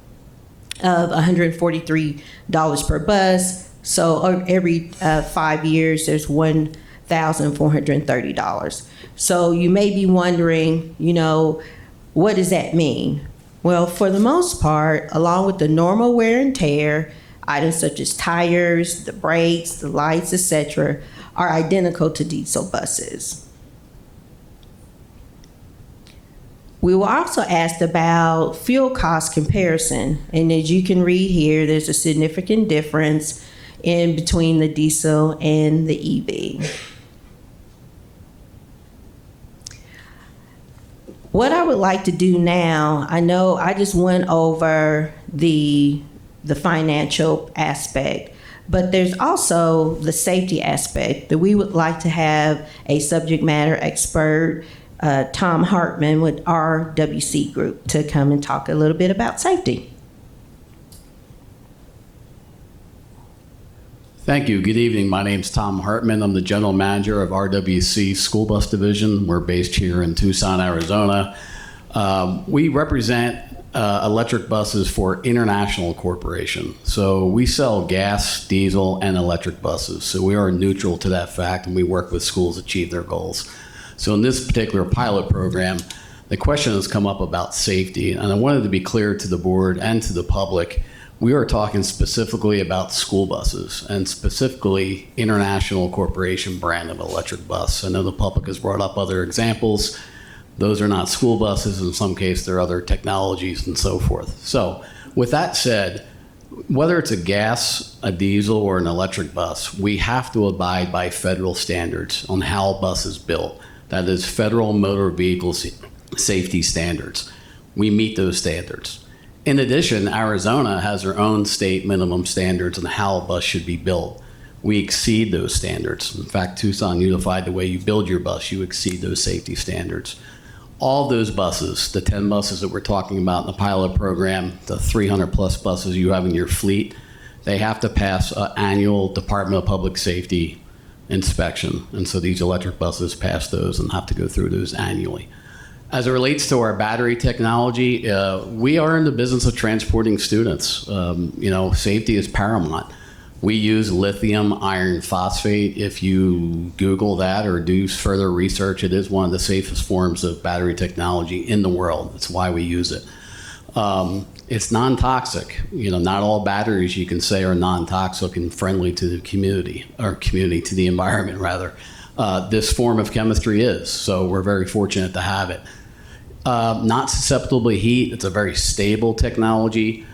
of $143 per bus. So every 5 years, there's $1,430. So you may be wondering, what does that mean? Well, for the most part, along with the normal wear and tear, items such as tires, the brakes, the lights, etc., are identical to diesel buses. We were also asked about fuel cost comparison, and as you can read here, there's a significant difference in between the diesel and the EV. What I would like to do now, I know I just went over the financial aspect, but there's also the safety aspect that we would like to have a subject matter expert, Tom Hartman with RWC Group, to come and talk a little bit about safety. Thank you. Good evening. My name's Tom Hartman. I'm the general manager of RWC School Bus Division. We're based here in Tucson, Arizona. We represent electric buses for International Corporation. So we sell gas, diesel, and electric buses. So we are neutral to that fact, and we work with schools to achieve their goals. So in this particular pilot program, the question has come up about safety, and I wanted to be clear to the board and to the public. We are talking specifically about school buses, and specifically International Corporation brand of electric bus. I know the public has brought up other examples. Those are not school buses. In some cases, they're other technologies and so forth. So with that said, whether it's a gas, a diesel, or an electric bus, we have to abide by federal standards on how a bus is built. That is Federal Motor Vehicle Safety Standards. We meet those standards. In addition, Arizona has their own state minimum standards on how a bus should be built. We exceed those standards. In fact, Tucson Unified, the way you build your bus, you exceed those safety standards. All those buses, the 10 buses that we're talking about in the pilot program, the 300 plus buses you have in your fleet, they have to pass an annual Department of Public Safety inspection. And so these electric buses pass those and have to go through those annually. As it relates to our battery technology, we are in the business of transporting students. Safety is paramount. We use lithium iron phosphate. If you Google that or do further research, it is one of the safest forms of battery technology in the world. That's why we use it. It's non-toxic. Not all batteries you can say are non-toxic and friendly to the community, to the environment rather. This form of chemistry is, so we're very fortunate to have it. Not susceptible to heat. It's a very stable technology.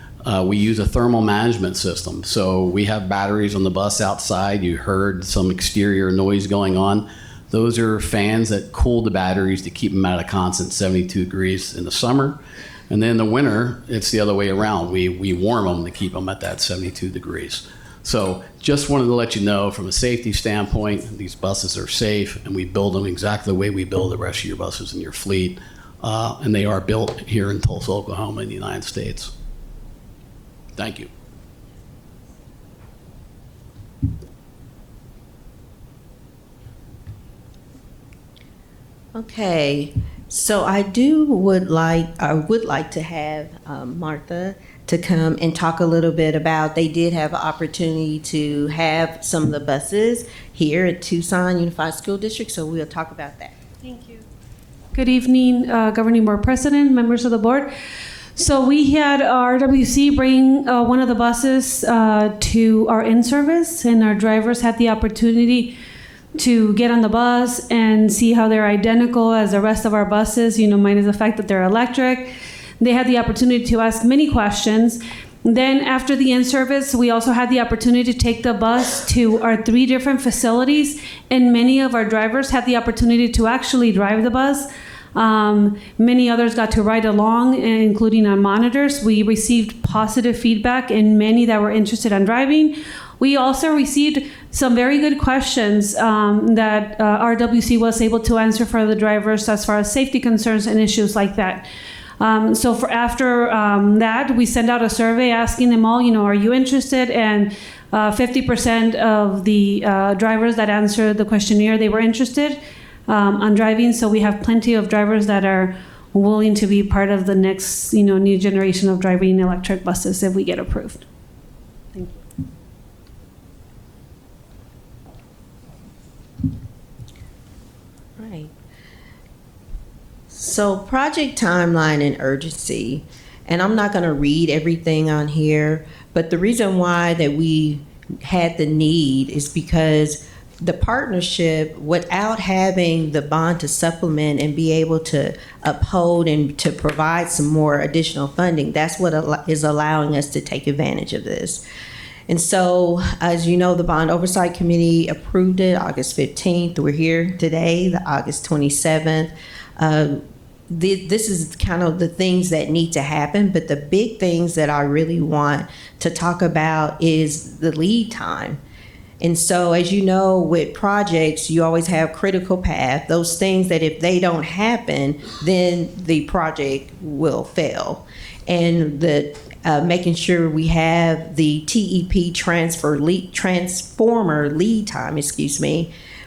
We use a thermal management system. So we have batteries on the bus outside. You heard some exterior noise going on. Those are fans that cool the batteries to keep them at a constant 72 degrees in the summer. And then in the winter, it's the other way around. We warm them to keep them at that 72 degrees. So just wanted to let you know from a safety standpoint, these buses are safe and we build them exactly the way we build the rest of your buses in your fleet. And they are built here in Tulsa, Oklahoma in the United States. Thank you. Okay, so I would like to have Martha to come and talk a little bit about, they did have an opportunity to have some of the buses here at Tucson Unified School District, so we'll talk about that. Thank you. Good evening, Governing Board President, members of the board. So we had RWC bring one of the buses to our in-service, and our drivers had the opportunity to get on the bus and see how they're identical as the rest of our buses, minus the fact that they're electric. They had the opportunity to ask many questions. Then after the in-service, we also had the opportunity to take the bus to our 3 different facilities, and many of our drivers had the opportunity to actually drive the bus. Many others got to ride along, including on monitors. We received positive feedback and many that were interested in driving. We also received some very good questions that RWC was able to answer for the drivers as far as safety concerns and issues like that. So after that, we sent out a survey asking them all, are you interested? And 50% of the drivers that answered the questionnaire, they were interested on driving. So we have plenty of drivers that are willing to be part of the next, new generation of driving electric buses if we get approved. Thank you. Right. So project timeline and urgency, and I'm not going to read everything on here, but the reason why that we had the need is because the partnership, without having the bond to supplement and be able to uphold and to provide some more additional funding, that's what is allowing us to take advantage of this. And so, as you know, the Bond Oversight Committee approved it August 15th. We're here today, the August 27th. This is kind of the things that need to happen, but the big things that I really want to talk about is the lead time. And so, as you know, with projects, you always have critical path, those things that if they don't happen, then the project will fail. And the making sure we have the TEP transformer lead time,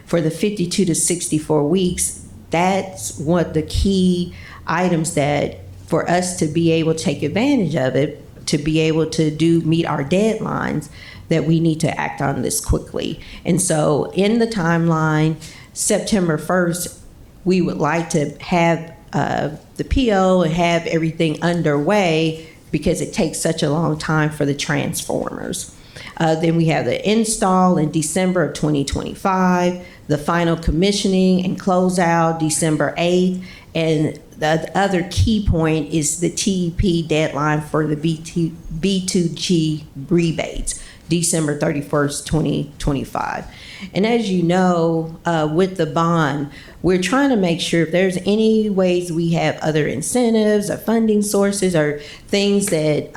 for the 52 to 64 weeks. That's what the key items that for us to be able to take advantage of it, to be able to meet our deadlines, that we need to act on this quickly. And so in the timeline, September 1st, we would like to have the PO and have everything underway because it takes such a long time for the transformers. Then we have the install in December of 2025, the final commissioning and closeout December 8th, and the other key point is the TEP deadline for the B2G rebates, December 31st, 2025. And as you know, with the bond, we're trying to make sure if there's any ways we have other incentives or funding sources or things that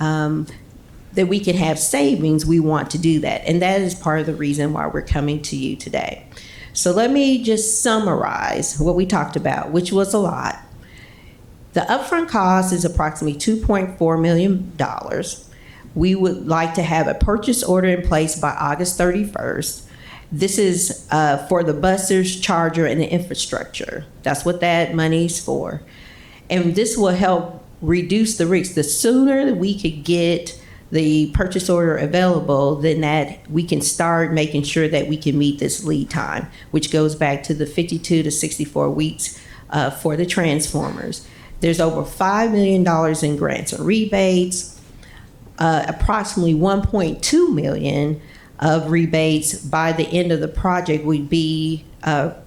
that we can have savings, we want to do that. And that is part of the reason why we're coming to you today. So let me just summarize what we talked about, which was a lot. The upfront cost is approximately $2.4 million. We would like to have a purchase order in place by August 31st. This is for the buses, charger, and the infrastructure. That's what that money's for. And this will help reduce the risks. The sooner that we could get the purchase order available, then that we can start making sure that we can meet this lead time, which goes back to the 52 to 64 weeks for the transformers. There's over $5 million in grants and rebates, approximately $1.2 million of rebates by the end of the project would be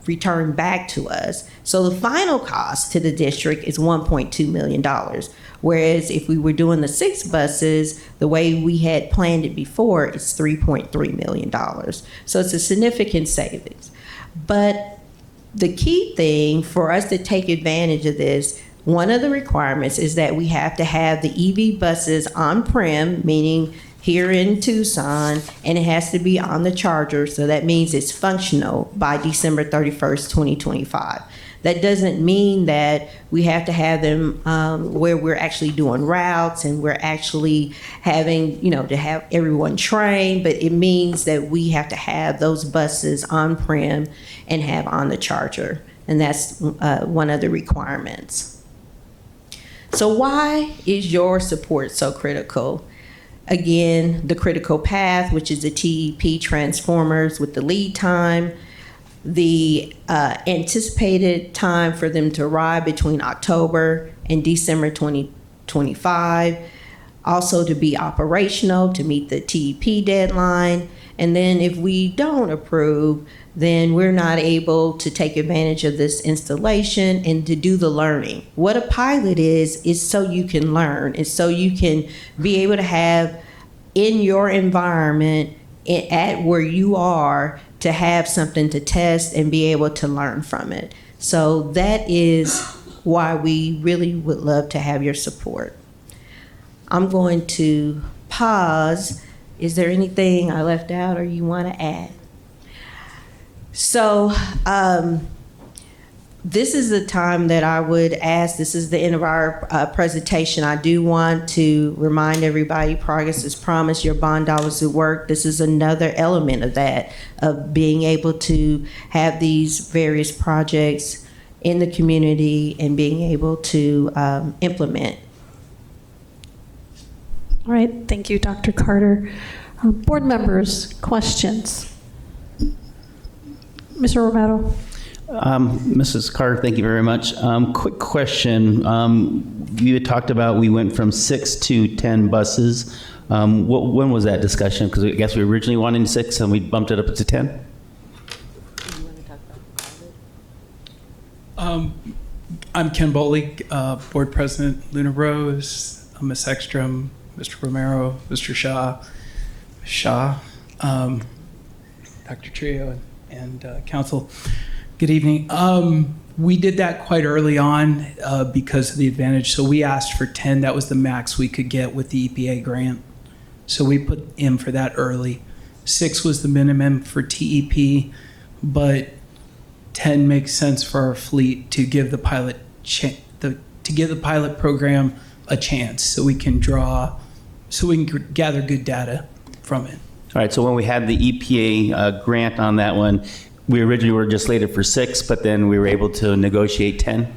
returned back to us. So the final cost to the district is $1.2 million. Whereas if we were doing the 6 buses, the way we had planned it before, it's $3.3 million. So it's a significant savings. But the key thing for us to take advantage of this, one of the requirements is that we have to have the EV buses on-prem, meaning here in Tucson, and it has to be on the charger. So that means it's functional by December 31st, 2025. That doesn't mean that we have to have them where we're actually doing routes and we're actually having, to have everyone trained, but it means that we have to have those buses on-prem and have on the charger. And that's one of the requirements. So why is your support so critical? Again, the critical path, which is the TEP transformers with the lead time, the anticipated time for them to arrive between October and December 2025, also to be operational to meet the TEP deadline. And then if we don't approve, then we're not able to take advantage of this installation and to do the learning. What a pilot is so you can learn. It's so you can be able to have in your environment at where you are to have something to test and be able to learn from it. So that is why we really would love to have your support. I'm going to pause. Is there anything I left out or you want to add? So this is the time that I would ask, this is the end of our presentation. I do want to remind everybody, progress is promised, your bond dollars at work. This is another element of that, of being able to have these various projects in the community and being able to implement. All right, thank you, Dr. Carter. Board members, questions? Mr. Romero. Mrs. Carter, thank you very much. Quick question. You had talked about we went from 6 to 10 buses. When was that discussion? Because I guess we originally wanted 6 and we bumped it up to 10? I'm Ken Boley, Board President Luna Rose, Ms. Ekstrom, Mr. Romero, Mr. Shaw, Dr. Trio, and Council. Good evening. We did that quite early on because of the advantage. So we asked for 10. That was the max we could get with the EPA grant. So we put in for that early. 6 was the minimum for TEP, but 10 makes sense for our fleet to give the pilot program a chance, so we can gather good data from it. All right, so when we had the EPA grant on that one, we originally were just slated for 6, but then we were able to negotiate 10?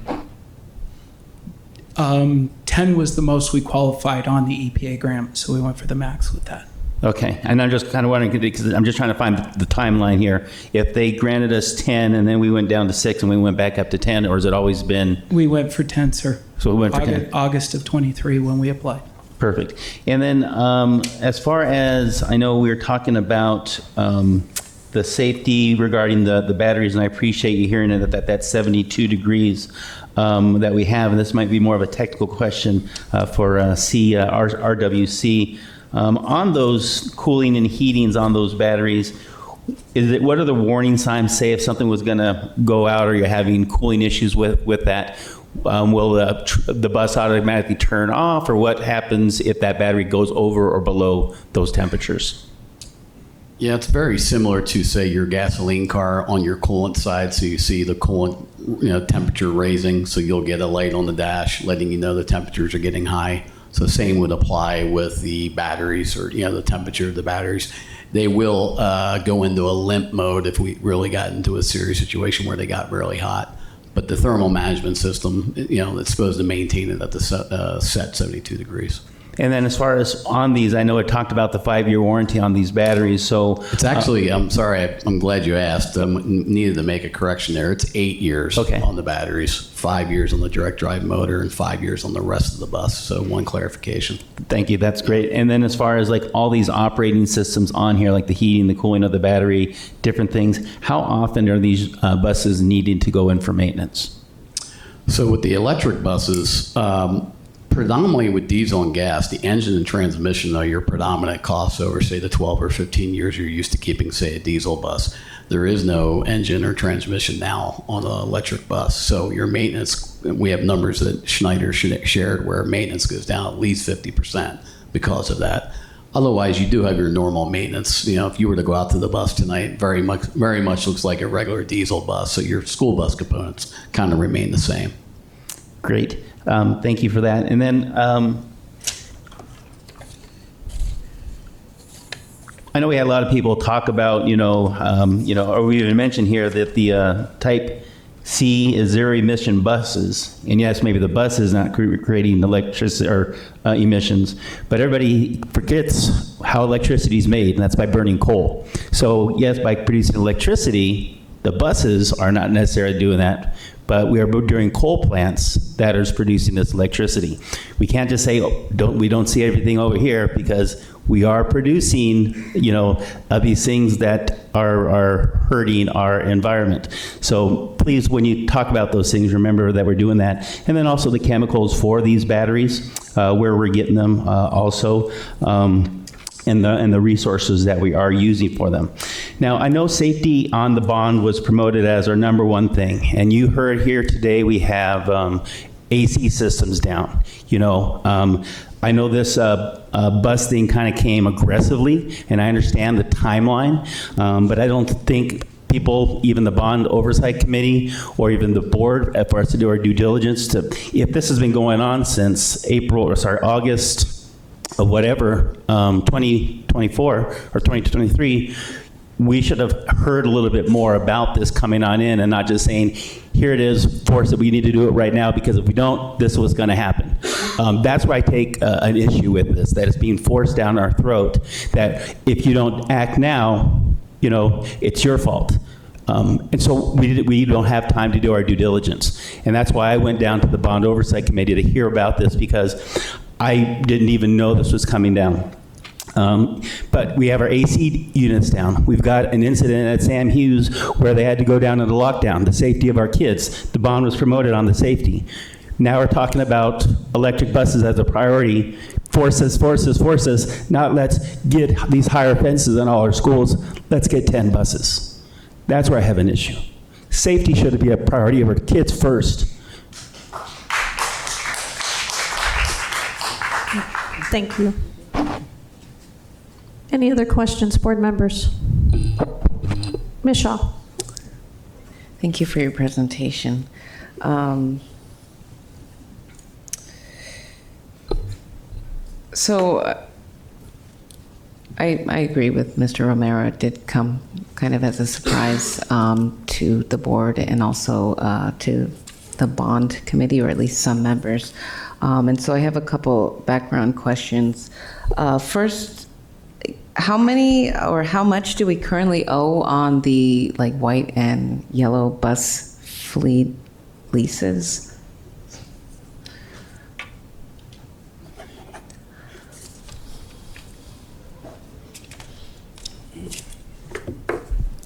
10 was the most we qualified on the EPA grant, so we went for the max with that. Okay, and I'm just kind of wondering, because I'm just trying to find the timeline here. If they granted us 10 and then we went down to 6 and we went back up to 10, or has it always been? We went for 10, sir. So we went for 10? August of 23 when we applied. Perfect. And then as far as, I know we were talking about the safety regarding the batteries, and I appreciate you hearing it at that 72 degrees that we have, and this might be more of a technical question for RWC. On those cooling and heatings on those batteries, what are the warning signs, say if something was going to go out or you're having cooling issues with that? Will the bus automatically turn off, or what happens if that battery goes over or below those temperatures? Yeah, it's very similar to, say, your gasoline car on your coolant side. So you see the coolant, temperature raising. So you'll get a light on the dash letting you know the temperatures are getting high. So same would apply with the batteries, or the temperature of the batteries. They will go into a limp mode if we really got into a serious situation where they got really hot. But the thermal management system, it's supposed to maintain it at the set 72 degrees. And then as far as on these, I know it talked about the 5-year warranty on these batteries. So it's actually, I'm sorry, I'm glad you asked. I needed to make a correction there. It's 8 years on the batteries, 5 years on the direct drive motor, and 5 years on the rest of the bus. So one clarification. Thank you. That's great. And then as far as like all these operating systems on here, like the heating, the cooling of the battery, different things, how often are these buses needing to go in for maintenance? So with the electric buses, predominantly with diesel and gas, the engine and transmission are your predominant costs over, say, the 12 or 15 years you're used to keeping, say, a diesel bus. There is no engine or transmission now on an electric bus. So your maintenance, we have numbers that Schneider shared where maintenance goes down at least 50% because of that. Otherwise, you do have your normal maintenance. If you were to go out to the bus tonight, very much looks like a regular diesel bus. So your school bus components kind of remain the same. Great. Thank you for that. And then I know we had a lot of people talk about, or we even mentioned here that the Type C is zero emission buses. And yes, maybe the bus is not creating electricity or emissions, but everybody forgets how electricity is made, and that's by burning coal. So yes, by producing electricity, the buses are not necessarily doing that, but we are doing coal plants that are producing this electricity. We can't just say, we don't see everything over here, because we are producing, these things that are hurting our environment. So please, when you talk about those things, remember that we're doing that. And then also the chemicals for these batteries, where we're getting them also. And the resources that we are using for them. Now, I know safety on the bond was promoted as our number one thing, and you heard here today we have AC systems down. I know this bus thing kind of came aggressively, and I understand the timeline, but I don't think people, even the bond oversight committee or even the board, for us to do our due diligence if this has been going on since August of whatever, 2024 or 2023, we should have heard a little bit more about this coming on in, and not just saying, here it is, force it, we need to do it right now, because if we don't, this is what's going to happen. That's where I take an issue with this, that it's being forced down our throat, that if you don't act now, it's your fault. And so we don't have time to do our due diligence. And that's why I went down to the Bond Oversight Committee to hear about this, because I didn't even know this was coming down. But we have our AC units down. We've got an incident at Sam Hughes where they had to go down into lockdown, the safety of our kids. The bond was promoted on the safety. Now we're talking about electric buses as a priority. Forces. Not let's get these higher fences in all our schools. Let's get 10 buses. That's where I have an issue. Safety should be a priority of our kids first. Thank you. Any other questions, board members? Ms. Shaw. Thank you for your presentation. So I agree with Mr. Romero. It did come kind of as a surprise to the board and also to the bond committee, or at least some members. And so I have a couple background questions. First, how many or how much do we currently owe on the white and yellow bus fleet leases?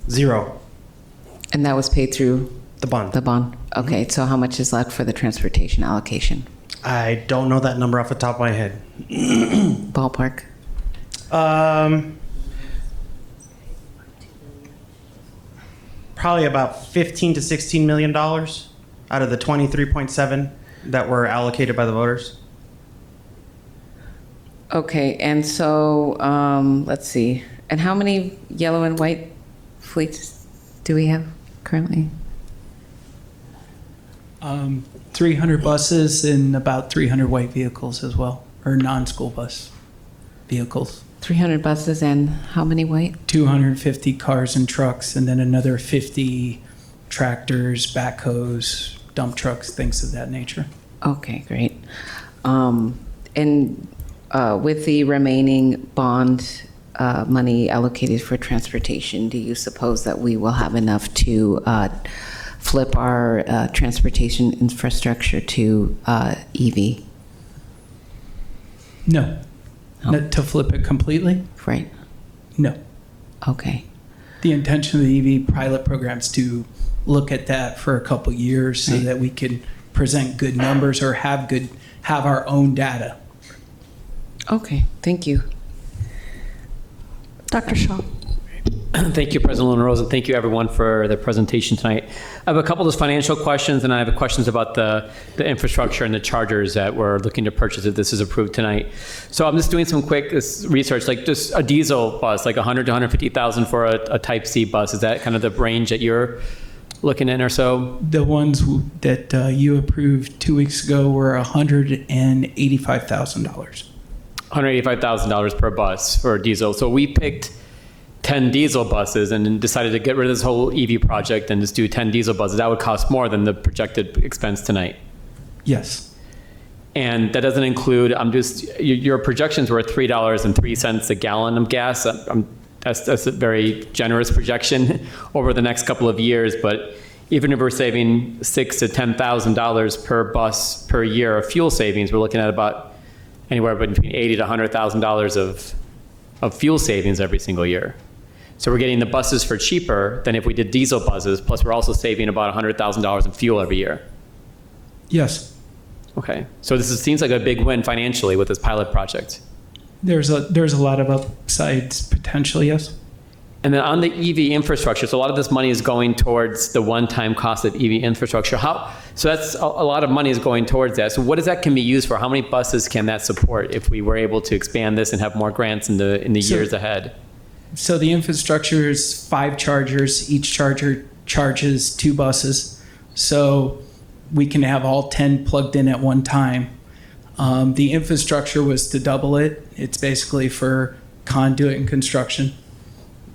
Zero. And that was paid through the bond. The bond. Okay, so how much is left for the transportation allocation? I don't know that number off the top of my head. Ballpark. Probably about $15 to $16 million out of the 23.7 that were allocated by the voters. Okay, and so let's see. And how many yellow and white fleets do we have currently? 300 buses and about 300 white vehicles as well, or non-school bus vehicles. 300 buses and how many white? 250 cars and trucks, and then another 50 tractors, backhoes, dump trucks, things of that nature. Okay, great. And with the remaining bond money allocated for transportation, do you suppose that we will have enough to flip our transportation infrastructure to EV? No. Not to flip it completely? Right. No. Okay. The intention of the EV pilot program is to look at that for a couple years so that we can present good numbers or have our own data. Okay, thank you. Dr. Shaw. Thank you, President Luna Rose, and thank you everyone for the presentation tonight. I have a couple of financial questions, and I have questions about the infrastructure and the chargers that we're looking to purchase if this is approved tonight. So I'm just doing some quick research, like just a diesel bus, like 100 to 150,000 for a Type C bus. Is that kind of the range that you're looking in or so? The ones that you approved 2 weeks ago were $185,000. $185,000 per bus for a diesel. So we picked 10 diesel buses and then decided to get rid of this whole EV project and just do 10 diesel buses. That would cost more than the projected expense tonight. Yes. And that doesn't include, your projections were $3.03 a gallon of gas. That's a very generous projection over the next couple of years. But even if we're saving $6,000 to $10,000 per bus per year of fuel savings, we're looking at about anywhere between $80,000 to $100,000 of fuel savings every single year. So we're getting the buses for cheaper than if we did diesel buses, plus we're also saving about $100,000 in fuel every year. Yes. Okay, so seems like a big win financially with this pilot project. There's a lot of upsides potentially, yes. And then on the EV infrastructure, so a lot of this money is going towards the one-time cost of EV infrastructure. So that's a lot of money is going towards that. So what can be used for? How many buses can that support if we were able to expand this and have more grants in the years ahead? So the infrastructure is 5 chargers. Each charger charges 2 buses. So we can have all 10 plugged in at one time. The infrastructure was to double it. It's basically for conduit and construction.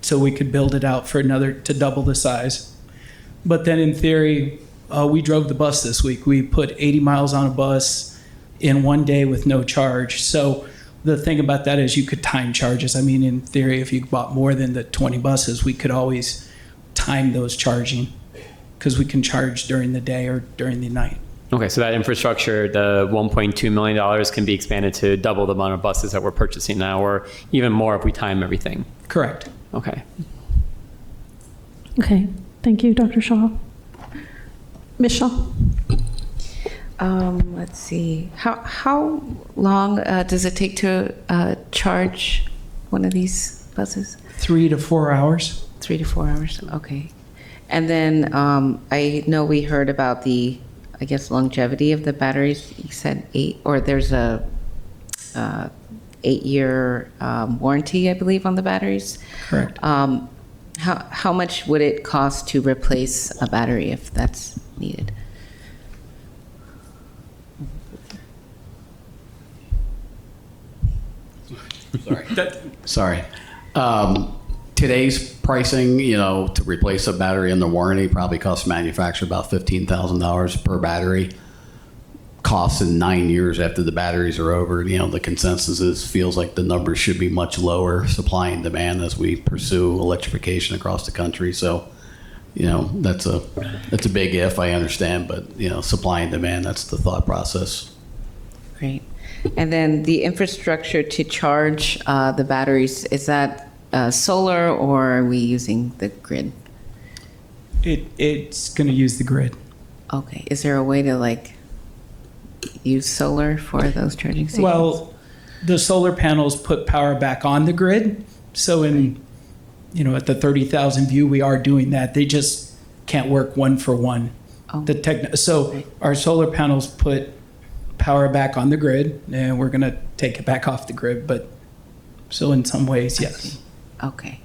So we could build it out to double the size. But then in theory, we drove the bus this week. We put 80 miles on a bus in one day with no charge. So the thing about that is you could time charges. I mean, in theory, if you bought more than the 20 buses, we could always time those charging because we can charge during the day or during the night. Okay, so that infrastructure, the $1.2 million can be expanded to double the amount of buses that we're purchasing now, or even more if we time everything. Correct. Okay. Okay, thank you, Dr. Shaw. Ms. Shaw? Let's see. How long does it take to charge one of these buses? 3 to 4 hours. 3 to 4 hours. Okay. And then I know we heard about the, I guess, longevity of the batteries. You said 8, or there's a 8-year warranty, I believe, on the batteries. Correct. How much would it cost to replace a battery if that's needed? Sorry. Today's pricing, to replace a battery in the warranty probably costs manufacturer about $15,000 per battery. Costs in 9 years after the batteries are over. The consensus feels like the numbers should be much lower, supply and demand, as we pursue electrification across the country. So, that's a big if, I understand, but supply and demand, that's the thought process. Great. And then the infrastructure to charge the batteries, is that solar, or are we using the grid? It's going to use the grid. Okay. Is there a way to use solar for those charging stations? Well, the solar panels put power back on the grid. So at the 30,000 view, we are doing that. They just can't work one for one. Oh. So our solar panels put power back on the grid, and we're going to take it back off the grid. But so in some ways, yes. Okay.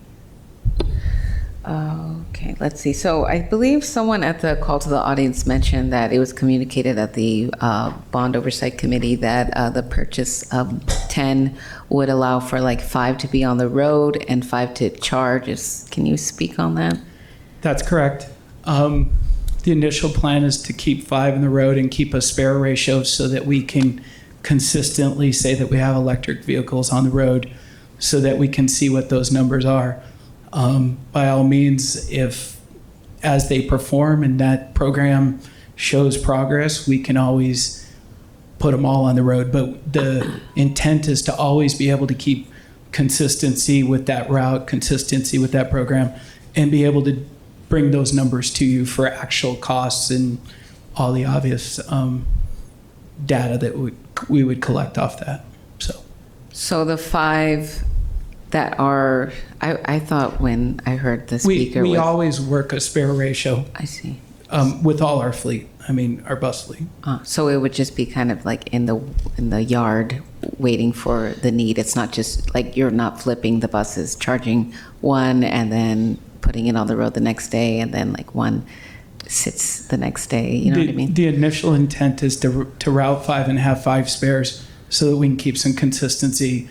Okay, let's see. So I believe someone at the call to the audience mentioned that it was communicated at the Bond Oversight Committee that the purchase of 10 would allow for like 5 to be on the road and 5 to charge. Can you speak on that? That's correct. The initial plan is to keep 5 in the road and keep a spare ratio so that we can consistently say that we have electric vehicles on the road so that we can see what those numbers are. By all means, if as they perform and that program shows progress, we can always put them all on the road. But the intent is to always be able to keep consistency with that route, consistency with that program, and be able to bring those numbers to you for actual costs and all the obvious data that we would collect off that. So the 5 that are, I thought when I heard the speaker, we always work a spare ratio. I see. With all our fleet. I mean, our bus fleet. So it would just be kind of like in the yard waiting for the need. It's not just like you're not flipping the buses, charging one and then putting it on the road the next day, and then like one sits the next day. You know what I mean? The initial intent is to route 5 and have 5 spares so that we can keep some consistency.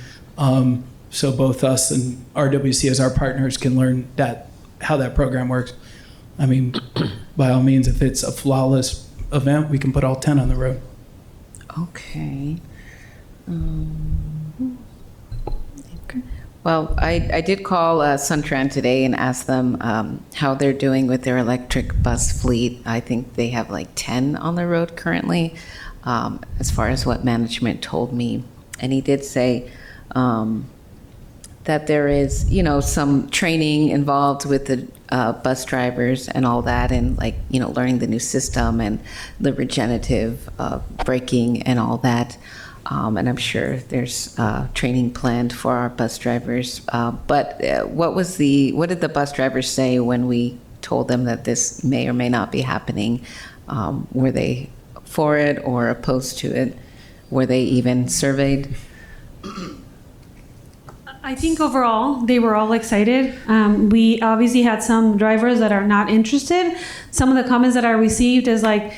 So both us and RWC as our partners can learn how that program works. I mean, by all means, if it's a flawless event, we can put all 10 on the road. Okay. Well, I did call Suntran today and ask them how they're doing with their electric bus fleet. I think they have like 10 on the road currently, as far as what management told me. And he did say that there is, some training involved with the bus drivers and all that, and like, learning the new system and the regenerative braking and all that. And I'm sure there's training planned for our bus drivers. But what did the bus drivers say when we told them that this may or may not be happening? Were they for it or opposed to it? Were they even surveyed? I think overall, they were all excited. We obviously had some drivers that are not interested. Some of the comments that I received is like,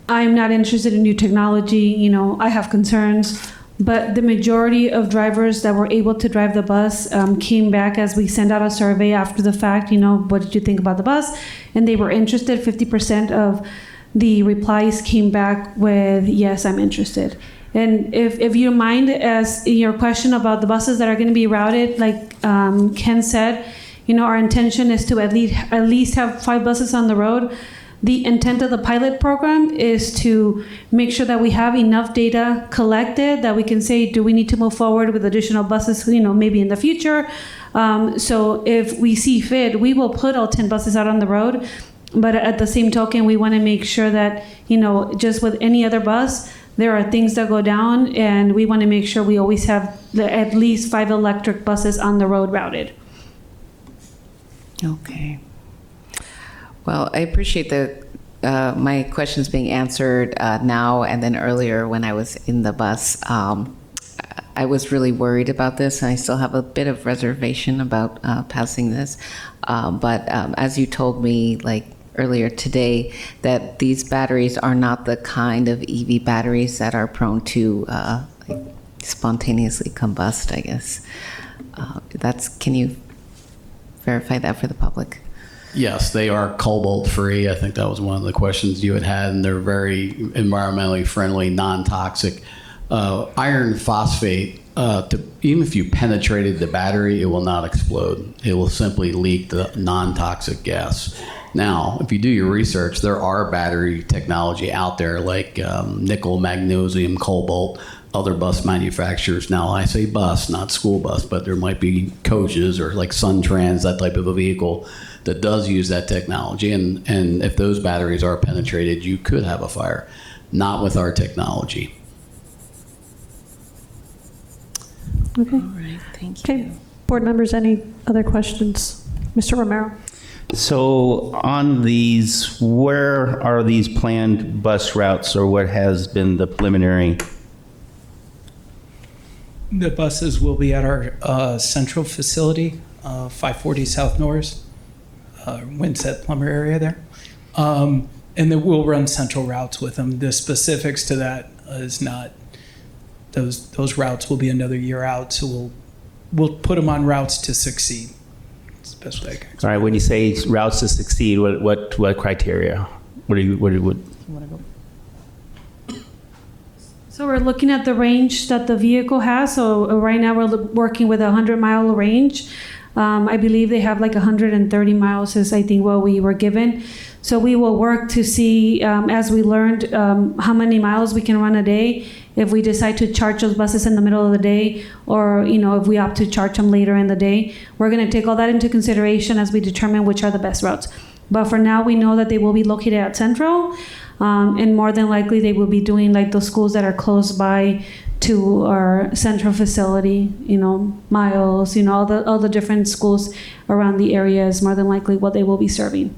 I'm not interested in new technology, I have concerns. But the majority of drivers that were able to drive the bus came back as we sent out a survey after the fact, what did you think about the bus? And they were interested. 50% of the replies came back with, yes, I'm interested. And if you mind, as your question about the buses that are going to be routed, like Ken said, our intention is to at least have 5 buses on the road. The intent of the pilot program is to make sure that we have enough data collected that we can say, do we need to move forward with additional buses, maybe in the future. So if we see fit, we will put all 10 buses out on the road. But at the same token, we want to make sure that, just with any other bus, there are things that go down, and we want to make sure we always have at least 5 electric buses on the road routed. Okay. Well, I appreciate my questions being answered now and then earlier when I was in the bus. I was really worried about this, and I still have a bit of reservation about passing this. But as you told me, like earlier today, that these batteries are not the kind of EV batteries that are prone to spontaneously combust, I guess. Can you verify that for the public? Yes, they are cobalt free. I think that was one of the questions you had, and they're very environmentally friendly, non-toxic. Iron phosphate, even if you penetrated the battery, it will not explode. It will simply leak the non-toxic gas. Now, if you do your research, there are battery technology out there like nickel, magnesium, cobalt, other bus manufacturers. Now, I say bus, not school bus, but there might be coaches or like Suntrans, that type of a vehicle that does use that technology. And if those batteries are penetrated, you could have a fire. Not with our technology. Okay. All right, thank you. Okay, board members, any other questions? Mr. Romero? So on these, where are these planned bus routes, or what has been the preliminary? The buses will be at our central facility. 540 South Norris, Winsett Plumber area there. And then we'll run central routes with them. The specifics to that is not, those routes will be another year out, so we'll put them on routes to succeed. That's the best way I can explain. All right, when you say routes to succeed, what criteria? What? So we're looking at the range that the vehicle has. So right now we're working with a 100-mile range. I believe they have like 130 miles is I think what we were given. So we will work to see, as we learned, how many miles we can run a day. If we decide to charge those buses in the middle of the day, or if we opt to charge them later in the day, we're going to take all that into consideration as we determine which are the best routes. But for now, we know that they will be located at Central, and more than likely they will be doing like those schools that are close by to our central facility, Miles, all the different schools around the area is more than likely what they will be serving.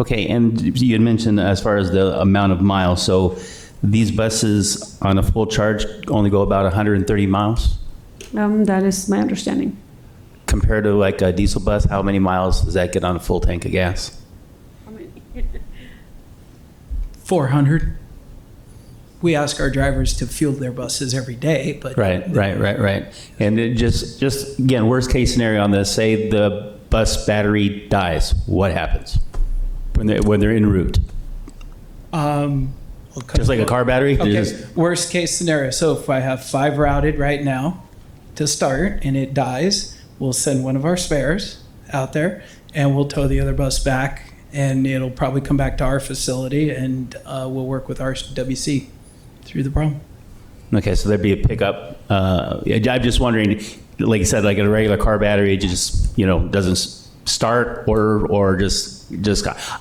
Okay, and you had mentioned as far as the amount of miles, so these buses on a full charge only go about 130 miles? That is my understanding. Compared to like a diesel bus, how many miles does that get on a full tank of gas? 400. We ask our drivers to fuel their buses every day, but Right. And it just again, worst case scenario on this, say the bus battery dies, what happens when they're en route? Just like a car battery? Okay, worst case scenario. So if I have 5 routed right now to start and it dies, we'll send one of our spares out there and we'll tow the other bus back, and it'll probably come back to our facility, and we'll work with our WC through the problem. Okay, so there'd be a pickup. I'm just wondering, like you said, like a regular car battery, it just doesn't start or just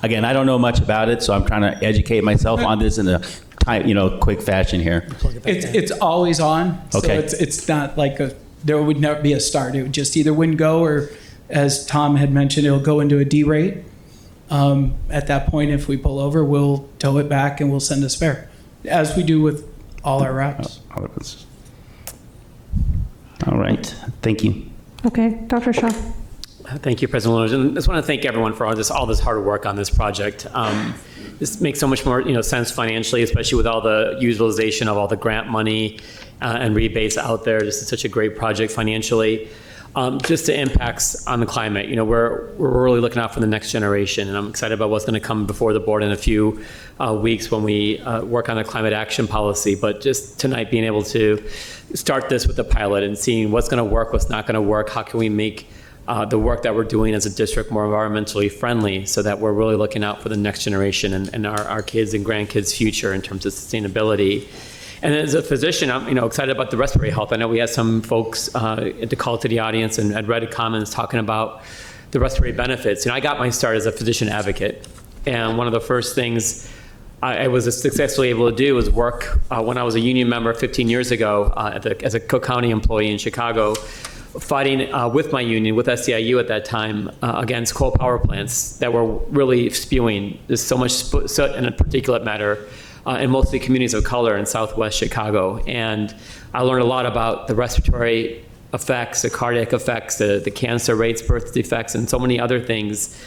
again, I don't know much about it, so I'm trying to educate myself on this in a quick fashion here. It's always on. Okay. So it's not like there would never be a start. It would just either wouldn't go, or as Tom had mentioned, it'll go into a D rate. At that point, if we pull over, we'll tow it back and we'll send a spare, as we do with all our routes. All right. Thank you. Okay, Dr. Shaw. Thank you, President Lewis. And I just want to thank everyone for all this hard work on this project. This makes so much more sense financially, especially with all the utilization of all the grant money and rebates out there. This is such a great project financially. Just the impacts on the climate. We're really looking out for the next generation, and I'm excited about what's going to come before the board in a few weeks when we work on a climate action policy. But just tonight, being able to start this with the pilot and seeing what's going to work, what's not going to work, how can we make the work that we're doing as a district more environmentally friendly, so that we're really looking out for the next generation and our kids' and grandkids' future in terms of sustainability. And as a physician, I'm excited about the respiratory health. I know we had some folks at the call to the audience, and I'd read comments talking about the respiratory benefits. I got my start as a physician advocate, and one of the first things I was successfully able to do was work when I was a union member 15 years ago as a Cook County employee in Chicago, fighting with my union, with SEIU at that time, against coal power plants that were really spewing there's so much soot and particulate matter in most of the communities of color in Southwest Chicago. And I learned a lot about the respiratory effects, the cardiac effects, the cancer rates, birth defects, and so many other things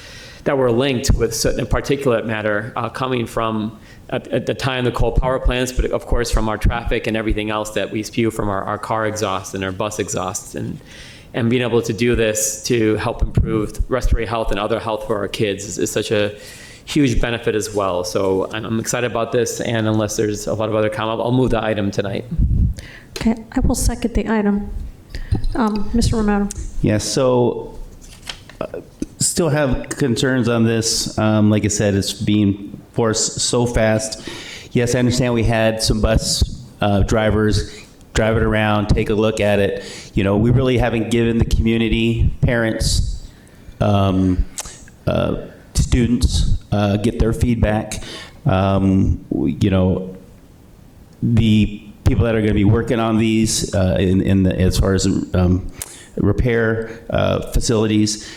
that were linked with soot and particulate matter coming from, at the time, the coal power plants, but of course from our traffic and everything else that we spew from our car exhaust and our bus exhaust. And being able to do this to help improve respiratory health and other health for our kids is such a huge benefit as well. So I'm excited about this, and unless there's a lot of other comments, I'll move the item tonight. Okay, I will second the item. Mr. Romero. Yes, so still have concerns on this. Like I said, it's being forced so fast. Yes, I understand we had some bus drivers drive it around, take a look at it. We really haven't given the community, parents, students, get their feedback. The people that are going to be working on these as far as repair facilities,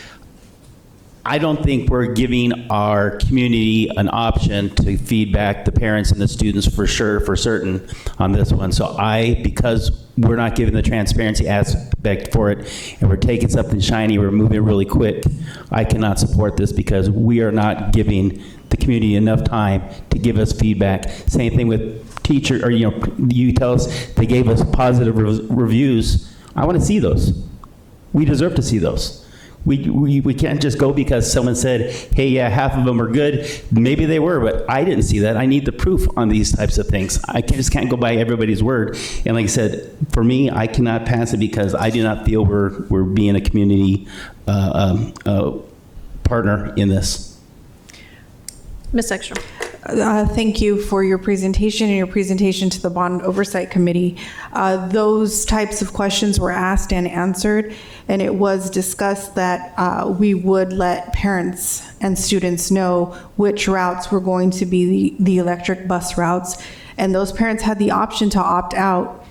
I don't think we're giving our community an option to feedback the parents and the students for sure, for certain on this one. So because we're not giving the transparency aspect for it, and we're taking something shiny, we're moving really quick, I cannot support this because we are not giving the community enough time to give us feedback. Same thing with teacher, or you tell us they gave us positive reviews. I want to see those. We deserve to see those. We can't just go because someone said, hey, yeah, half of them are good. Maybe they were, but I didn't see that. I need the proof on these types of things. I just can't go by everybody's word. And like I said, for me, I cannot pass it because I do not feel we're being a community partner in this. Ms. Ekstrom. Thank you for your presentation and your presentation to the Bond Oversight Committee. Those types of questions were asked and answered, and it was discussed that we would let parents and students know which routes were going to be the electric bus routes, and those parents had the option to opt out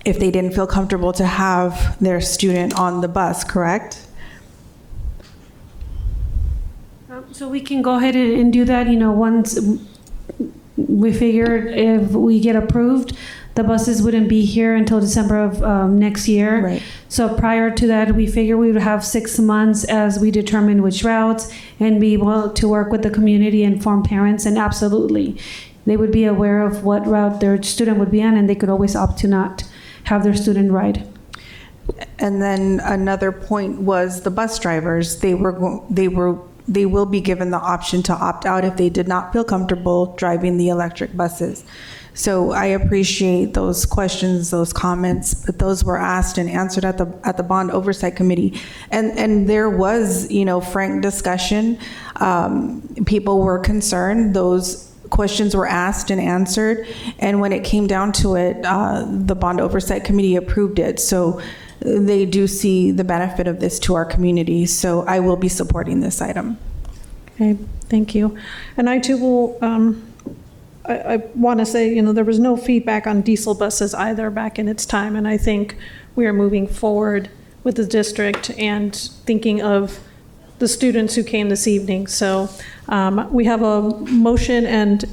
if they didn't feel comfortable to have their student on the bus, correct? So we can go ahead and do that, once we figured if we get approved, the buses wouldn't be here until December of next year. Right. So prior to that, we figured we would have 6 months as we determine which routes and be able to work with the community, inform parents, and absolutely, they would be aware of what route their student would be on, and they could always opt to not have their student ride. And then another point was the bus drivers. They will be given the option to opt out if they did not feel comfortable driving the electric buses. So I appreciate those questions, those comments, but those were asked and answered at the Bond Oversight Committee. And there was, frank discussion. People were concerned. Those questions were asked and answered. And when it came down to it, the Bond Oversight Committee approved it. So they do see the benefit of this to our community. So I will be supporting this item. Okay, thank you. And I too will, I want to say, there was no feedback on diesel buses either back in its time. And I think we are moving forward with the district and thinking of the students who came this evening. So we have a motion and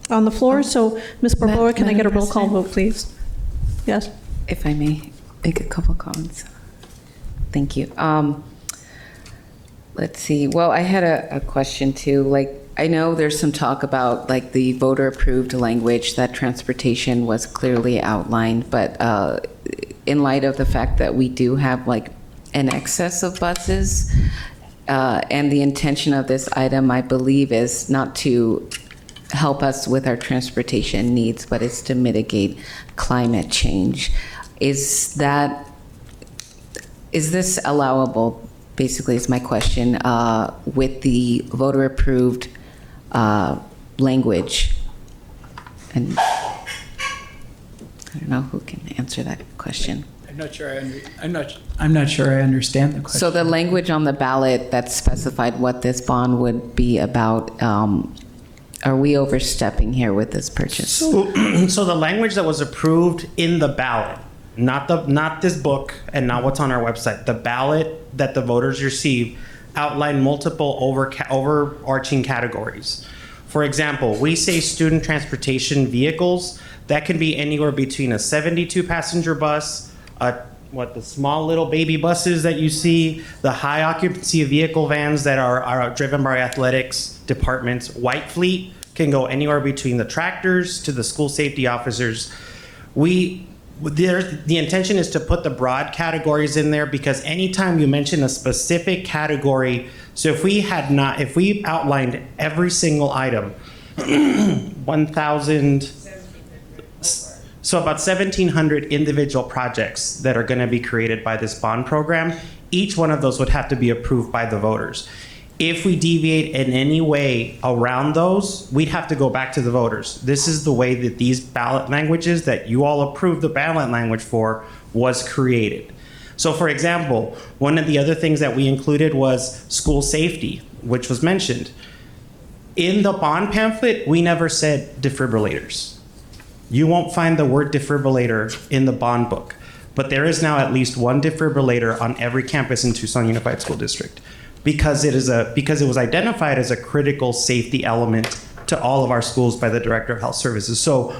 on the floor. So Ms. Barboa, can I get a roll call vote, please? Yes. If I may make a couple comments. Thank you. Let's see. Well, I had a question too. I know there's some talk about the voter approved language, that transportation was clearly outlined, but in light of the fact that we do have an excess of buses, and the intention of this item, I believe, is not to help us with our transportation needs, but it's to mitigate climate change. Is this allowable, basically, is my question, with the voter-approved language? And I don't know who can answer that question. I'm not sure I understand the question. So the language on the ballot that specified what this bond would be about, are we overstepping here with this purchase? So the language that was approved in the ballot, not this book and not what's on our website, the ballot that the voters receive outlined multiple overarching categories. For example, we say student transportation vehicles. That can be anywhere between a 72 passenger bus, the small little baby buses that you see, the high occupancy vehicle vans that are driven by athletics departments. White fleet can go anywhere between the tractors to the school safety officers. The intention is to put the broad categories in there because anytime you mention a specific category, so if we outlined every single item, 1,000, so about 1,700 individual projects that are going to be created by this bond program, each one of those would have to be approved by the voters. If we deviate in any way around those, we'd have to go back to the voters. This is the way that these ballot languages that you all approved the ballot language for was created. So for example, one of the other things that we included was school safety, which was mentioned. In the bond pamphlet, we never said defibrillators. You won't find the word defibrillator in the bond book, but there is now at least one defibrillator on every campus in Tucson Unified School District. because it was identified as a critical safety element to all of our schools by the Director of Health Services. So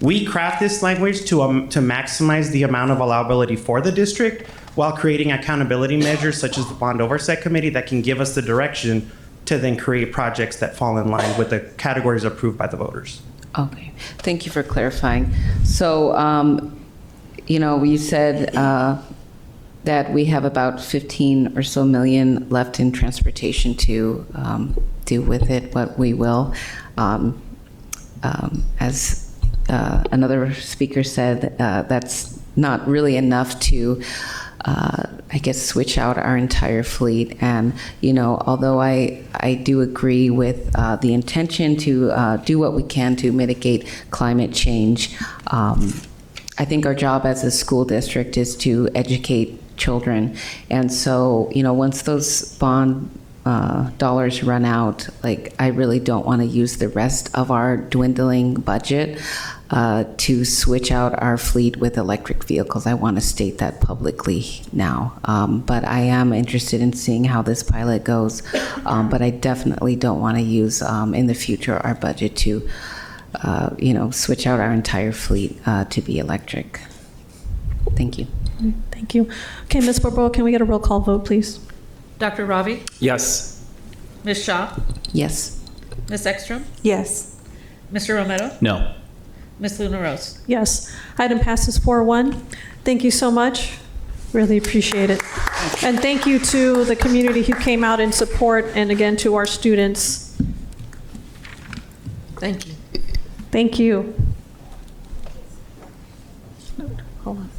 we craft this language to maximize the amount of allowability for the district while creating accountability measures such as the Bond Oversight Committee that can give us the direction to then create projects that fall in line with the categories approved by the voters. Okay, thank you for clarifying. So, you said that we have about 15 or so million left in transportation to do with it what we will. As another speaker said, that's not really enough to I guess, switch out our entire fleet. And, although I do agree with the intention to do what we can to mitigate climate change, I think our job as a school district is to educate children. And so, once those bond dollars run out, I really don't want to use the rest of our dwindling budget to switch out our fleet with electric vehicles. I want to state that publicly now. But I am interested in seeing how this pilot goes. But I definitely don't want to use in the future our budget to, switch out our entire fleet to be electric. Thank you. Thank you. Okay, Ms. Bourbeau, can we get a roll call vote, please? Dr. Ravi? Yes. Ms. Shaw? Yes. Ms. Ekstrom? Yes. Mr. Romero? No. Ms. Luna Rose? Yes. Item passes 4-1. Thank you so much. Really appreciate it. And thank you to the community who came out in support, and again to our students. Thank you. Thank you. Hold on.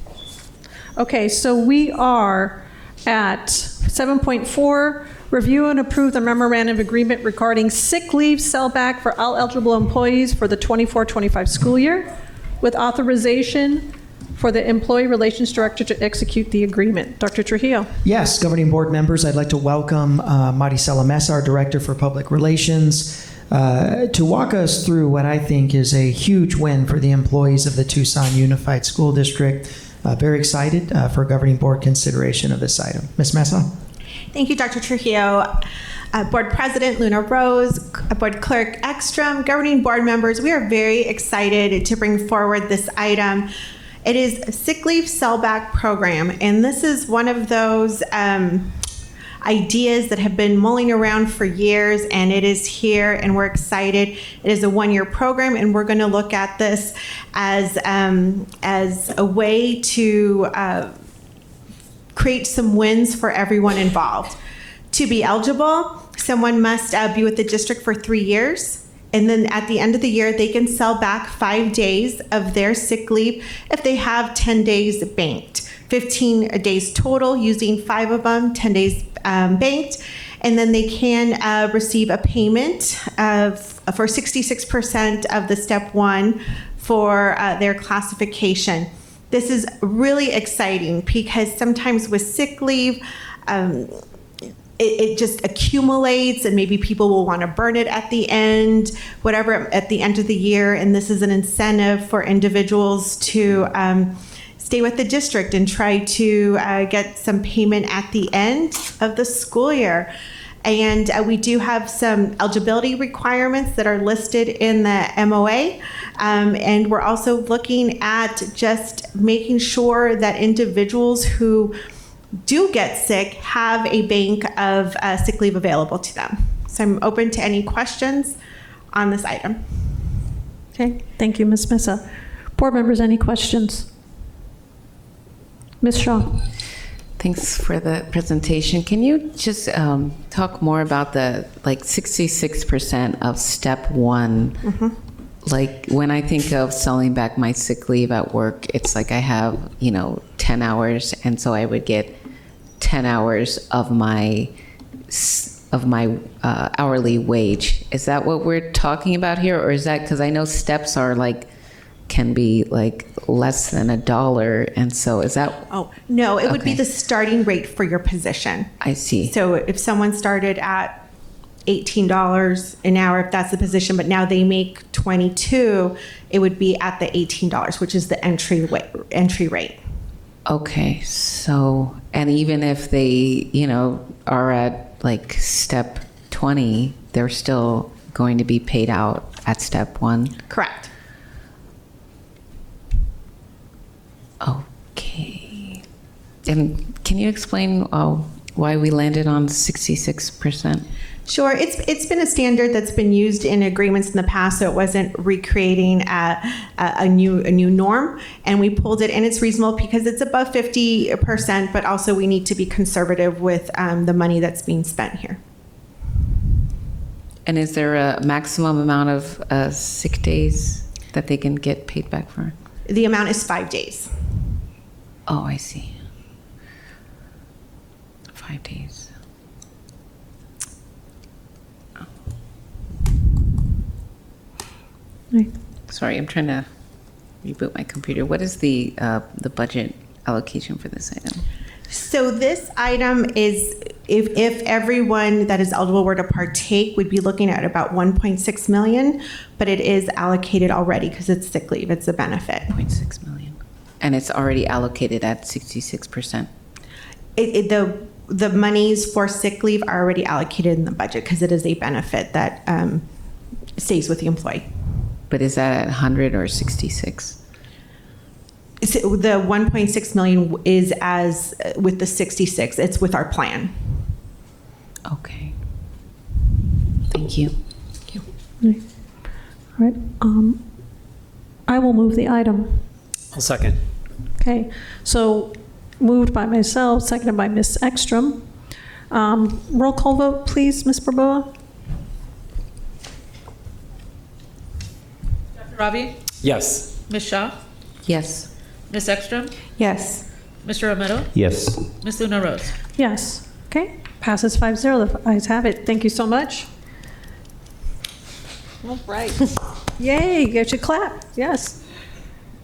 Okay, so we are at 7.4, review and approve the memorandum of agreement regarding sick leave sellback for all eligible employees for the 24-25 school year, with authorization for the Employee Relations Director to execute the agreement. Dr. Trujillo. Yes, governing board members, I'd like to welcome Maricela Mesa, our Director for Public Relations, to walk us through what I think is a huge win for the employees of the Tucson Unified School District. Very excited for governing board consideration of this item. Ms. Mesa? Thank you, Dr. Trujillo. Board President Luna Rose, Board Clerk Ekstrom, governing board members, we are very excited to bring forward this item. It is a sick leave sellback program, and this is one of those ideas that have been mulling around for years, and it is here, and we're excited. It is a one-year program, and we're going to look at this as a way to create some wins for everyone involved. To be eligible, someone must be with the district for 3 years. And then at the end of the year, they can sell back 5 days of their sick leave if they have 10 days banked. 15 days total, using 5 of them, 10 days banked. And then they can receive a payment for 66% of the step 1 for their classification. This is really exciting because sometimes with sick leave, it just accumulates, and maybe people will want to burn it at the end, whatever, at the end of the year. And this is an incentive for individuals to stay with the district and try to get some payment at the end of the school year. And we do have some eligibility requirements that are listed in the MOA. And we're also looking at just making sure that individuals who do get sick have a bank of sick leave available to them. So I'm open to any questions on this item. Okay, thank you, Ms. Mesa. Board members, any questions? Ms. Shaw. Thanks for the presentation. Can you just talk more about the 66% of step 1? Mm-hmm. Like when I think of selling back my sick leave at work, it's like I have 10 hours, and so I would get 10 hours of my hourly wage. Is that what we're talking about here, or is that because I know steps are can be less than $1, and so is that? Oh no, it would be Okay. the starting rate for your position. I see. So if someone started at $18 an hour, if that's the position, but now they make 22, it would be at the $18, which is the entry rate. Okay, so, and even if they, are at like step 20, they're still going to be paid out at step 1? Correct. Okay. And can you explain why we landed on 66%? Sure. It's been a standard that's been used in agreements in the past, so it wasn't recreating a new norm. And we pulled it, and it's reasonable because it's above 50%, but also we need to be conservative with the money that's being spent here. And is there a maximum amount of sick days that they can get paid back for? The amount is 5 days. Oh, I see. 5 days. Sorry, I'm trying to reboot my computer. What is the budget allocation for this item? So this item is, if everyone that is eligible were to partake, we'd be looking at about 1.6 million, but it is allocated already because it's sick leave. It's a benefit. 0.6 million. And it's already allocated at 66%. The monies for sick leave are already allocated in the budget because it is a benefit that stays with the employee. But is that at 100 or 66? So the 1.6 million is as with the 66. It's with our plan. Okay. Thank you. All right. I will move the item. I'll second. Okay. So moved by myself, seconded by Ms. Ekstrom. Roll call vote, please, Ms. Barboa. Ravi? Yes. Ms. Shaw? Yes. Ms. Ekstrom? Yes. Mr. Romero? Yes. Ms. Luna Rose? Yes. Okay. Passes 5-0. The ayes have it. Thank you so much. All right. Yay. Get your clap. Yes.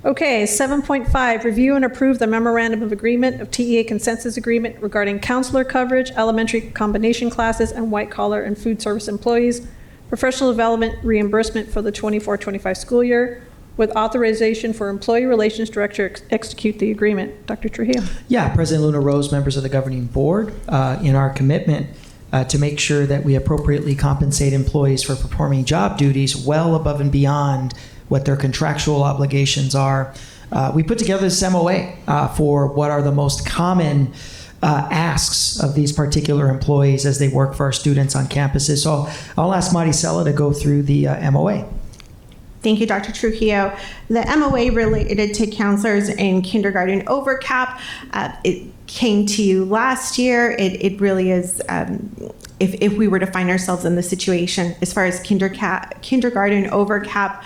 Okay. 7.5, review and approve the memorandum of agreement of TEA consensus agreement regarding counselor coverage, elementary combination classes, and white collar and food service employees, professional development reimbursement for the 24-25 school year, with authorization for employee relations director execute the agreement. Dr. Trujillo. Yeah, President Luna Rose, members of the governing board, in our commitment to make sure that we appropriately compensate employees for performing job duties well above and beyond what their contractual obligations are, we put together this MOA for what are the most common asks of these particular employees as they work for our students on campuses. So I'll ask Maricela to go through the MOA. Thank you, Dr. Trujillo. The MOA related to counselors in kindergarten overcap, it came to you last year. It really is, if we were to find ourselves in the situation as far as kindergarten overcap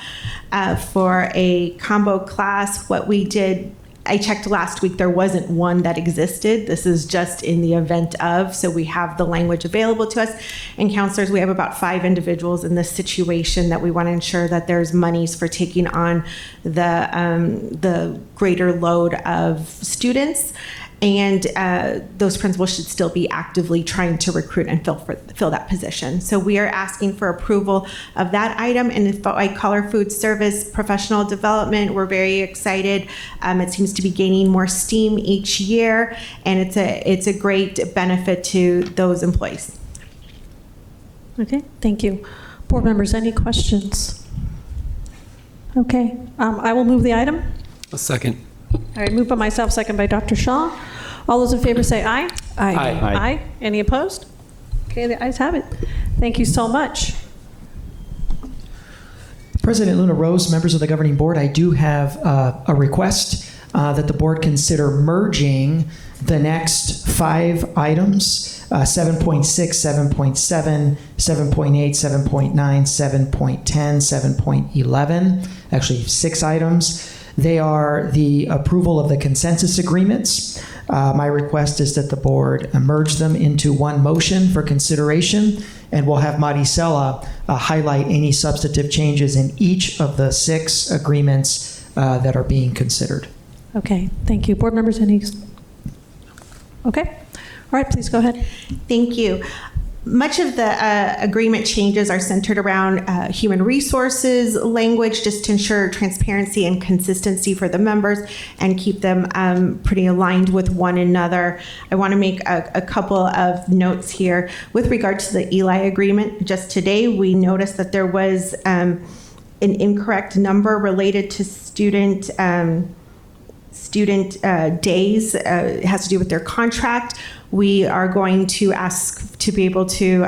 for a combo class, what we did, I checked last week, there wasn't one that existed. This is just in the event of, so we have the language available to us. And counselors, we have about 5 individuals in this situation that we want to ensure that there's monies for taking on the greater load of students. And those principals should still be actively trying to recruit and fill that position. So we are asking for approval of that item. And if white collar food service professional development, we're very excited. It seems to be gaining more steam each year, and it's a great benefit to those employees. Okay, thank you. Board members, any questions? Okay, I will move the item. A second. All right, moved by myself, second by Dr. Shaw. All those in favor say aye. Aye. Aye. Aye. Any opposed? Okay, the ayes have it. Thank you so much. President Luna Rose, members of the governing board, I do have a request that the board consider merging the next 5 items, 7.6, 7.7, 7.8, 7.9, 7.10, 7.11, actually 6 items. They are the approval of the consensus agreements. My request is that the board merge them into one motion for consideration, and we'll have Maricela highlight any substantive changes in each of the 6 agreements that are being considered. Okay, thank you. Board members, any? Okay. All right, please go ahead. Thank you. Much of the agreement changes are centered around human resources language, just to ensure transparency and consistency for the members and keep them pretty aligned with one another. I want to make a couple of notes here. With regard to the Eli agreement, just today we noticed that there was an incorrect number related to student days. It has to do with their contract. We are going to ask to be able to,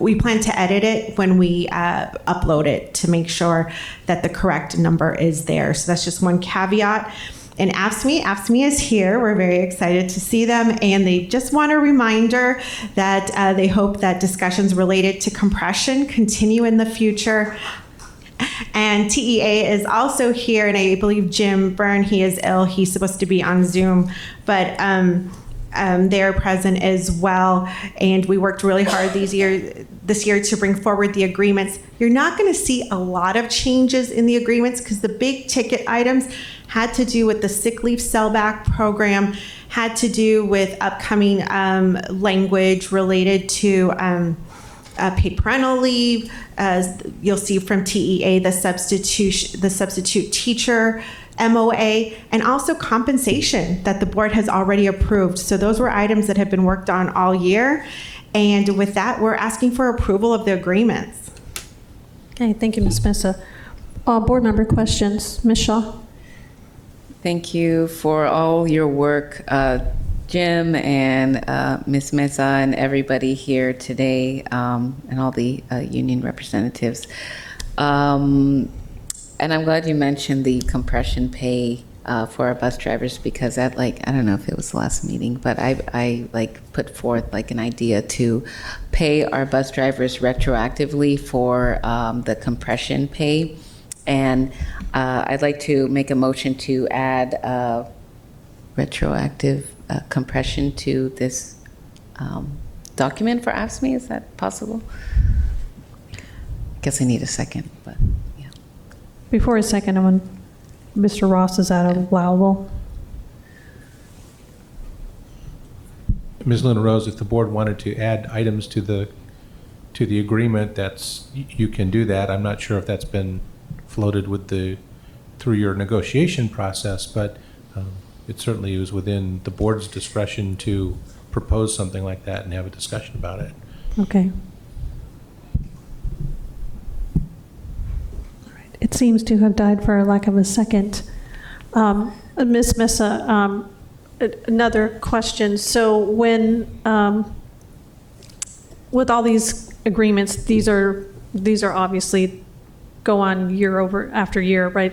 we plan to edit it when we upload it to make sure that the correct number is there. So that's just one caveat. And AFSCME is here. We're very excited to see them. And they just want a reminder that they hope that discussions related to compression continue in the future. And TEA is also here, and I believe Jim Byrne, he is ill. He's supposed to be on Zoom, but they're present as well. And we worked really hard this year to bring forward the agreements. You're not going to see a lot of changes in the agreements because the big ticket items had to do with the sick leave sellback program, had to do with upcoming language related to paid parental leave. You'll see from TEA the substitute teacher MOA, and also compensation that the board has already approved. So those were items that have been worked on all year. And with that, we're asking for approval of the agreements. Okay, thank you, Ms. Mesa. Board member questions. Ms. Shaw. Thank you for all your work, Jim and Ms. Mesa and everybody here today, and all the union representatives. And I'm glad you mentioned the compression pay for our bus drivers, because that, I don't know if it was the last meeting, but I put forth an idea to pay our bus drivers retroactively for the compression pay. And I'd like to make a motion to add retroactive compression to this document for AFSCME. Is that possible? I guess I need a second, but yeah. Before a second, Mr. Ross, is that allowable? Ms. Luna Rose, if the board wanted to add items to the agreement, you can do that. I'm not sure if that's been floated through your negotiation process, but it certainly is within the board's discretion to propose something like that and have a discussion about it. Okay. It seems to have died for lack of a second. Ms. Mesa, another question. So when, with all these agreements, these are obviously go on year over after year, right?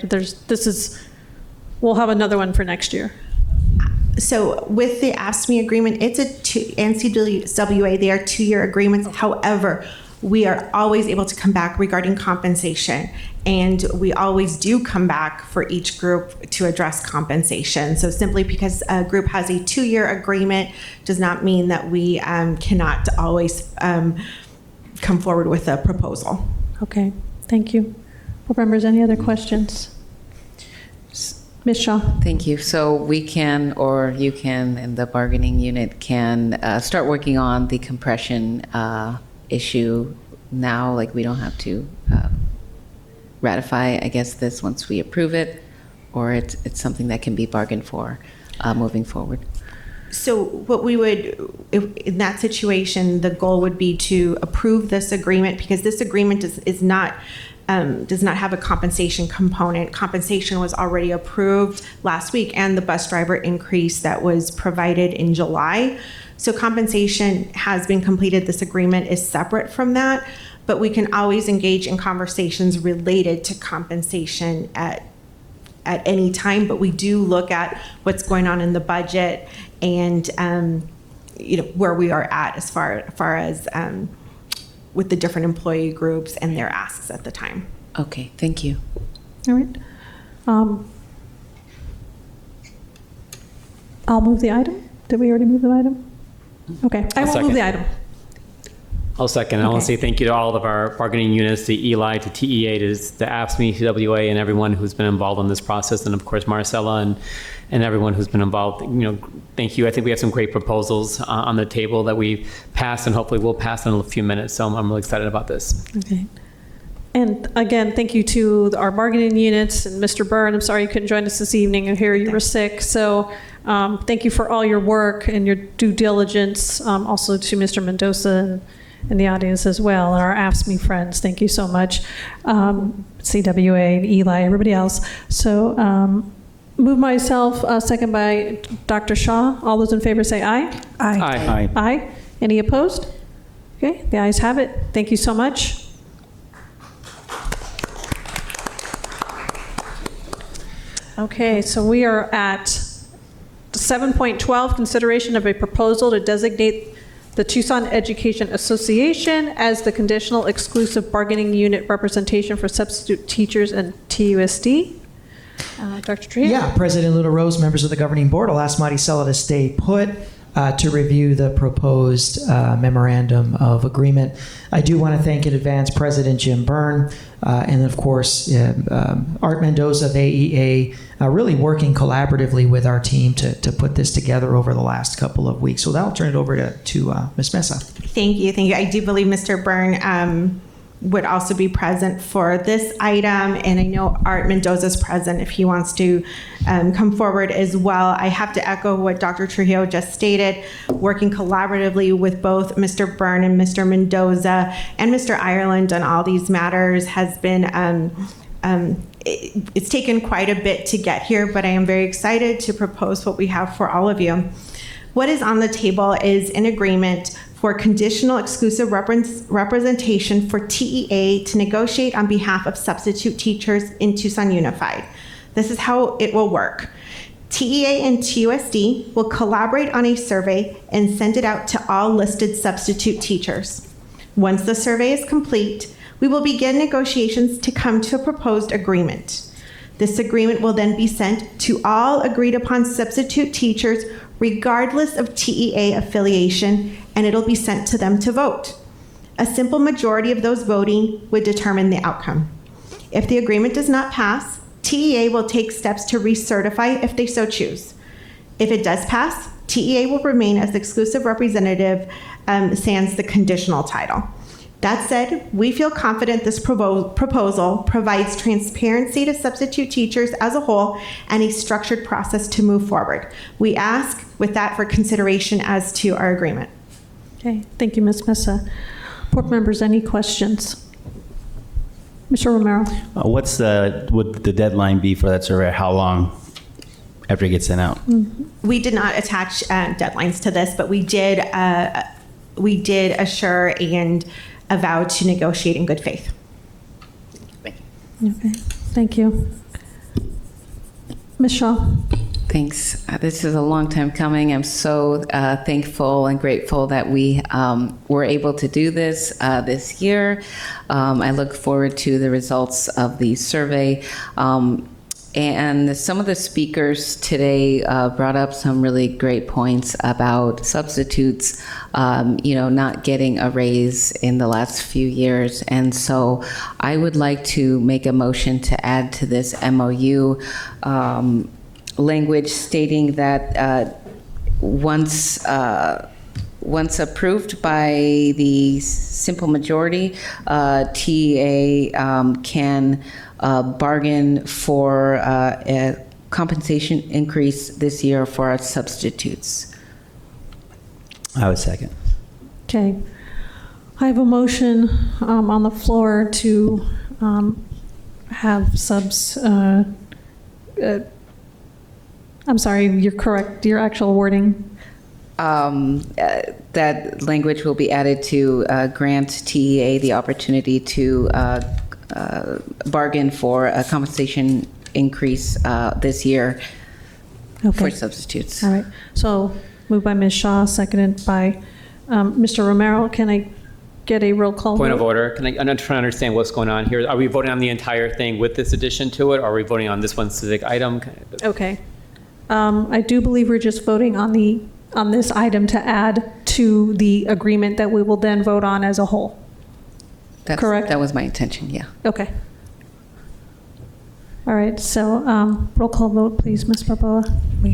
We'll have another one for next year. So with the AFSCME agreement, it's NCWA, they are 2-year agreements. However, we are always able to come back regarding compensation, and we always do come back for each group to address compensation. So simply because a group has a 2-year agreement does not mean that we cannot always come forward with a proposal. Okay, thank you. Board members, any other questions? Ms. Shaw. Thank you. So we can, or you can, and the bargaining unit can start working on the compression issue now. We don't have to ratify, I guess, this once we approve it, or it's something that can be bargained for moving forward. So what we would, in that situation, the goal would be to approve this agreement, because this agreement does not have a compensation component. Compensation was already approved last week, and the bus driver increase that was provided in July. So compensation has been completed. This agreement is separate from that, but we can always engage in conversations related to compensation at any time. But we do look at what's going on in the budget and where we are at as far as with the different employee groups and their asks at the time. Okay, thank you. All right. I'll move the item. Did we already move the item? Okay, I will move the item. I'll second. I want to say thank you to all of our bargaining units, to ELI, to TEA, to the AFSCME, TWA, and everyone who's been involved in this process, and of course Marcella and everyone who's been involved. Thank you. I think we have some great proposals on the table that we've passed, and hopefully we'll pass in a few minutes. So I'm really excited about this. Okay. And again, thank you to our bargaining units and Mr. Byrne. I'm sorry you couldn't join us this evening. I hear you were sick. So thank you for all your work and your due diligence. Also to Mr. Mendoza and the audience as well, and our AFSCME friends. Thank you so much. CWA, and Eli, everybody else. So move myself, second by Dr. Shaw. All those in favor say aye. Aye. Aye. Aye. Any opposed? Okay, the ayes have it. Thank you so much. Okay, so we are at 7.12, consideration of a proposal to designate the Tucson Education Association as the conditional exclusive bargaining unit representation for substitute teachers and TUSD. Dr. Trujillo? Yeah, President Luna Rose, members of the governing board, I'll ask Maricela to stay put to review the proposed memorandum of agreement. I do want to thank in advance President Jim Byrne and, of course, Art Mendoza of AEA, really working collaboratively with our team to put this together over the last couple of weeks. So that'll turn it over to Ms. Mesa. Thank you. Thank you. I do believe Mr. Byrne would also be present for this item, and I know Art Mendoza is present if he wants to come forward as well. I have to echo what Dr. Trujillo just stated, working collaboratively with both Mr. Byrne and Mr. Mendoza and Mr. Ireland on all these matters has been, it's taken quite a bit to get here, but I am very excited to propose what we have for all of you. What is on the table is an agreement for conditional exclusive representation for TEA to negotiate on behalf of substitute teachers in Tucson Unified. This is how it will work. TEA and TUSD will collaborate on a survey and send it out to all listed substitute teachers. Once the survey is complete, we will begin negotiations to come to a proposed agreement. This agreement will then be sent to all agreed upon substitute teachers regardless of TEA affiliation, and it'll be sent to them to vote. A simple majority of those voting would determine the outcome. If the agreement does not pass, TEA will take steps to recertify if they so choose. If it does pass, TEA will remain as the exclusive representative sans the conditional title. That said, we feel confident this proposal provides transparency to substitute teachers as a whole and a structured process to move forward. We ask with that for consideration as to our agreement. Okay, thank you, Ms. Mesa. Board members, any questions? Mr. Romero. Would the deadline be for that survey? How long after it gets sent out? We did not attach deadlines to this, but we did assure and vow to negotiate in good faith. Okay, thank you. Ms. Shaw. Thanks. This is a long time coming. I'm so thankful and grateful that we were able to do this this year. I look forward to the results of the survey. And some of the speakers today brought up some really great points about substitutes, not getting a raise in the last few years. And so I would like to make a motion to add to this MOU language stating that once approved by the simple majority, TEA can bargain for a compensation increase this year for our substitutes. I would second. Okay. I have a motion on the floor to have subs. I'm sorry, you're correct. Your actual wording. That language will be added to grant TEA the opportunity to bargain for a compensation increase this year for substitutes. All right. So moved by Ms. Shaw, seconded by Mr. Romero. Can I get a roll call? Point vote? of order. I'm trying to understand what's going on here. Are we voting on the entire thing with this addition to it, or are we voting on this one specific item? Okay. I do believe we're just voting on this item to add to the agreement that we will then vote on as a whole. Correct? That was my intention, yeah. Okay. All right, so roll call vote, please, Ms. Balboa.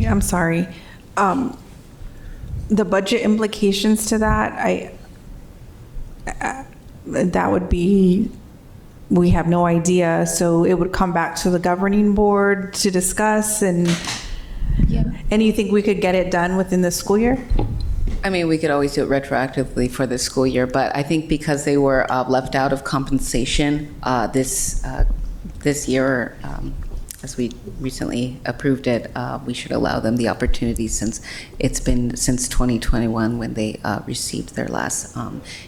I'm sorry. The budget implications to that, that would be, we have no idea. So it would come back to the governing board to discuss, and you think we could get it done within the school year? I mean, we could always do it retroactively for the school year, but I think because they were left out of compensation this year, as we recently approved it, we should allow them the opportunity, since it's been since 2021 when they received their last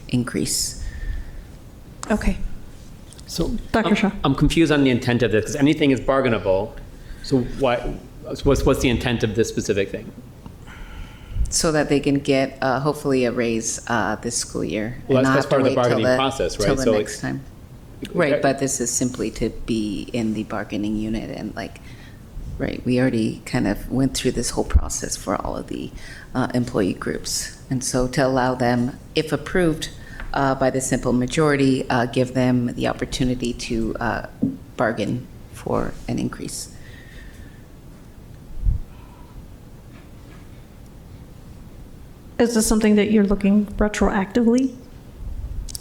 increase. Okay. So, Dr. Shaw. I'm confused on the intent of this, because anything is bargainable. So what's the intent of this specific thing? So that they can get hopefully a raise this school year. Well, and not that's have part to of the wait till bargaining process, right? Till the So next time. Right, but this is simply to be in the bargaining unit, and right, we already kind of went through this whole process for all of the employee groups. And so to allow them, if approved by the simple majority, give them the opportunity to bargain for an increase. Is this something that you're looking retroactively?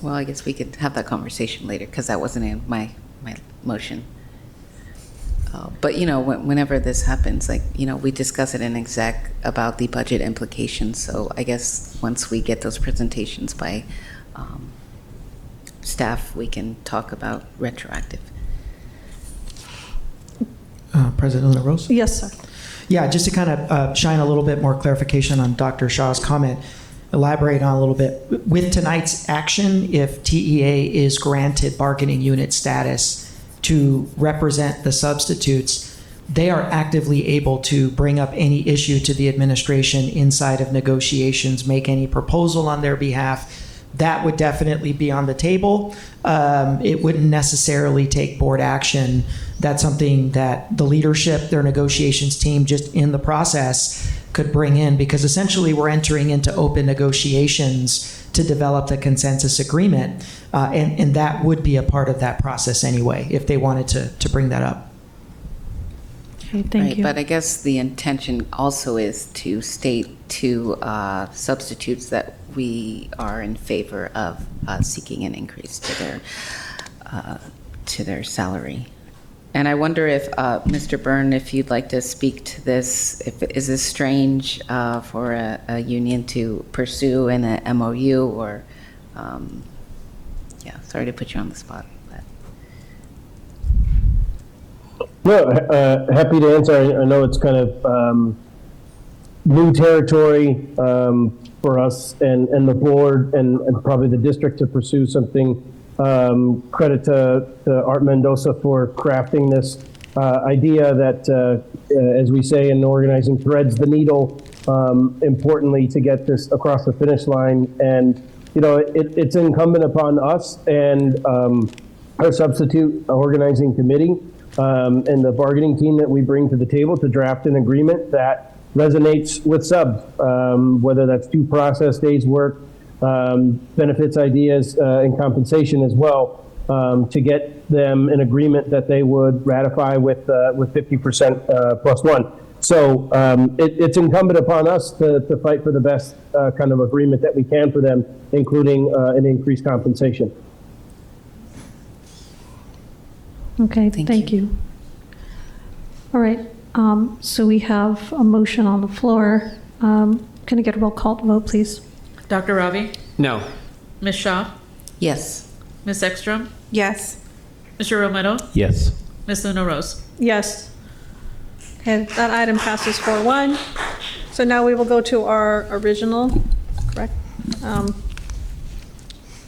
Well, I guess we could have that conversation later, because that wasn't in my motion. But, whenever this happens, we discuss it in exec about the budget implications. So I guess once we get those presentations by staff, we can talk about retroactive. President LaRose? Yes, sir. Yeah, just to kind of shine a little bit more clarification on Dr. Shaw's comment, elaborate on a little bit. With tonight's action, if TEA is granted bargaining unit status to represent the substitutes, they are actively able to bring up any issue to the administration inside of negotiations, make any proposal on their behalf. That would definitely be on the table. It wouldn't necessarily take board action. That's something that the leadership, their negotiations team, just in the process could bring in, because essentially we're entering into open negotiations to develop the consensus agreement. And that would be a part of that process anyway, if they wanted to bring that up. Okay, thank you. But I guess the intention also is to state to substitutes that we are in favor of seeking an increase to their salary. And I wonder if, Mr. Byrne, if you'd like to speak to this, is this strange for a union to pursue in a MOU, or, sorry to put you on the spot. No, happy to answer. I know it's kind of new territory for us and the board and probably the district to pursue something. Credit to Art Mendoza for crafting this idea that, as we say in organizing, threads the needle, importantly, to get this across the finish line. And, it's incumbent upon us and our substitute organizing committee and the bargaining team that we bring to the table to draft an agreement that resonates with subs, whether that's due process, days work, benefits, ideas, and compensation as well, to get them an agreement that they would ratify with 50% plus one. So it's incumbent upon us to fight for the best kind of agreement that we can for them, including an increased compensation. Okay, thank you. All right, so we have a motion on the floor. Can I get a roll call vote, please? Dr. Ravi? No. Ms. Shaw? Yes. Ms. Ekstrom? Yes. Mr. Romero? Yes. Ms. Luna Rose? Yes. Okay, that item passes 4-1. So now we will go to our original, correct?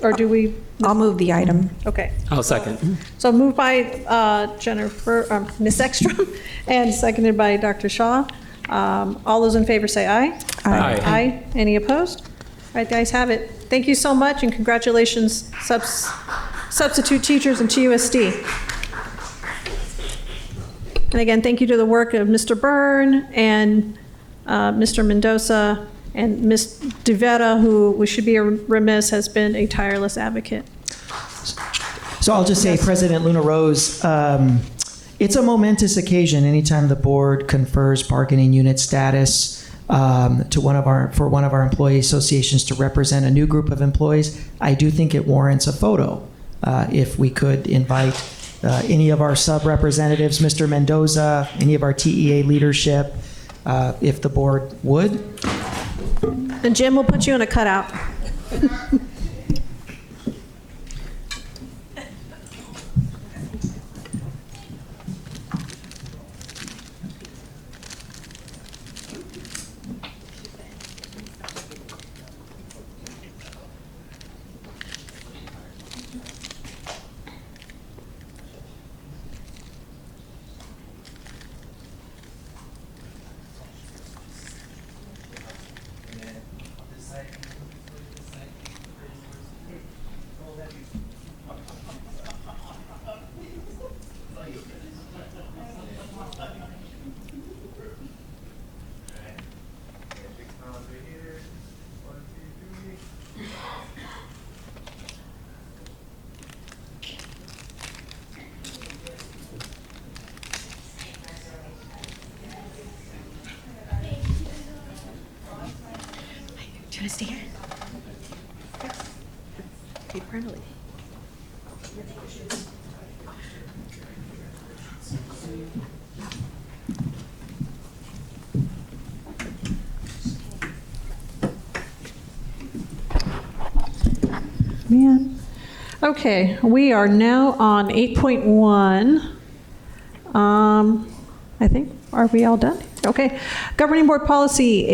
Or do we? I'll move the item. Okay. I'll second. So moved by Jennifer, Ms. Ekstrom, and seconded by Dr. Shaw. All those in favor say aye. Aye. Aye. Any opposed? All right, the ayes have it. Thank you so much, and congratulations, substitute teachers and TUSD. And again, thank you to the work of Mr. Byrne and Mr. Mendoza And Ms. DeVetta, who we should be remiss, has been a tireless advocate. So I'll just say, President Luna Rose, it's a momentous occasion anytime the board confers bargaining unit status for one of our employee associations to represent a new group of employees. I do think it warrants a photo. If we could invite any of our sub-representatives, Mr. Mendoza, any of our TEA leadership, if the board would. And Jim, we'll put you in a cutout. Want to stay here? Take parental leave. Man. Okay, we are now on 8.1. I think, are we all done? Okay. Governing Board Policy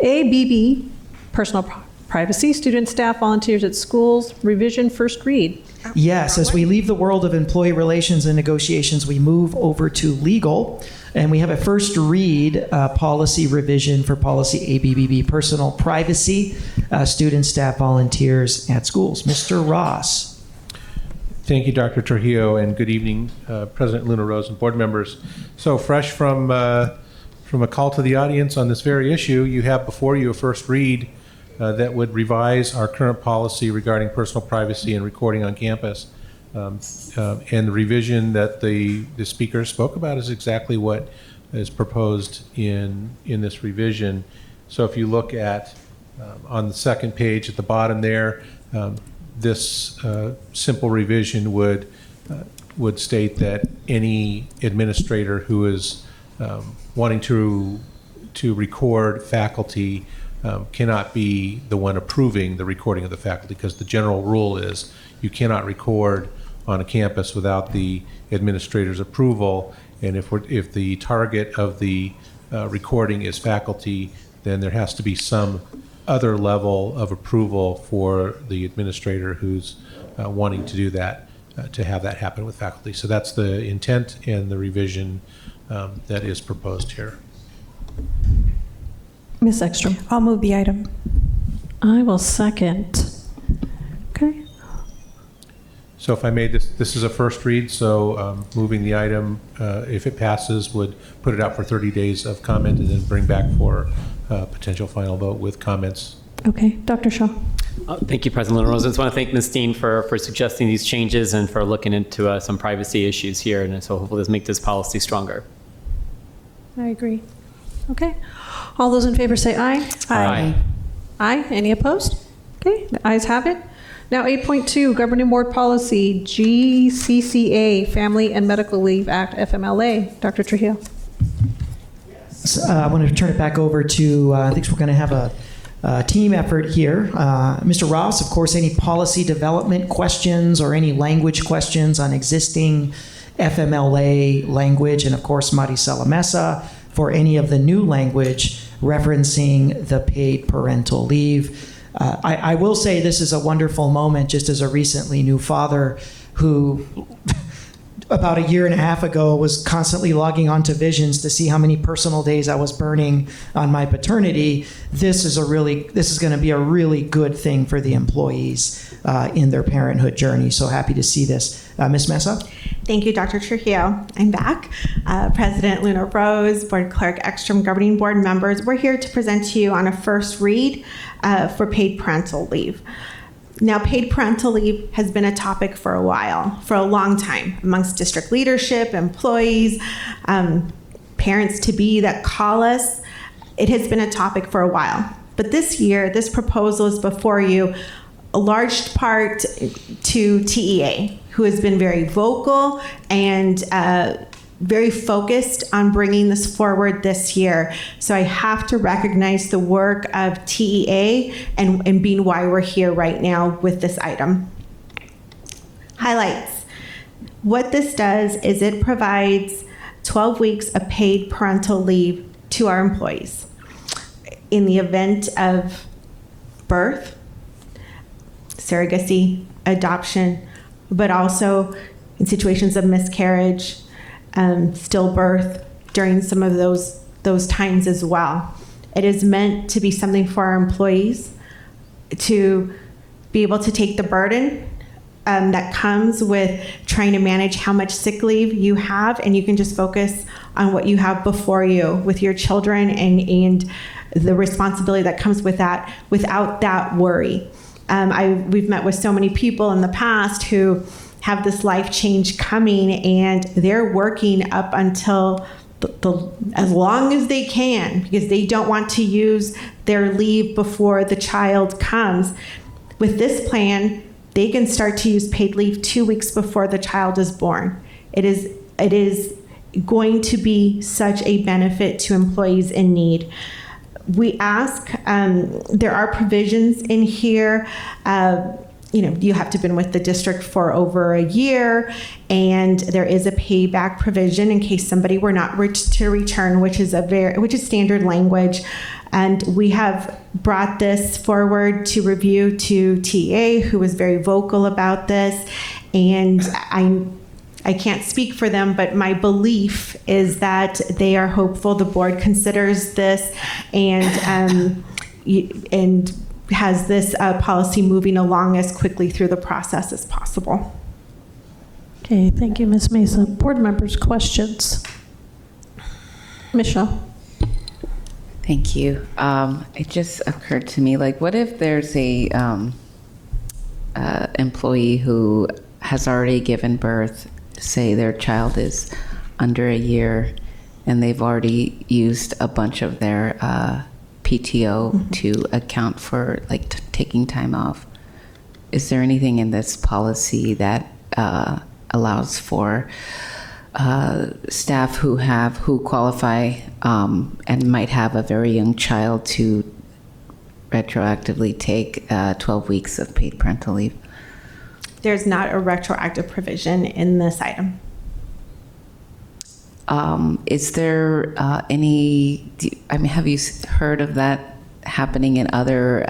ABB, personal privacy, student, staff, volunteers at schools, revision, first read. Yes, as we leave the world of employee relations and negotiations, we move over to legal, and we have a first read policy revision for policy ABBB, personal privacy, student, staff, volunteers at schools. Mr. Ross. Thank you, Dr. Trujillo, and good evening, President Luna Rose and board members. So fresh from a call to the audience on this very issue, you have before you a first read that would revise our current policy regarding personal privacy and recording on campus. And the revision that the speaker spoke about is exactly what is proposed in this revision. So if you look at on the second page at the bottom there, this simple revision would state that any administrator who is wanting to record faculty cannot be the one approving the recording of the faculty, because the general rule is you cannot record on a campus without the administrator's approval. And if the target of the recording is faculty, then there has to be some other level of approval for the administrator who's wanting to do that, to have that happen with faculty. So that's the intent and the revision that is proposed here. Ms. Ekstrom. I'll move the item. I will second. Okay. So if I made this is a first read, so moving the item, if it passes, would put it out for 30 days of comment and then bring back for potential final vote with comments. Okay, Dr. Shaw. Thank you, President Luna Rose. I just want to thank Ms. Steen for suggesting these changes and for looking into some privacy issues here. And so hopefully this make this policy stronger. I agree. Okay. All those in favor say aye. Aye. Aye. Any opposed? Okay, the ayes have it. Now 8.2, Governing Board Policy GCCA, Family and Medical Leave Act, FMLA. Dr. Trujillo. I want to turn it back over to, I think we're going to have a team effort here. Mr. Ross, of course, any policy development questions or any language questions on existing FMLA language, and of course, Maricela Mesa for any of the new language referencing the paid parental leave. I will say this is a wonderful moment just as a recently new father who about a year and a half ago was constantly logging onto Visions to see how many personal days I was burning on my paternity. This is going to be a really good thing for the employees in their parenthood journey. So happy to see this. Ms. Mesa? Thank you, Dr. Trujillo. I'm back. President Luna Rose, Board Clerk Ekstrom, governing board members, we're here to present to you on a first read for paid parental leave. Now, paid parental leave has been a topic for a while, for a long time, amongst district leadership, employees, parents-to-be that call us. It has been a topic for a while. But this year, this proposal is before you, a large part to TEA, who has been very vocal and very focused on bringing this forward this year. So I have to recognize the work of TEA and being why we're here right now with this item. Highlights. What this does is it provides 12 weeks of paid parental leave to our employees in the event of birth, surrogacy, adoption, but also in situations of miscarriage, stillbirth, during some of those times as well. It is meant to be something for our employees to be able to take the burden that comes with trying to manage how much sick leave you have, and you can just focus on what you have before you with your children and the responsibility that comes with that without that worry. We've met with so many people in the past who have this life change coming, and they're working up until as long as they can because they don't want to use their leave before the child comes. With this plan, they can start to use paid leave 2 weeks before the child is born. It is going to be such a benefit to employees in need. We ask, there are provisions in here. You have to have been with the district for over a year, and there is a payback provision in case somebody were not to return, which is standard language. And we have brought this forward to review to TA, who was very vocal about this. And I can't speak for them, but my belief is that they are hopeful the board considers this and has this policy moving along as quickly through the process as possible. Okay, thank you, Ms. Mesa. Board members, questions? Michelle. Thank you. It just occurred to me, what if there's a employee who has already given birth, say their child is under a year, and they've already used a bunch of their PTO to account for taking time off. Is there anything in this policy that allows for staff who qualify and might have a very young child to retroactively take 12 weeks of paid parental leave? There's not a retroactive provision in this item. Is there have you heard of that happening in other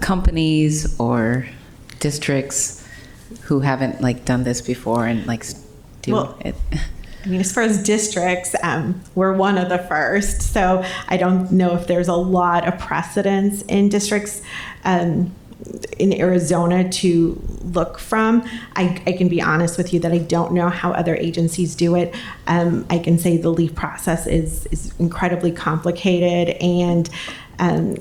companies or districts who haven't done this before and do it? As far as districts, we're one of the first, so I don't know if there's a lot of precedence in districts in Arizona to look from. I can be honest with you that I don't know how other agencies do it. I can say the leave process is incredibly complicated, and I'm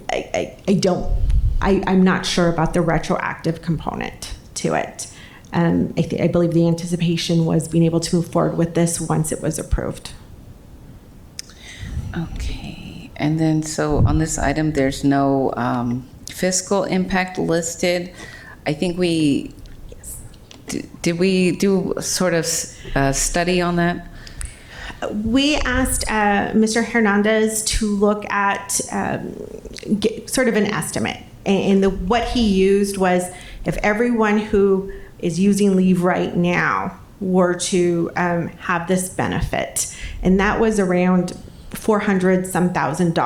not sure about the retroactive component to it. I believe the anticipation was being able to move forward with this once it was approved. Okay, and then so on this item, there's no fiscal impact listed. I think did we do sort of a study on that? We asked Mr. Hernandez to look at sort of an estimate, and what he used was if everyone who is using leave right now were to have this benefit, and that was around $400-some thousand.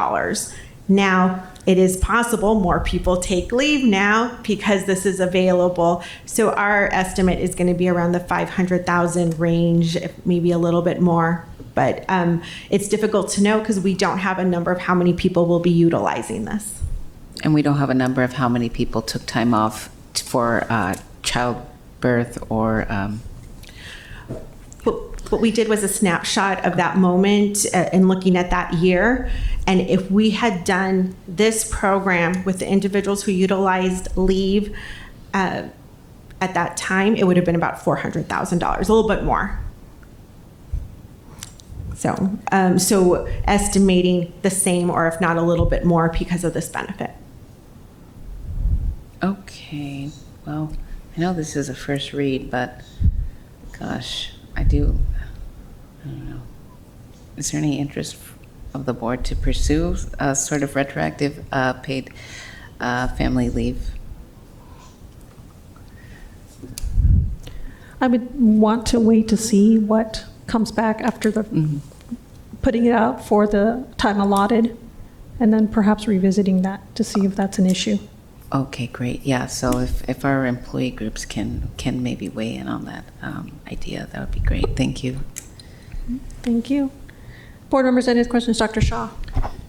Now, it is possible more people take leave now because this is available. So our estimate is going to be around the 500,000 range, maybe a little bit more. But it's difficult to know because we don't have a number of how many people will be utilizing this. And we don't have a number of how many people took time off for childbirth or what we did was a snapshot of that moment and looking at that year. And if we had done this program with the individuals who utilized leave at that time, it would have been about $400,000, a little bit more. So, so estimating the same, or if not a little bit more, because of this benefit. Okay, well, I know this is a first read, but gosh, I don't know. Is there any interest of the board to pursue a sort of retroactive paid family leave? I would want to wait to see what comes back after the putting it out for the time allotted, and then perhaps revisiting that to see if that's an issue. Okay, great. Yeah, so if our employee groups can maybe weigh in on that idea, that would be great. Thank you. Thank you. Board members, any questions? Dr. Shaw.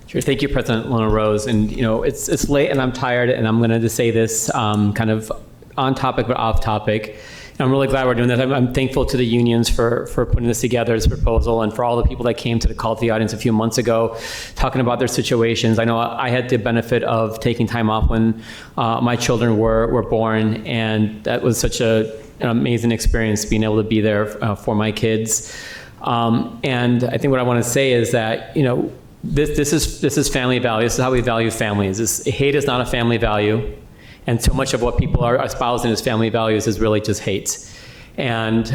Sure. Thank you, President Luna Rose. And it's late and I'm tired, and I'm going to just say this kind of on topic but off topic. I'm really glad we're doing this. I'm thankful to the unions for putting this together, this proposal, and for all the people that came to the call to the audience a few months ago talking about their situations. I know I had the benefit of taking time off when my children were born, and that was such an amazing experience, being able to be there for my kids. And I think what I want to say is that, this is family value. This is how we value families. Hate is not a family value. And so much of what people are espousing as family values is really just hate. And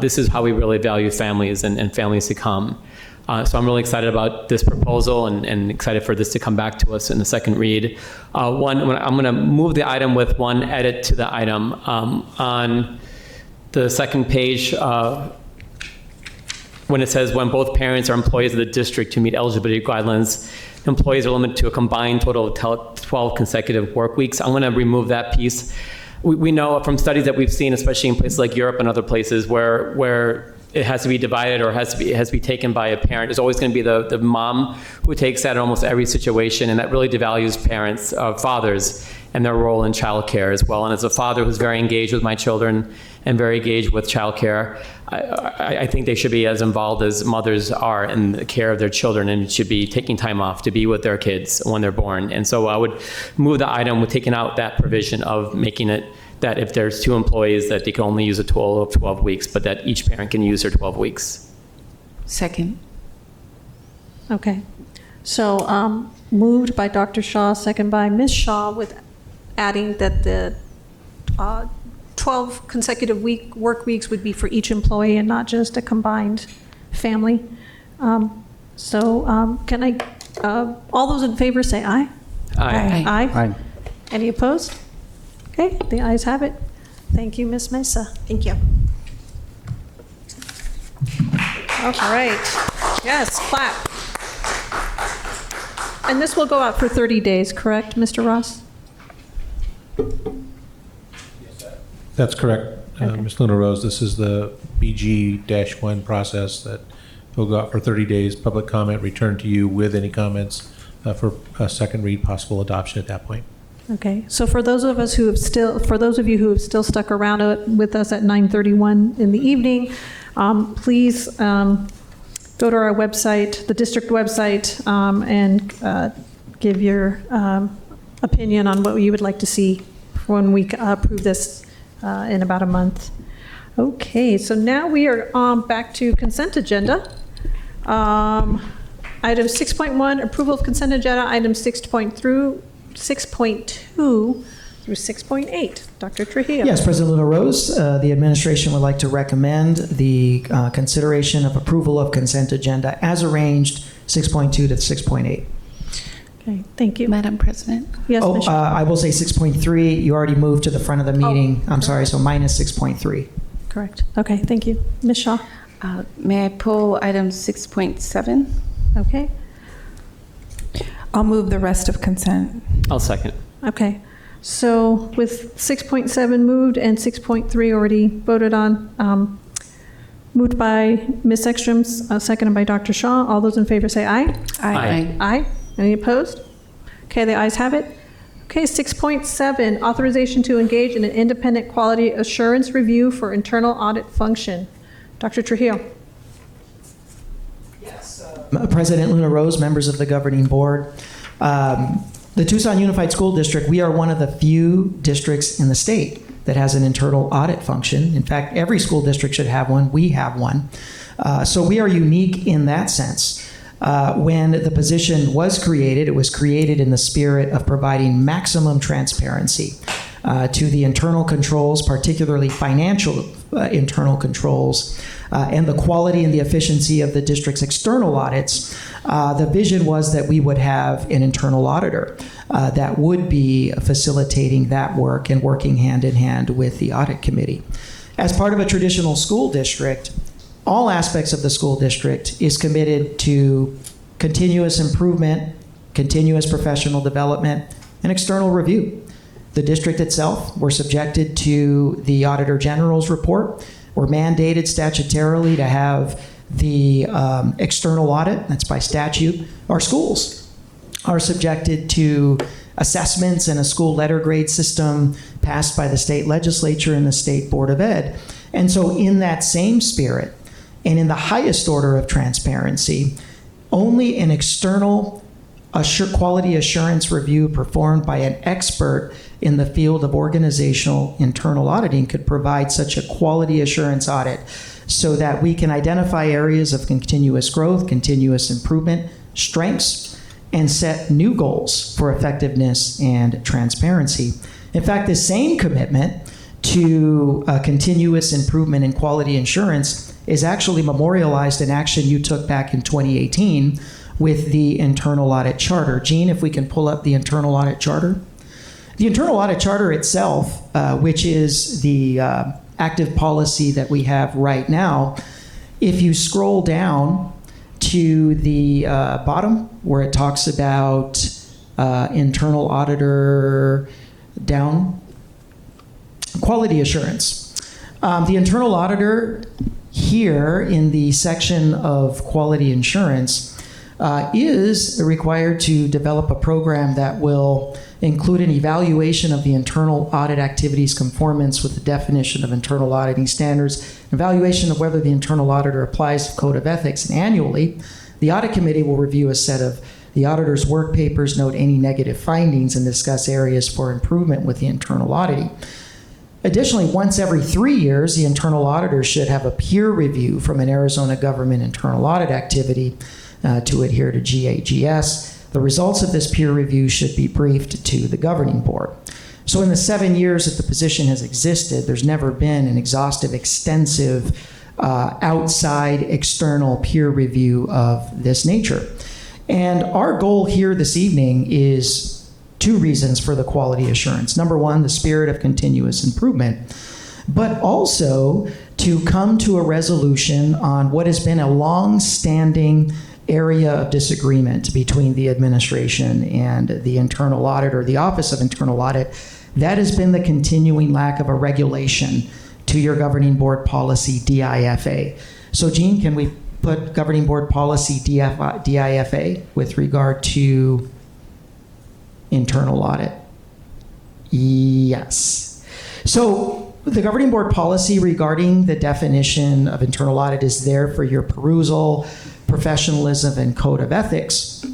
this is how we really value families and families to come. So I'm really excited about this proposal and excited for this to come back to us in the second read. I'm going to move the item with one edit to the item. On the second page, when it says when both parents are employees of the district to meet eligibility guidelines, employees are limited to a combined total of 12 consecutive work weeks. I'm going to remove that piece. We know from studies that we've seen, especially in places like Europe and other places where it has to be divided or has to be taken by a parent, there's always going to be the mom who takes that in almost every situation, and that really devalues parents, fathers, and their role in childcare as well. And as a father who's very engaged with my children and very engaged with childcare, I think they should be as involved as mothers are in the care of their children, and should be taking time off to be with their kids when they're born. And so I would move the item with taking out that provision of making it that if there's two employees, that they can only use a total of 12 weeks, but that each parent can use their 12 weeks. Second. Okay. So moved by Dr. Shaw, second by Ms. Shaw, with adding that the 12 consecutive work weeks would be for each employee and not just a combined family. Can I, all those in favor say aye? Aye. Aye. Aye. Any opposed? Okay, the ayes have it. Thank you, Ms. Mesa. Thank you. All right. Yes, clap. And this will go out for 30 days, correct, Mr. Ross? That's correct, Ms. Luna Rose. This is the BG-1 process that will go out for 30 days. Public comment returned to you with any comments for a second read, possible adoption at that point. Okay, so for those of you who have still stuck around with us at 9:31 in the evening, please go to our website, the district website, and give your opinion on what you would like to see when we approve this in about a month. Okay, so now we are back to consent agenda. Item 6.1, approval of consent agenda, items 6.2 through 6.8. Dr. Trujillo. Yes, President Luna Rose, the administration would like to recommend the consideration of approval of consent agenda as arranged, 6.2 to 6.8. Okay, thank you. Madam President? Yes, Oh, Ms. Shaw. I will say 6.3. You already moved to the front of the meeting. I'm sorry, so minus 6.3. Correct. Okay, thank you. Ms. Shaw. May I pull item 6.7? Okay. I'll move the rest of consent. I'll second. Okay. So with 6.7 moved and 6.3 already voted on, moved by Ms. Ekstrom, seconded by Dr. Shaw. All those in favor say aye. Aye. Aye. Any opposed? Okay, the ayes have it. Okay, 6.7, authorization to engage in an independent quality assurance review for internal audit function. Dr. Trujillo. President Luna Rose, members of the governing board. The Tucson Unified School District, we are one of the few districts in the state that has an internal audit function. In fact, every school district should have one. We have one. So we are unique in that sense. When the position was created, it was created in the spirit of providing maximum transparency to the internal controls, particularly financial internal controls, and the quality and the efficiency of the district's external audits. The vision was that we would have an internal auditor that would be facilitating that work and working hand in hand with the audit committee. As part of a traditional school district, all aspects of the school district is committed to continuous improvement, continuous professional development, and external review. The district itself, we're subjected to the Auditor General's report. We're mandated statutorily to have the external audit, that's by statute. Our schools are subjected to assessments and a school letter grade system passed by the state legislature and the State Board of Ed. And so in that same spirit, and in the highest order of transparency, only an external quality assurance review performed by an expert in the field of organizational internal auditing could provide such a quality assurance audit so that we can identify areas of continuous growth, continuous improvement, strengths, and set new goals for effectiveness and transparency. In fact, the same commitment to continuous improvement in quality assurance is actually memorialized in action you took back in 2018 with the Internal Audit Charter. Gene, if we can pull up the Internal Audit Charter. The Internal Audit Charter itself, which is the active policy that we have right now, if you scroll down to the bottom where it talks about internal auditor down, quality assurance. The internal auditor here in the section of quality assurance is required to develop a program that will include an evaluation of the internal audit activities' conformance with the definition of internal auditing standards, evaluation of whether the internal auditor applies the code of ethics, and annually, the audit committee will review a set of the auditor's work papers, note any negative findings, and discuss areas for improvement with the internal auditing. Additionally, once every 3 years, the internal auditor should have a peer review from an Arizona government internal audit activity to adhere to GAGS. The results of this peer review should be briefed to the governing board. So in the 7 years that the position has existed, there's never been an exhaustive, extensive, outside external peer review of this nature. And our goal here this evening is two reasons for the quality assurance. Number one, the spirit of continuous improvement, but also to come to a resolution on what has been a long-standing area of disagreement between the administration and the internal audit or the Office of Internal Audit. That has been the continuing lack of a regulation to your governing board policy DIFA. So Gene, can we put governing board policy DIFA with regard to internal audit? Yes. So the governing board policy regarding the definition of internal audit is there for your perusal, professionalism, and code of ethics,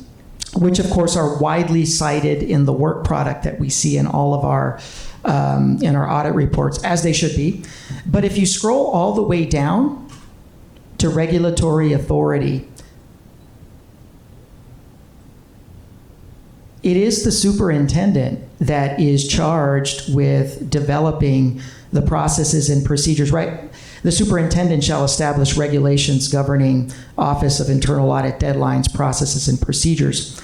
which of course are widely cited in the work product that we see in all of our in our audit reports, as they should be. But if you scroll all the way down to regulatory authority, it is the superintendent that is charged with developing the processes and procedures, right? The superintendent shall establish regulations governing Office of Internal Audit deadlines, processes, and procedures.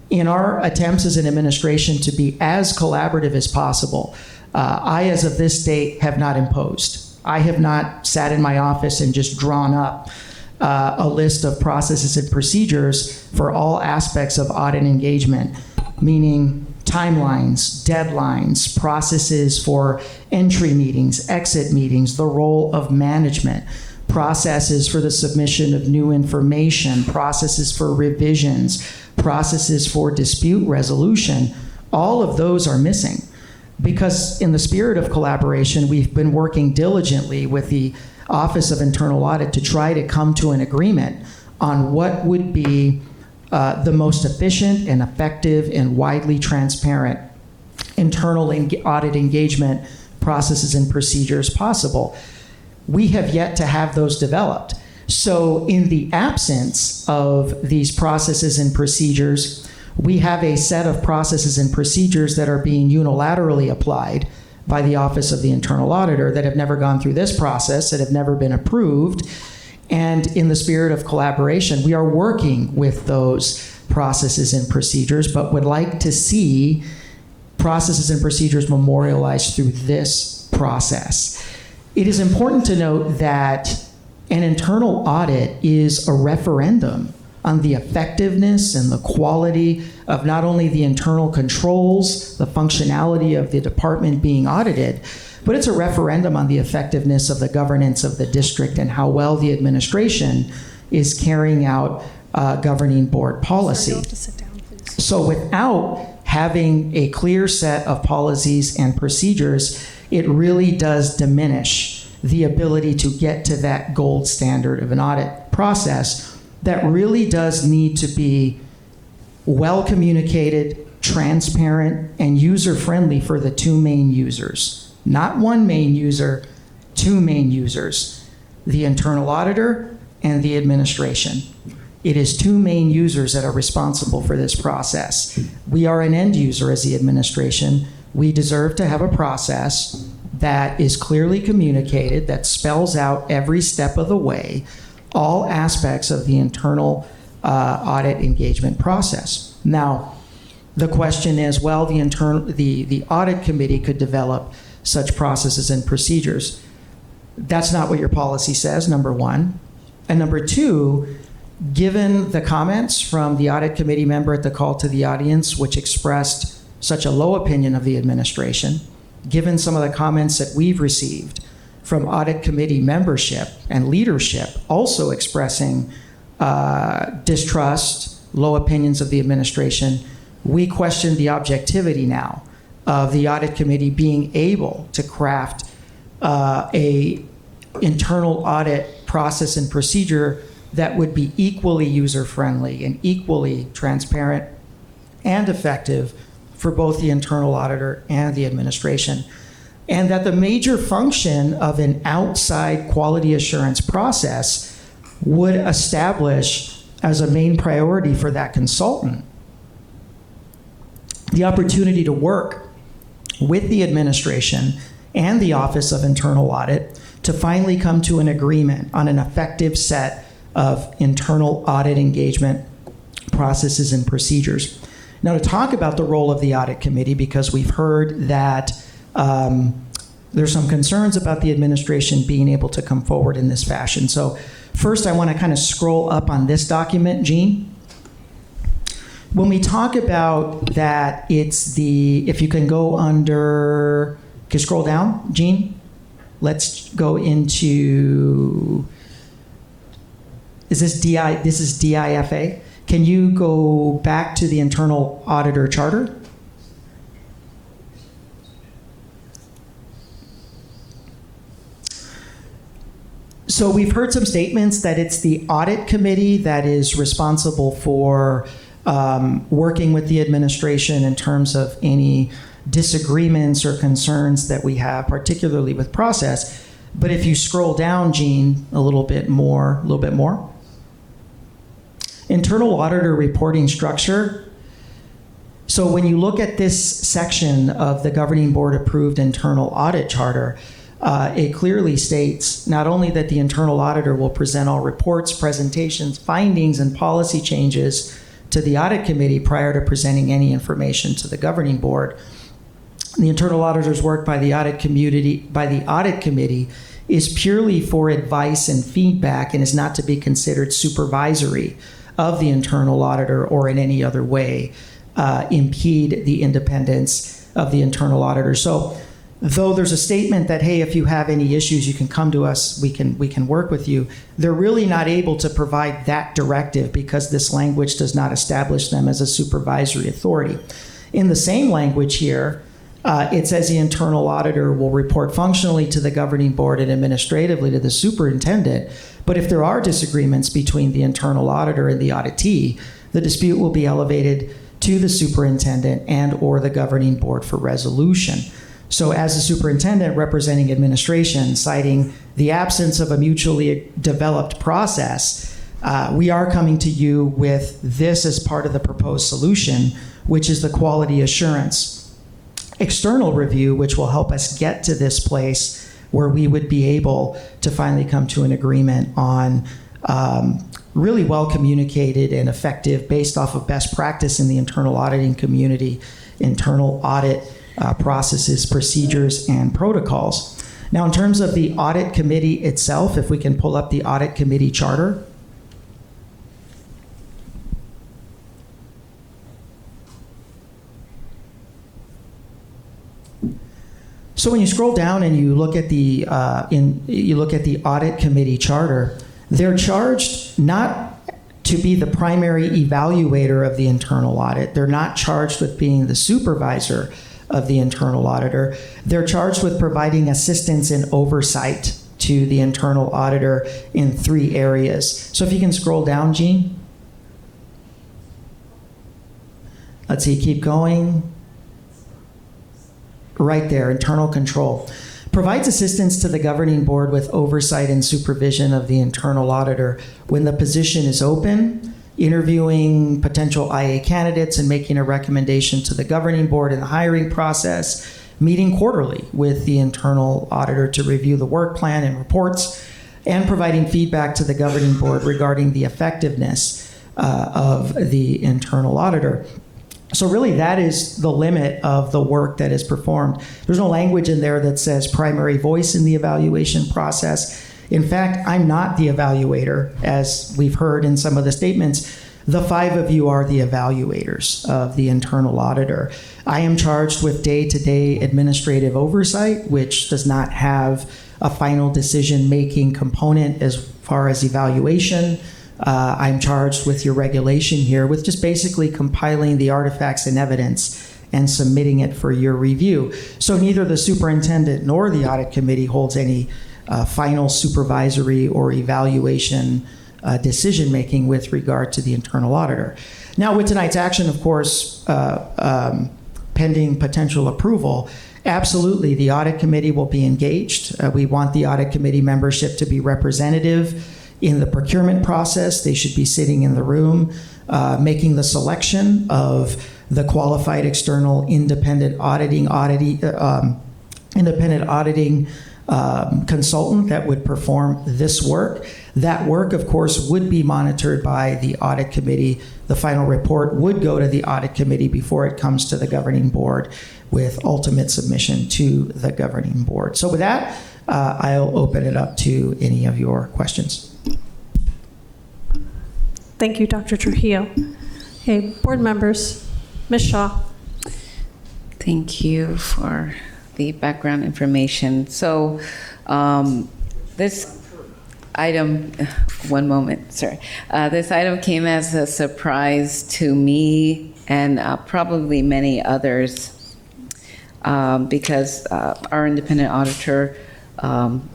In our attempts as an administration to be as collaborative as possible, I, as of this date, have not imposed. I have not sat in my office and just drawn up a list of processes and procedures for all aspects of audit engagement, meaning timelines, deadlines, processes for entry meetings, exit meetings, the role of management, processes for the submission of new information, processes for revisions, processes for dispute resolution. All of those are missing because in the spirit of collaboration, we've been working diligently with the Office of Internal Audit to try to come to an agreement on what would be the most efficient and effective and widely transparent internal audit engagement processes and procedures possible. We have yet to have those developed. So in the absence of these processes and procedures, we have a set of processes and procedures that are being unilaterally applied by the Office of the Internal Auditor that have never gone through this process, that have never been approved. And in the spirit of collaboration, we are working with those processes and procedures, but would like to see processes and procedures memorialized through this process. It is important to note that an internal audit is a referendum on the effectiveness and the quality of not only the internal controls, the functionality of the department being audited, but it's a referendum on the effectiveness of the governance of the district and how well the administration is carrying out governing board policy. So without having a clear set of policies and procedures, it really does diminish the ability to get to that gold standard of an audit process that really does need to be well communicated, transparent, and user-friendly for the two main users. Not one main user, two main users, the internal auditor and the administration. It is two main users that are responsible for this process. We are an end user as the administration. We deserve to have a process that is clearly communicated, that spells out every step of the way, all aspects of the internal audit engagement process. Now, the question is, well, the audit committee could develop such processes and procedures. That's not what your policy says, number one. And number two, given the comments from the audit committee member at the call to the audience, which expressed such a low opinion of the administration, given some of the comments that we've received from audit committee membership and leadership also expressing distrust, low opinions of the administration, we question the objectivity now of the audit committee being able to craft a internal audit process and procedure that would be equally user-friendly and equally transparent and effective for both the internal auditor and the administration. And that the major function of an outside quality assurance process would establish as a main priority for that consultant the opportunity to work with the administration and the Office of Internal Audit to finally come to an agreement on an effective set of internal audit engagement processes and procedures. Now, to talk about the role of the audit committee, because we've heard that there's some concerns about the administration being able to come forward in this fashion. So first, I want to kind of scroll up on this document, Jean. When we talk about that, it's the, if you can go under, can you scroll down, Jean? Let's go into, this is DIFA. Can you go back to the internal auditor charter? So we've heard some statements that it's the audit committee that is responsible for working with the administration in terms of any disagreements or concerns that we have, particularly with process. But if you scroll down, Jean, a little bit more. Internal auditor reporting structure. So when you look at this section of the governing board approved internal audit charter, it clearly states not only that the internal auditor will present all reports, presentations, findings, and policy changes to the audit committee prior to presenting any information to the governing board. The internal auditor's work by the audit committee is purely for advice and feedback and is not to be considered supervisory of the internal auditor or in any other way impede the independence of the internal auditor. So though there's a statement that, hey, if you have any issues, you can come to us, we can work with you, they're really not able to provide that directive because this language does not establish them as a supervisory authority. In the same language here, It says the internal auditor will report functionally to the governing board and administratively to the superintendent. But if there are disagreements between the internal auditor and the auditee, the dispute will be elevated to the superintendent and or the governing board for resolution. So as the superintendent representing administration, citing the absence of a mutually developed process, we are coming to you with this as part of the proposed solution, which is the quality assurance external review, which will help us get to this place where we would be able to finally come to an agreement on really well communicated and effective, based off of best practice in the internal auditing community, internal audit processes, procedures, and protocols. Now, in terms of the audit committee itself, if we can pull up the audit committee charter. So when you scroll down and you look at the audit committee charter, they're charged not to be the primary evaluator of the internal audit. They're not charged with being the supervisor of the internal auditor. They're charged with providing assistance and oversight to the internal auditor in 3 areas. So if you can scroll down, Jean. Let's see, keep going. Right there, internal control. Provides assistance to the governing board with oversight and supervision of the internal auditor when the position is open, interviewing potential IA candidates and making a recommendation to the governing board in the hiring process, meeting quarterly with the internal auditor to review the work plan and reports, and providing feedback to the governing board regarding the effectiveness of the internal auditor. So really, that is the limit of the work that is performed. There's no language in there that says primary voice in the evaluation process. In fact, I'm not the evaluator, as we've heard in some of the statements. The 5 of you are the evaluators of the internal auditor. I am charged with day-to-day administrative oversight, which does not have a final decision-making component as far as evaluation. I'm charged with your regulation here with just basically compiling the artifacts and evidence and submitting it for your review. So neither the superintendent nor the audit committee holds any final supervisory or evaluation decision-making with regard to the internal auditor. Now, with tonight's action, of course, pending potential approval, absolutely, the audit committee will be engaged. We want the audit committee membership to be representative in the procurement process. They should be sitting in the room, making the selection of the qualified external independent auditing consultant that would perform this work. That work, of course, would be monitored by the audit committee. The final report would go to the audit committee before it comes to the governing board, with ultimate submission to the governing board. So with that, I'll open it up to any of your questions. Thank you, Dr. Trujillo. Okay, board members, Ms. Shaw. Thank you for the background information. So this item, one moment, sorry. This item came as a surprise to me and probably many others because our independent auditor,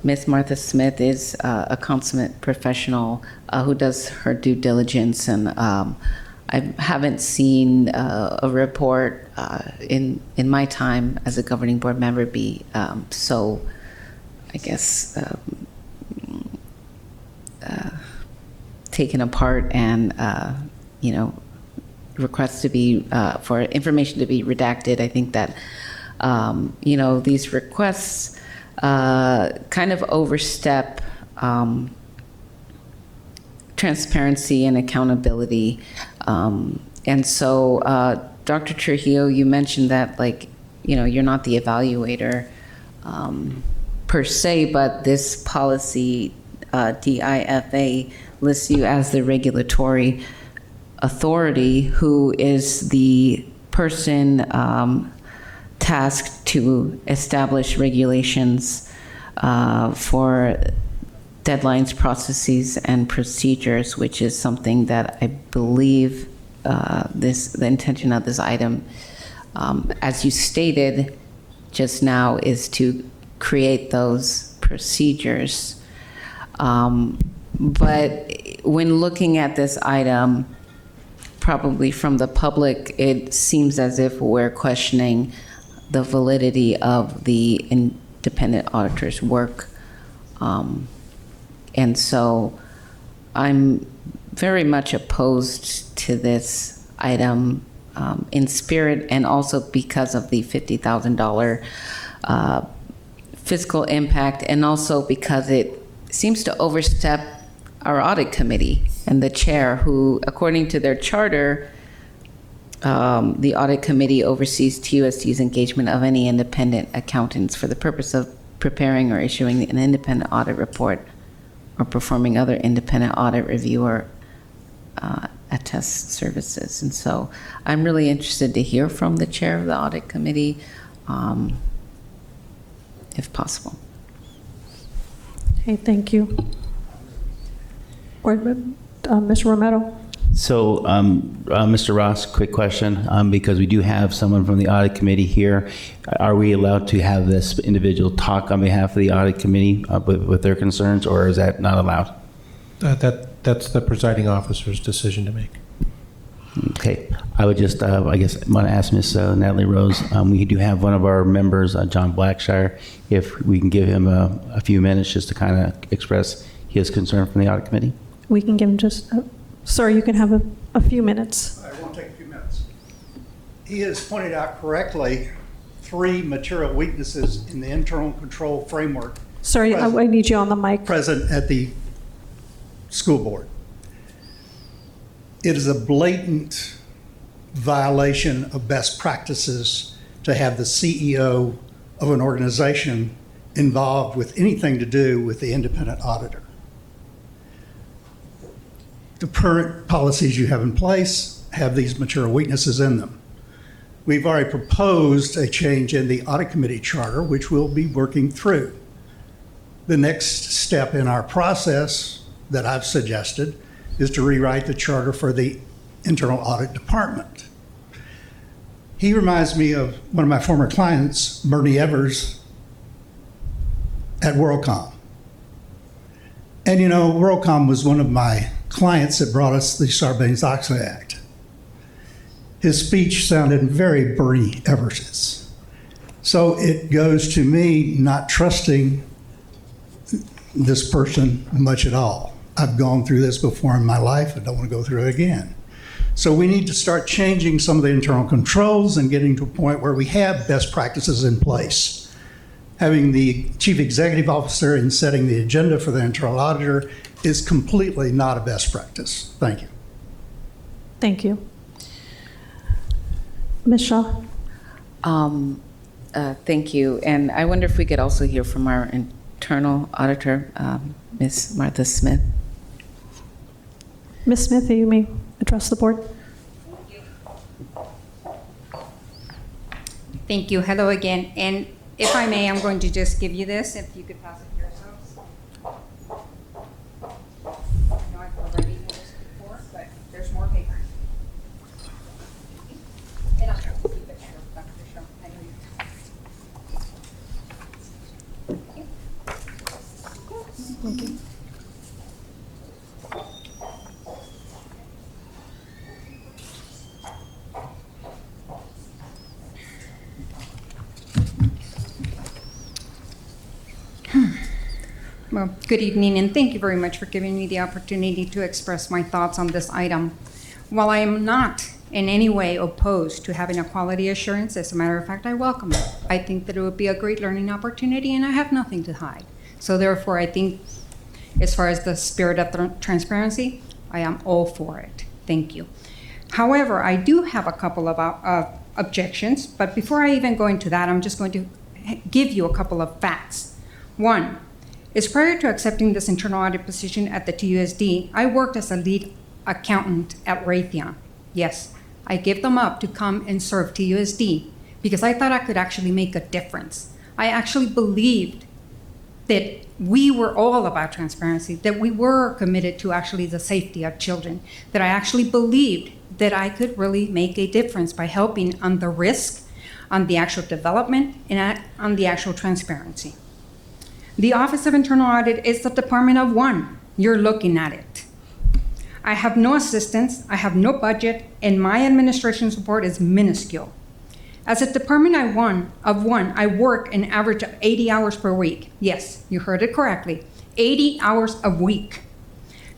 Ms. Martha Smith, is a consummate professional who does her due diligence, and I haven't seen a report in my time as a governing board member be so, I guess, taken apart and requests to be for information to be redacted. I think that these requests kind of overstep transparency and accountability. And so, Dr. Trujillo, you mentioned that, you're not the evaluator per se, but this policy, DIFA, lists you as the regulatory authority who is the person tasked to establish regulations for deadlines, processes, and procedures, which is something that I believe the intention of this item, as you stated, just now is to create those procedures. But when looking at this item, probably from the public, it seems as if we're questioning the validity of the independent auditor's work. And so I'm very much opposed to this item in spirit, and also because of the $50,000 fiscal impact, and also because it seems to overstep our audit committee and the chair, who, according to their charter, the audit committee oversees TUSD's engagement of any independent accountants for the purpose of preparing or issuing an independent audit report or performing other independent audit review or attest services. And so I'm really interested to hear from the chair of the audit committee, if possible. Okay, thank you. Mr. Romero? So, Mr. Ross, quick question, because we do have someone from the audit committee here. Are we allowed to have this individual talk on behalf of the audit committee with their concerns, or is that not allowed? That's the presiding officer's decision to make. Okay. I would just, I guess, want to ask Ms. Natalie Rose. We do have one of our members, John Blackshire, if we can give him a few minutes just to kind of express his concern from the audit committee. We can give him just, sir, you can have a few minutes. I won't take a few minutes. He has pointed out correctly 3 material weaknesses in the internal control framework. Sorry, I need you on the mic. Present at the school board. It is a blatant violation of best practices to have the CEO of an organization involved with anything to do with the independent auditor. The current policies you have in place have these material weaknesses in them. We've already proposed a change in the audit committee charter, which we'll be working through. The next step in our process that I've suggested is to rewrite the charter for the internal audit department. He reminds me of one of my former clients, Bernie Evers, at WorldCom. And you know, WorldCom was one of my clients that brought us the Sarbanes-Oxley Act. His speech sounded very Bernie Evers'. So it goes to me not trusting this person much at all. I've gone through this before in my life. I don't want to go through it again. So we need to start changing some of the internal controls and getting to a point where we have best practices in place. Having the chief executive officer and setting the agenda for the internal auditor is completely not a best practice. Thank you. Thank you. Ms. Shaw? Thank you. And I wonder if we could also hear from our internal auditor, Ms. Martha Smith. Ms. Smith, you may address the board. Thank you. Hello again. And if I may, I'm going to just give you this, if you could pass it to yourselves. I know I've already done this before, but there's more paper. And I'll try to keep it short, Dr. Shaw. I know you. Thank you. Well, good evening, and thank you very much for giving me the opportunity to express my thoughts on this item. While I am not in any way opposed to having a quality assurance, as a matter of fact, I welcome it. I think that it would be a great learning opportunity, and I have nothing to hide. So therefore, I think as far as the spirit of transparency, I am all for it. Thank you. However, I do have a couple of objections, but before I even go into that, I'm just going to give you a couple of facts. One, is prior to accepting this internal audit position at the TUSD, I worked as a lead accountant at Raytheon. Yes, I gave them up to come and serve TUSD because I thought I could actually make a difference. I actually believed that we were all about transparency, that we were committed to actually the safety of children, that I actually believed that I could really make a difference by helping on the risk on the actual development and on the actual transparency. The Office of Internal Audit is the department of one. You're looking at it. I have no assistance, I have no budget, and my administration support is minuscule. As a department of one, I work an average of 80 hours per week. Yes, you heard it correctly, 80 hours a week.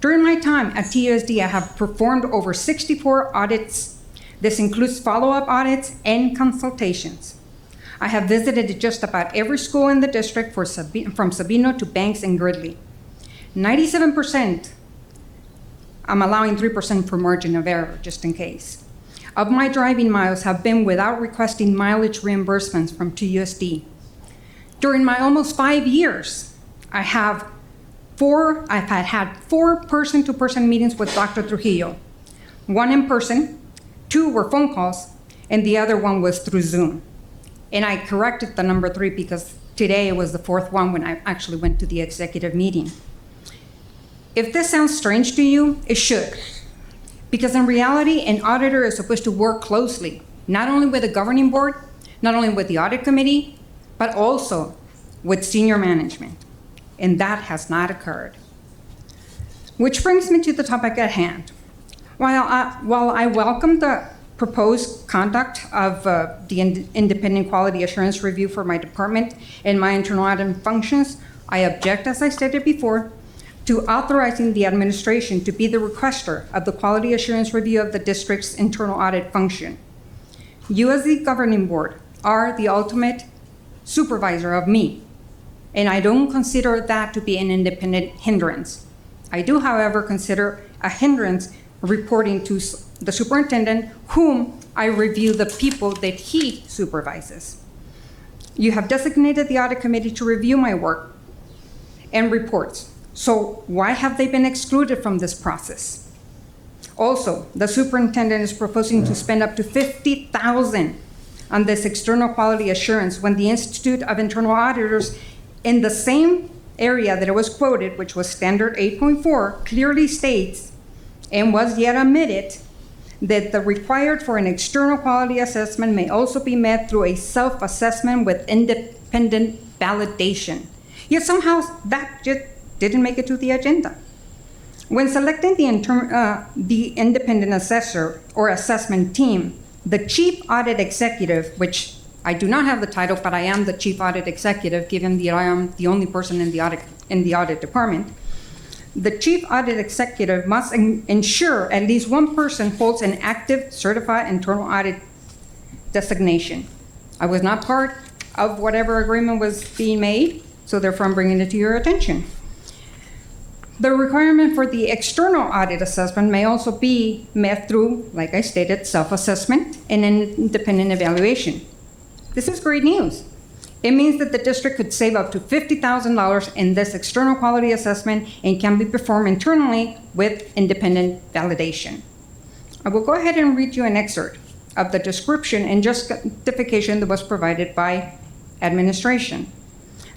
During my time at TUSD, I have performed over 64 audits. This includes follow-up audits and consultations. I have visited just about every school in the district from Sabino to Banks and Gridley. 97%, I'm allowing 3% for margin of error, just in case, of my driving miles have been without requesting mileage reimbursements from TUSD. During my almost 5 years, I've had 4 person-to-person meetings with Dr. Trujillo. 1 in person, 2 were phone calls, and the other one was through Zoom. And I corrected the number 3 because today it was the 4th one when I actually went to the executive meeting. If this sounds strange to you, it should. Because in reality, an auditor is supposed to work closely, not only with the governing board, not only with the audit committee, but also with senior management. And that has not occurred. Which brings me to the topic at hand. While I welcome the proposed conduct of the independent quality assurance review for my department and my internal audit functions, I object, as I stated before, to authorizing the administration to be the requester of the quality assurance review of the district's internal audit function. You as the governing board are the ultimate supervisor of me, and I don't consider that to be an independent hindrance. I do, however, consider a hindrance reporting to the superintendent, whom I review the people that he supervises. You have designated the audit committee to review my work and reports. So why have they been excluded from this process? Also, the superintendent is proposing to spend up to $50,000 on this external quality assurance when the Institute of Internal Auditors in the same area that it was quoted, which was standard 8.4, clearly states and was yet omitted that the required for an external quality assessment may also be met through a self-assessment with independent validation. Yet somehow that just didn't make it to the agenda. When selecting the independent assessor or assessment team, the chief audit executive, which I do not have the title, but I am the chief audit executive, given that I am the only person in the audit department, the chief audit executive must ensure at least one person holds an active certified internal audit designation. I was not part of whatever agreement was being made, so therefore I'm bringing it to your attention. The requirement for the external audit assessment may also be met through, like I stated, self-assessment and an independent evaluation. This is great news. It means that the district could save up to $50,000 in this external quality assessment and can be performed internally with independent validation. I will go ahead and read you an excerpt of the description and justification that was provided by administration.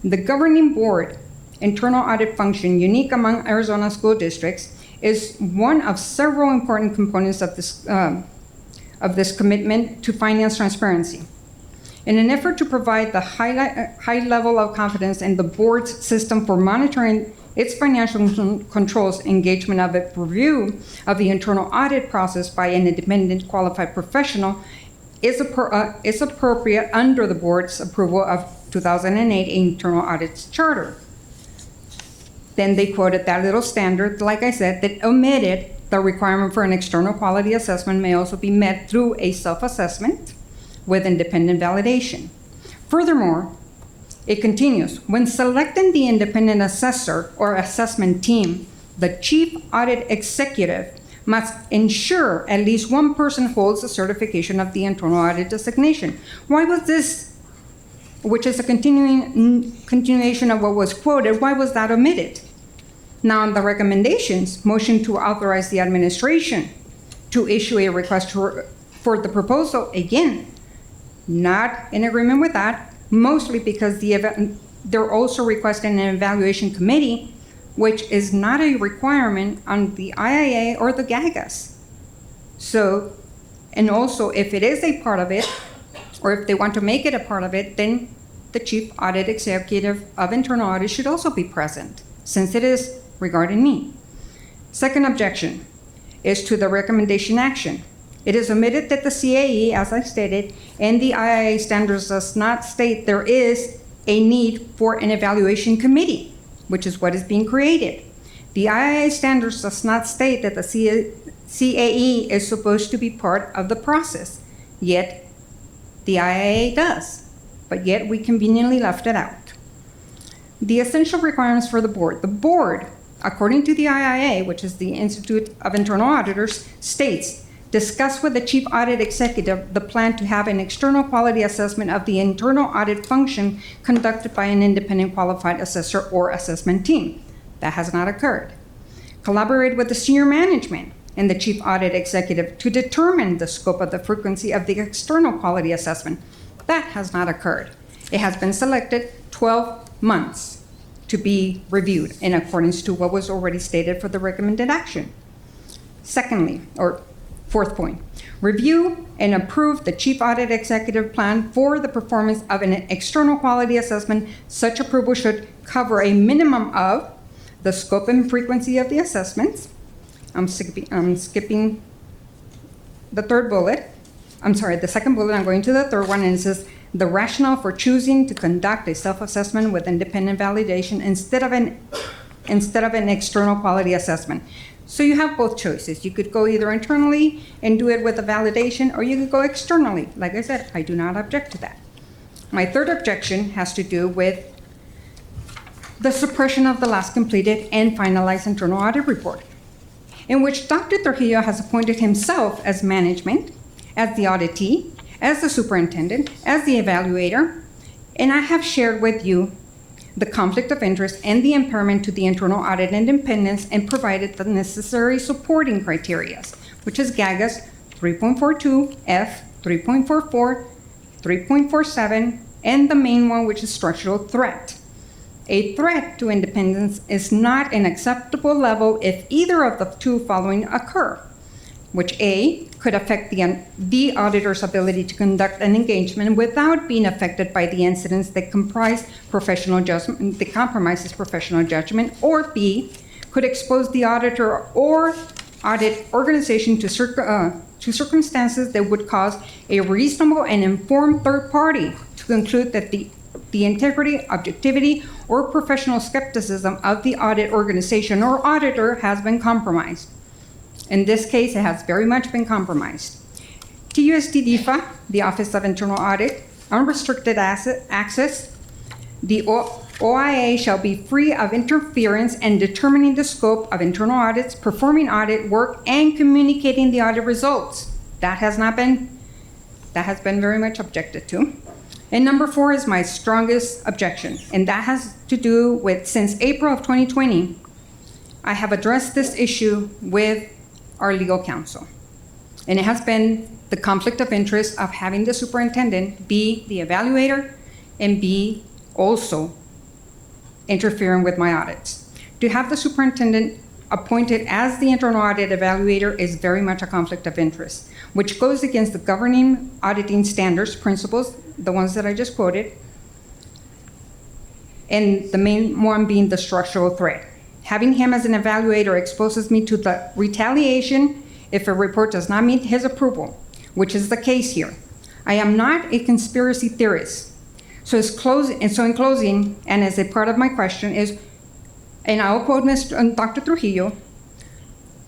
The governing board internal audit function, unique among Arizona school districts, is one of several important components of this commitment to finance transparency. In an effort to provide the high level of confidence in the board's system for monitoring its financial controls, engagement of a review of the internal audit process by an independent qualified professional is appropriate under the board's approval of 2008 Internal Audits Charter. Then they quoted that little standard, like I said, that omitted the requirement for an external quality assessment may also be met through a self-assessment with independent validation. Furthermore, it continues, when selecting the independent assessor or assessment team, the chief audit executive must ensure at least one person holds the certification of the internal audit designation. Why was this, which is a continuation of what was quoted, why was that omitted? Now, in the recommendations, motion to authorize the administration to issue a request for the proposal, again, not in agreement with that, mostly because they're also requesting an evaluation committee, which is not a requirement on the IIA or the GAGAS. So, and also if it is a part of it, or if they want to make it a part of it, then the Chief Audit Executive of Internal Audit should also be present, since it is regarding me. Second objection is to the recommendation action. It is omitted that the CAE, as I stated, and the IIA standards does not state there is a need for an evaluation committee, which is what is being created. The IIA standards does not state that the CAE is supposed to be part of the process, yet the IIA does, but yet we conveniently left it out. The essential requirements for the board, according to the IIA, which is the Institute of Internal Auditors, states, discuss with the Chief Audit Executive the plan to have an external quality assessment of the internal audit function conducted by an independent qualified assessor or assessment team. That has not occurred. Collaborate with the senior management and the Chief Audit Executive to determine the scope of the frequency of the external quality assessment. That has not occurred. It has been selected 12 months to be reviewed in accordance to what was already stated for the recommended action. Secondly, or fourth point, review and approve the Chief Audit Executive plan for the performance of an external quality assessment. Such approval should cover a minimum of the scope and frequency of the assessments. I'm skipping the third bullet. I'm sorry, the second bullet, I'm going to the third one, and it says the rationale for choosing to conduct a self-assessment with independent validation instead of an external quality assessment. So you have both choices. You could go either internally and do it with a validation, or you could go externally. Like I said, I do not object to that. My third objection has to do with the suppression of the last completed and finalized internal audit report, in which Dr. Trujillo has appointed himself as management, as the auditee, as the superintendent, as the evaluator, and I have shared with you the conflict of interest and the impairment to the internal audit independence and provided the necessary supporting criteria, which is GAGAS 3.42, F 3.44, 3.47, and the main one, which is structural threat. A threat to independence is not an acceptable level if either of the two following occur, which A, could affect the auditor's ability to conduct an engagement without being affected by the incidents that compromises professional judgment, or B, could expose the auditor or audit organization to circumstances that would cause a reasonable and informed third party to conclude that the integrity, objectivity, or professional skepticism of the audit organization or auditor has been compromised. In this case, it has very much been compromised. TUSD-DIFA, the Office of Internal Audit, unrestricted access. The OIA shall be free of interference in determining the scope of internal audits, performing audit work, and communicating the audit results. That has been very much objected to. And number 4 is my strongest objection, and that has to do with, since April of 2020, I have addressed this issue with our legal counsel. And it has been the conflict of interest of having the superintendent be the evaluator and be also interfering with my audits. To have the superintendent appointed as the internal audit evaluator is very much a conflict of interest, which goes against the governing auditing standards, principles, the ones that I just quoted, and the main one being the structural threat. Having him as an evaluator exposes me to the retaliation if a report does not meet his approval, which is the case here. I am not a conspiracy theorist. So in closing, and as a part of my question is, and I'll quote Dr. Trujillo,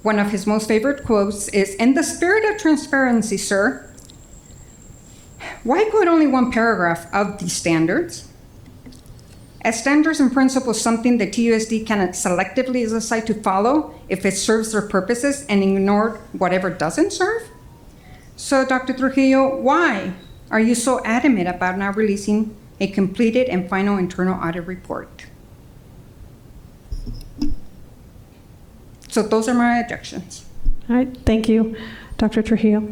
one of his most favorite quotes is, "In the spirit of transparency, sir, why quote only one paragraph of these standards? As standards and principles, something that TUSD can selectively decide to follow if it serves their purposes and ignore whatever doesn't serve? So, Dr. Trujillo, why are you so adamant about not releasing a completed and final internal audit report?" So those are my objections. All right, thank you. Dr. Trujillo.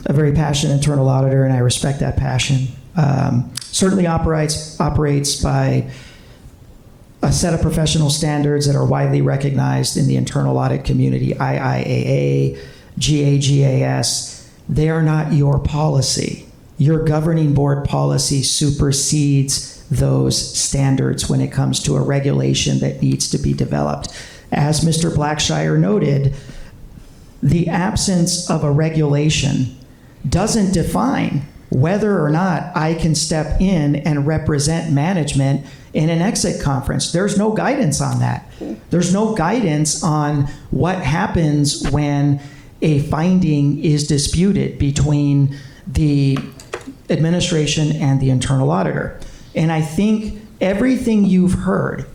A very passionate internal auditor, and I respect that passion. Certainly operates by a set of professional standards that are widely recognized in the internal audit community, IIAA, GAGAS, they are not your policy. Your governing board policy supersedes those standards when it comes to a regulation that needs to be developed. As Mr. Blackshire noted, the absence of a regulation doesn't define whether or not I can step in and represent management in an exit conference. There's no guidance on that. There's no guidance on what happens when a finding is disputed between the administration and the internal auditor. And I think everything you've heard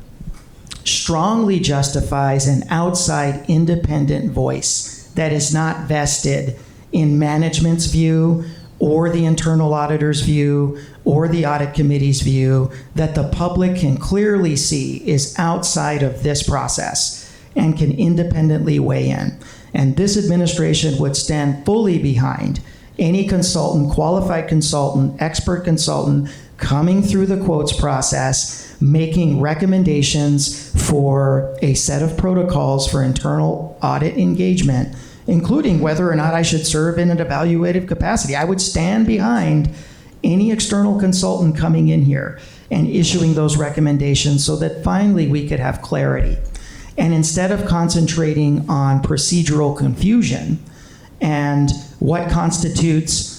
strongly justifies an outside independent voice that is not vested in management's view or the internal auditor's view or the audit committee's view, that the public can clearly see is outside of this process and can independently weigh in. And this administration would stand fully behind any consultant, qualified consultant, expert consultant coming through the quotes process, making recommendations for a set of protocols for internal audit engagement, including whether or not I should serve in an evaluative capacity. I would stand behind any external consultant coming in here and issuing those recommendations so that finally we could have clarity. And instead of concentrating on procedural confusion and what constitutes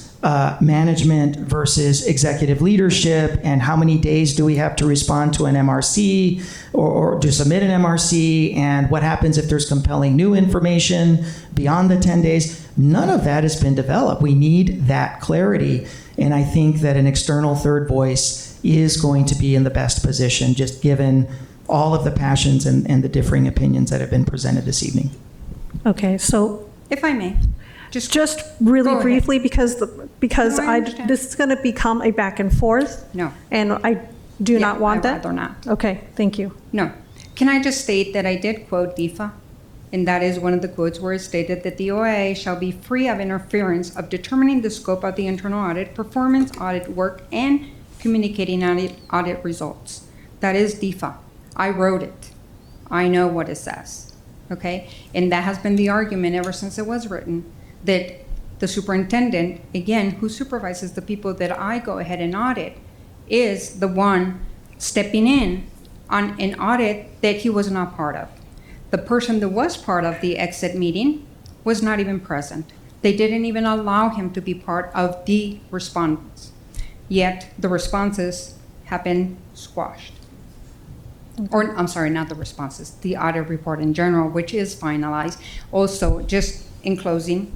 management versus executive leadership and how many days do we have to respond to an MRC or to submit an MRC and what happens if there's compelling new information beyond the 10 days, none of that has been developed. We need that clarity. And I think that an external third voice is going to be in the best position, just given all of the passions and the differing opinions that have been presented this evening. Okay, so If I may. just really Go briefly, ahead. because No, I understand. this is going to become a back and forth. No. And I do Yeah, not want I'd that. rather not. Okay, thank you. No. Can I just state that I did quote DEFA? And that is one of the quotes where it stated that the OIA shall be free of interference of determining the scope of the internal audit, performance audit work, and communicating audit results. That is DEFA. I wrote it. I know what it says. Okay? And that has been the argument ever since it was written, that the superintendent, again, who supervises the people that I go ahead and audit, is the one stepping in on an audit that he was not part of. The person that was part of the exit meeting was not even present. They didn't even allow him to be part of the response. Yet the responses have been squashed. Or, I'm sorry, not the responses, the audit report in general, which is finalized. Also, just in closing,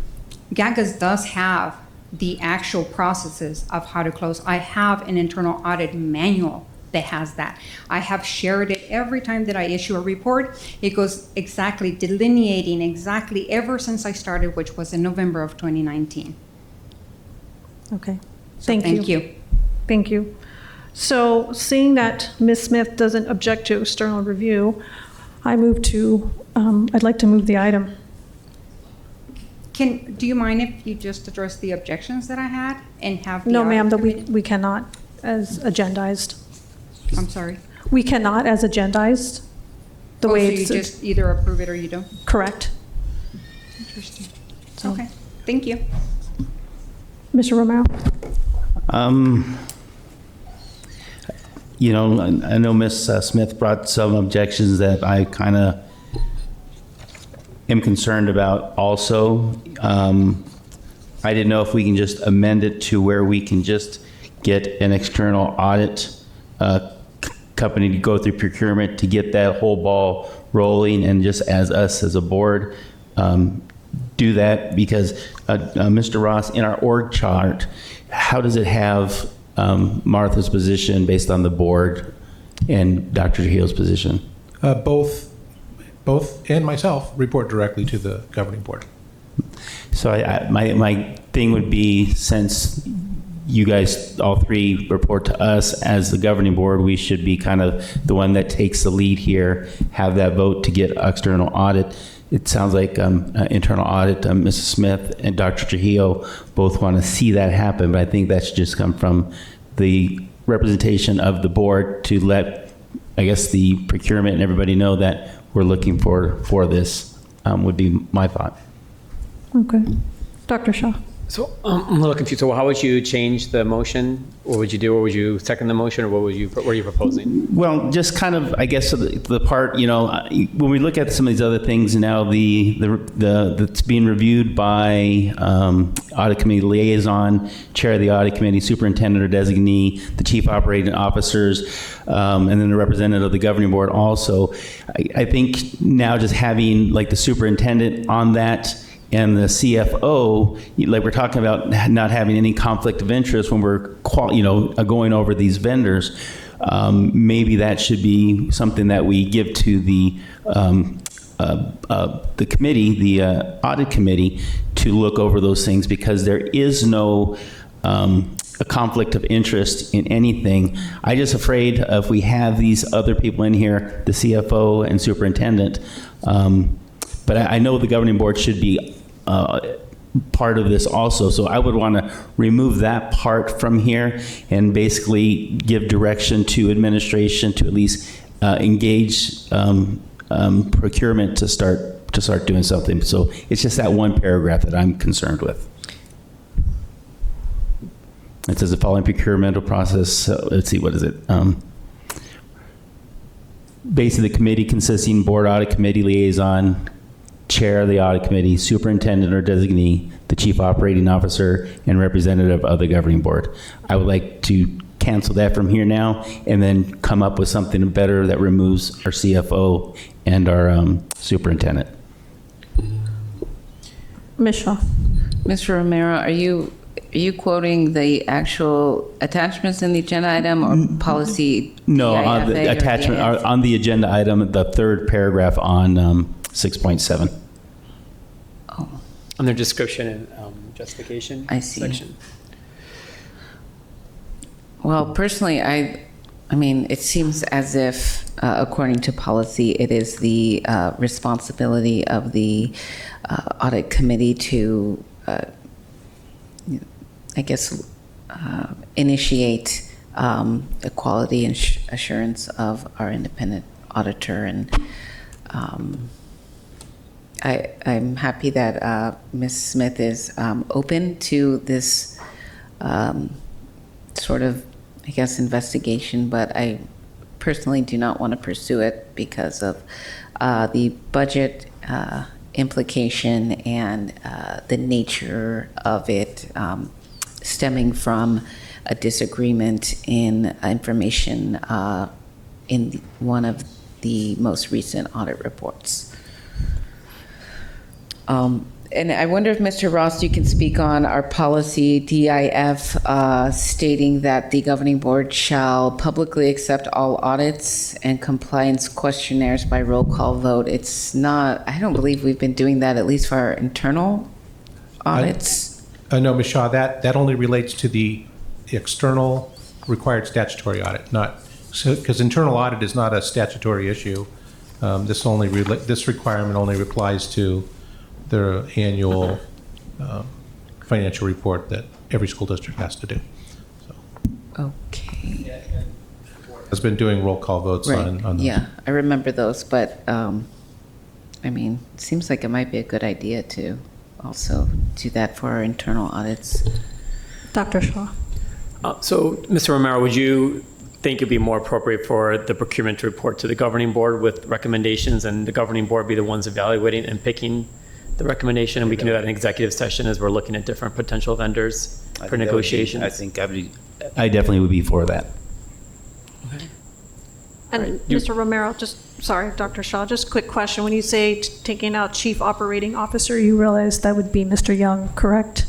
GAGAS does have the actual processes of how to close. I have an internal audit manual that has that. I have shared it every time that I issue a report. It goes exactly delineating exactly ever since I started, which was in November of 2019. Okay, So thank you. Thank you. Thank you. So seeing that Ms. Smith doesn't object to external review, I'd like to move the item. Do you mind if you just address the objections that I had and have the No, audit ma'am, that committee- we cannot as agendized. I'm sorry. We cannot as agendized. The Oh, way so it's you just either approve it or you don't? correct. Interesting. So- Okay, thank you. Mr. Romero? I know Ms. Smith brought some objections that I kind of am concerned about also. I didn't know if we can just amend it to where we can just get an external audit company to go through procurement to get that whole ball rolling, and just as us as a board do that, because Mr. Ross, in our org chart, how does it have Martha's position based on the board and Dr. Trujillo's position? Both and myself report directly to the governing board. So my thing would be, since you guys, all three, report to us as the governing board, we should be kind of the one that takes the lead here, have that vote to get external audit. It sounds like internal audit, Mrs. Smith and Dr. Trujillo both want to see that happen, but I think that should just come from the representation of the board to let, I guess, the procurement and everybody know that we're looking for this, would be my thought. Okay. Dr. Shaw. So I'm a little confused. So how would you change the motion? What would you do? Or would you second the motion, or what are you proposing? Well, just kind of, I guess, the part, when we look at some of these other things now, that's being reviewed by audit committee liaison, chair of the audit committee, superintendent or designee, the chief operating officers, and then the representative of the governing board also. I think now just having like the superintendent on that and the CFO, like we're talking about not having any conflict of interest when we're going over these vendors, maybe that should be something that we give to the committee, the audit committee, to look over those things, because there is no a conflict of interest in anything. I'm just afraid if we have these other people in here, the CFO and superintendent, but I know the governing board should be part of this also. So I would want to remove that part from here and basically give direction to administration to at least engage procurement to start doing something. So it's just that one paragraph that I'm concerned with. It says the following procurement process. Let's see, what is it? Basically, the committee consisting board audit committee liaison, chair of the audit committee, superintendent or designee, the chief operating officer, and representative of the governing board. I would like to cancel that from here now and then come up with something better that removes our CFO and our superintendent. Ms. Shaw. Mr. Romero, are you quoting the actual attachments in the agenda item or policy? No, on the attachment, on the agenda item, the third paragraph on 6.7. On their description and justification I see. section. Well, personally, I mean, it seems as if, according to policy, it is the responsibility of the audit committee to, I guess, initiate the quality assurance of our independent auditor. And I'm happy that Ms. Smith is open to this sort of, I guess, investigation, but I personally do not want to pursue it because of the budget implication and the nature of it stemming from a disagreement in information in one of the most recent audit reports. And I wonder if Mr. Ross, you can speak on our policy DIF stating that the governing board shall publicly accept all audits and compliance questionnaires by roll call vote. It's not, I don't believe we've been doing that, at least for our internal audits. No, Ms. Shaw, that only relates to the external required statutory audit, not, because internal audit is not a statutory issue. This requirement only applies to their annual financial report that every school district has to do. So. Okay. Has been doing roll call votes on those. Yeah, I remember those, but I mean, it seems like it might be a good idea to also do that for our internal audits. Dr. Shaw. So, Mr. Romero, would you think it'd be more appropriate for the procurement to report to the governing board with recommendations, and the governing board be the ones evaluating and picking the recommendation, and we can do that in executive session as we're looking at different potential vendors for negotiations? I definitely would be for that. Okay. And Mr. Romero, sorry, Dr. Shaw, just a quick question. When you say taking out chief operating officer, you realize that would be Mr. Young, correct?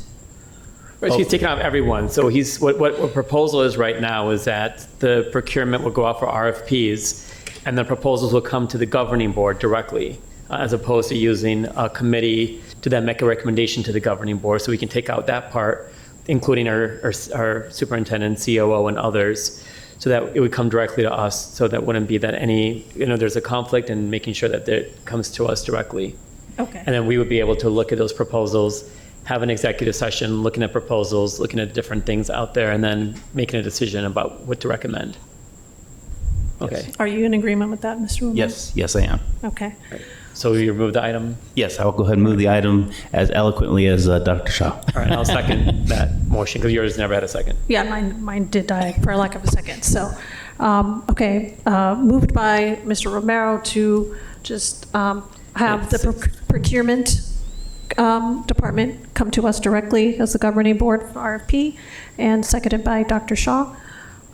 Right, so he's taking out everyone. So what proposal is right now is that the procurement will go out for RFPs, and the proposals will come to the governing board directly, as opposed to using a committee to then make a recommendation to the governing board. So we can take out that part, including our superintendent, COO, and others, so that it would come directly to us. So that wouldn't be that there's a conflict, and making sure that it comes to us directly. Okay. And then we would be able to look at those proposals, have an executive session, looking at proposals, looking at different things out there, and then making a decision about what to recommend. Okay. Are you in agreement with that, Mr. Romero? Yes, I am. Okay. So you remove the item? Yes, I will go ahead and move the item as eloquently as Dr. Shaw. All right, I'll second that motion because yours never had a second. Yeah, mine did die for lack of a second. So, okay, moved by Mr. Romero to just have the procurement department come to us directly as the governing board for RFP, and seconded by Dr. Shaw.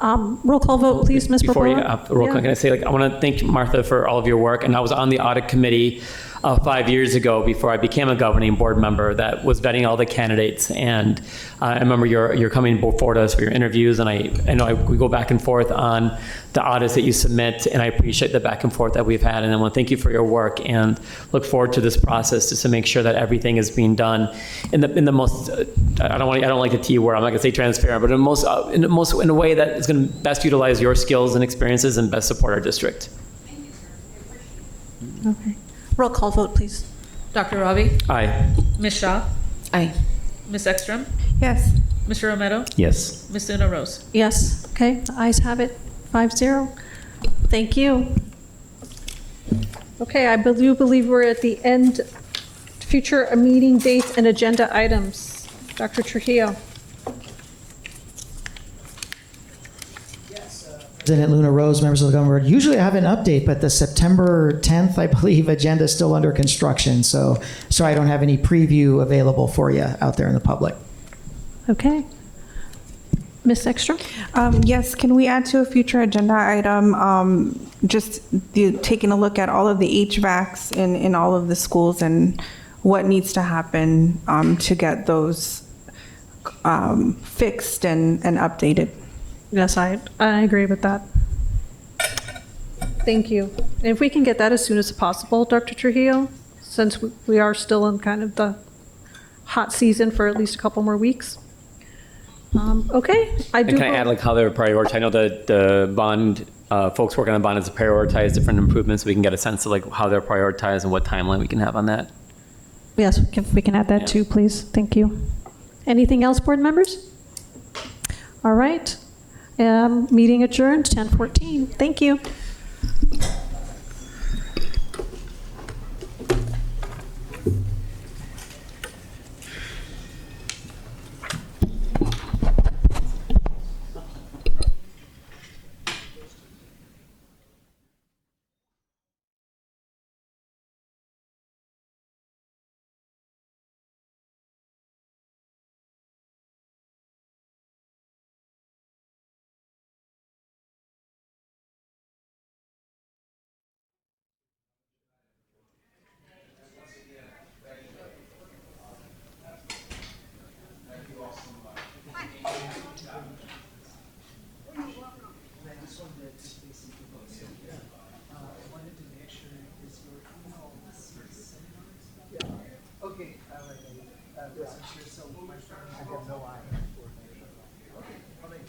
Roll call vote, please, Ms. Before you, Barbara. roll call, can I say, I want to thank Martha for all of your work. And I was on the audit committee 5 years ago before I became a governing board member that was vetting all the candidates. And I remember you're coming forward to us for your interviews. And I know we go back and forth on the audits that you submit. And I appreciate the back and forth that we've had. And I want to thank you for your work and look forward to this process just to make sure that everything is being done in the most, I don't like the T word, I'm not going to say transparent, but in a way that is going to best utilize your skills and experiences and best support our district. Okay. Roll call vote, please. Dr. Ravi? Aye. Ms. Shaw? Aye. Ms. Ekstrom? Yes. Mr. Romero? Yes. Ms. Luna Rose? Yes. Okay, the ayes have it, 5-0. Thank you. Okay, I believe we're at the end. Future meeting dates and agenda items. Dr. Trujillo. President Luna Rose, members of the government board. Usually I have an update, but the September 10th, I believe, agenda is still under construction. So sorry I don't have any preview available for you out there in the public. Okay. Ms. Ekstrom? Yes, can we add to a future agenda item, taking a look at all of the HVACs in all of the schools and what needs to happen to get those fixed and updated? Yes, I agree with that. Thank you. And if we can get that as soon as possible, Dr. Trujillo, since we are still in kind of the hot season for at least a couple more weeks. Okay, I do. And can I add like how they're prioritized? I know that the bond folks working on the bond is to prioritize different improvements, so we can get a sense of like how they're prioritized and what timeline we can have on that. Yes, we can add that too, please. Thank you. Anything else, board members? All right. Meeting adjourned, 10:14. Thank you.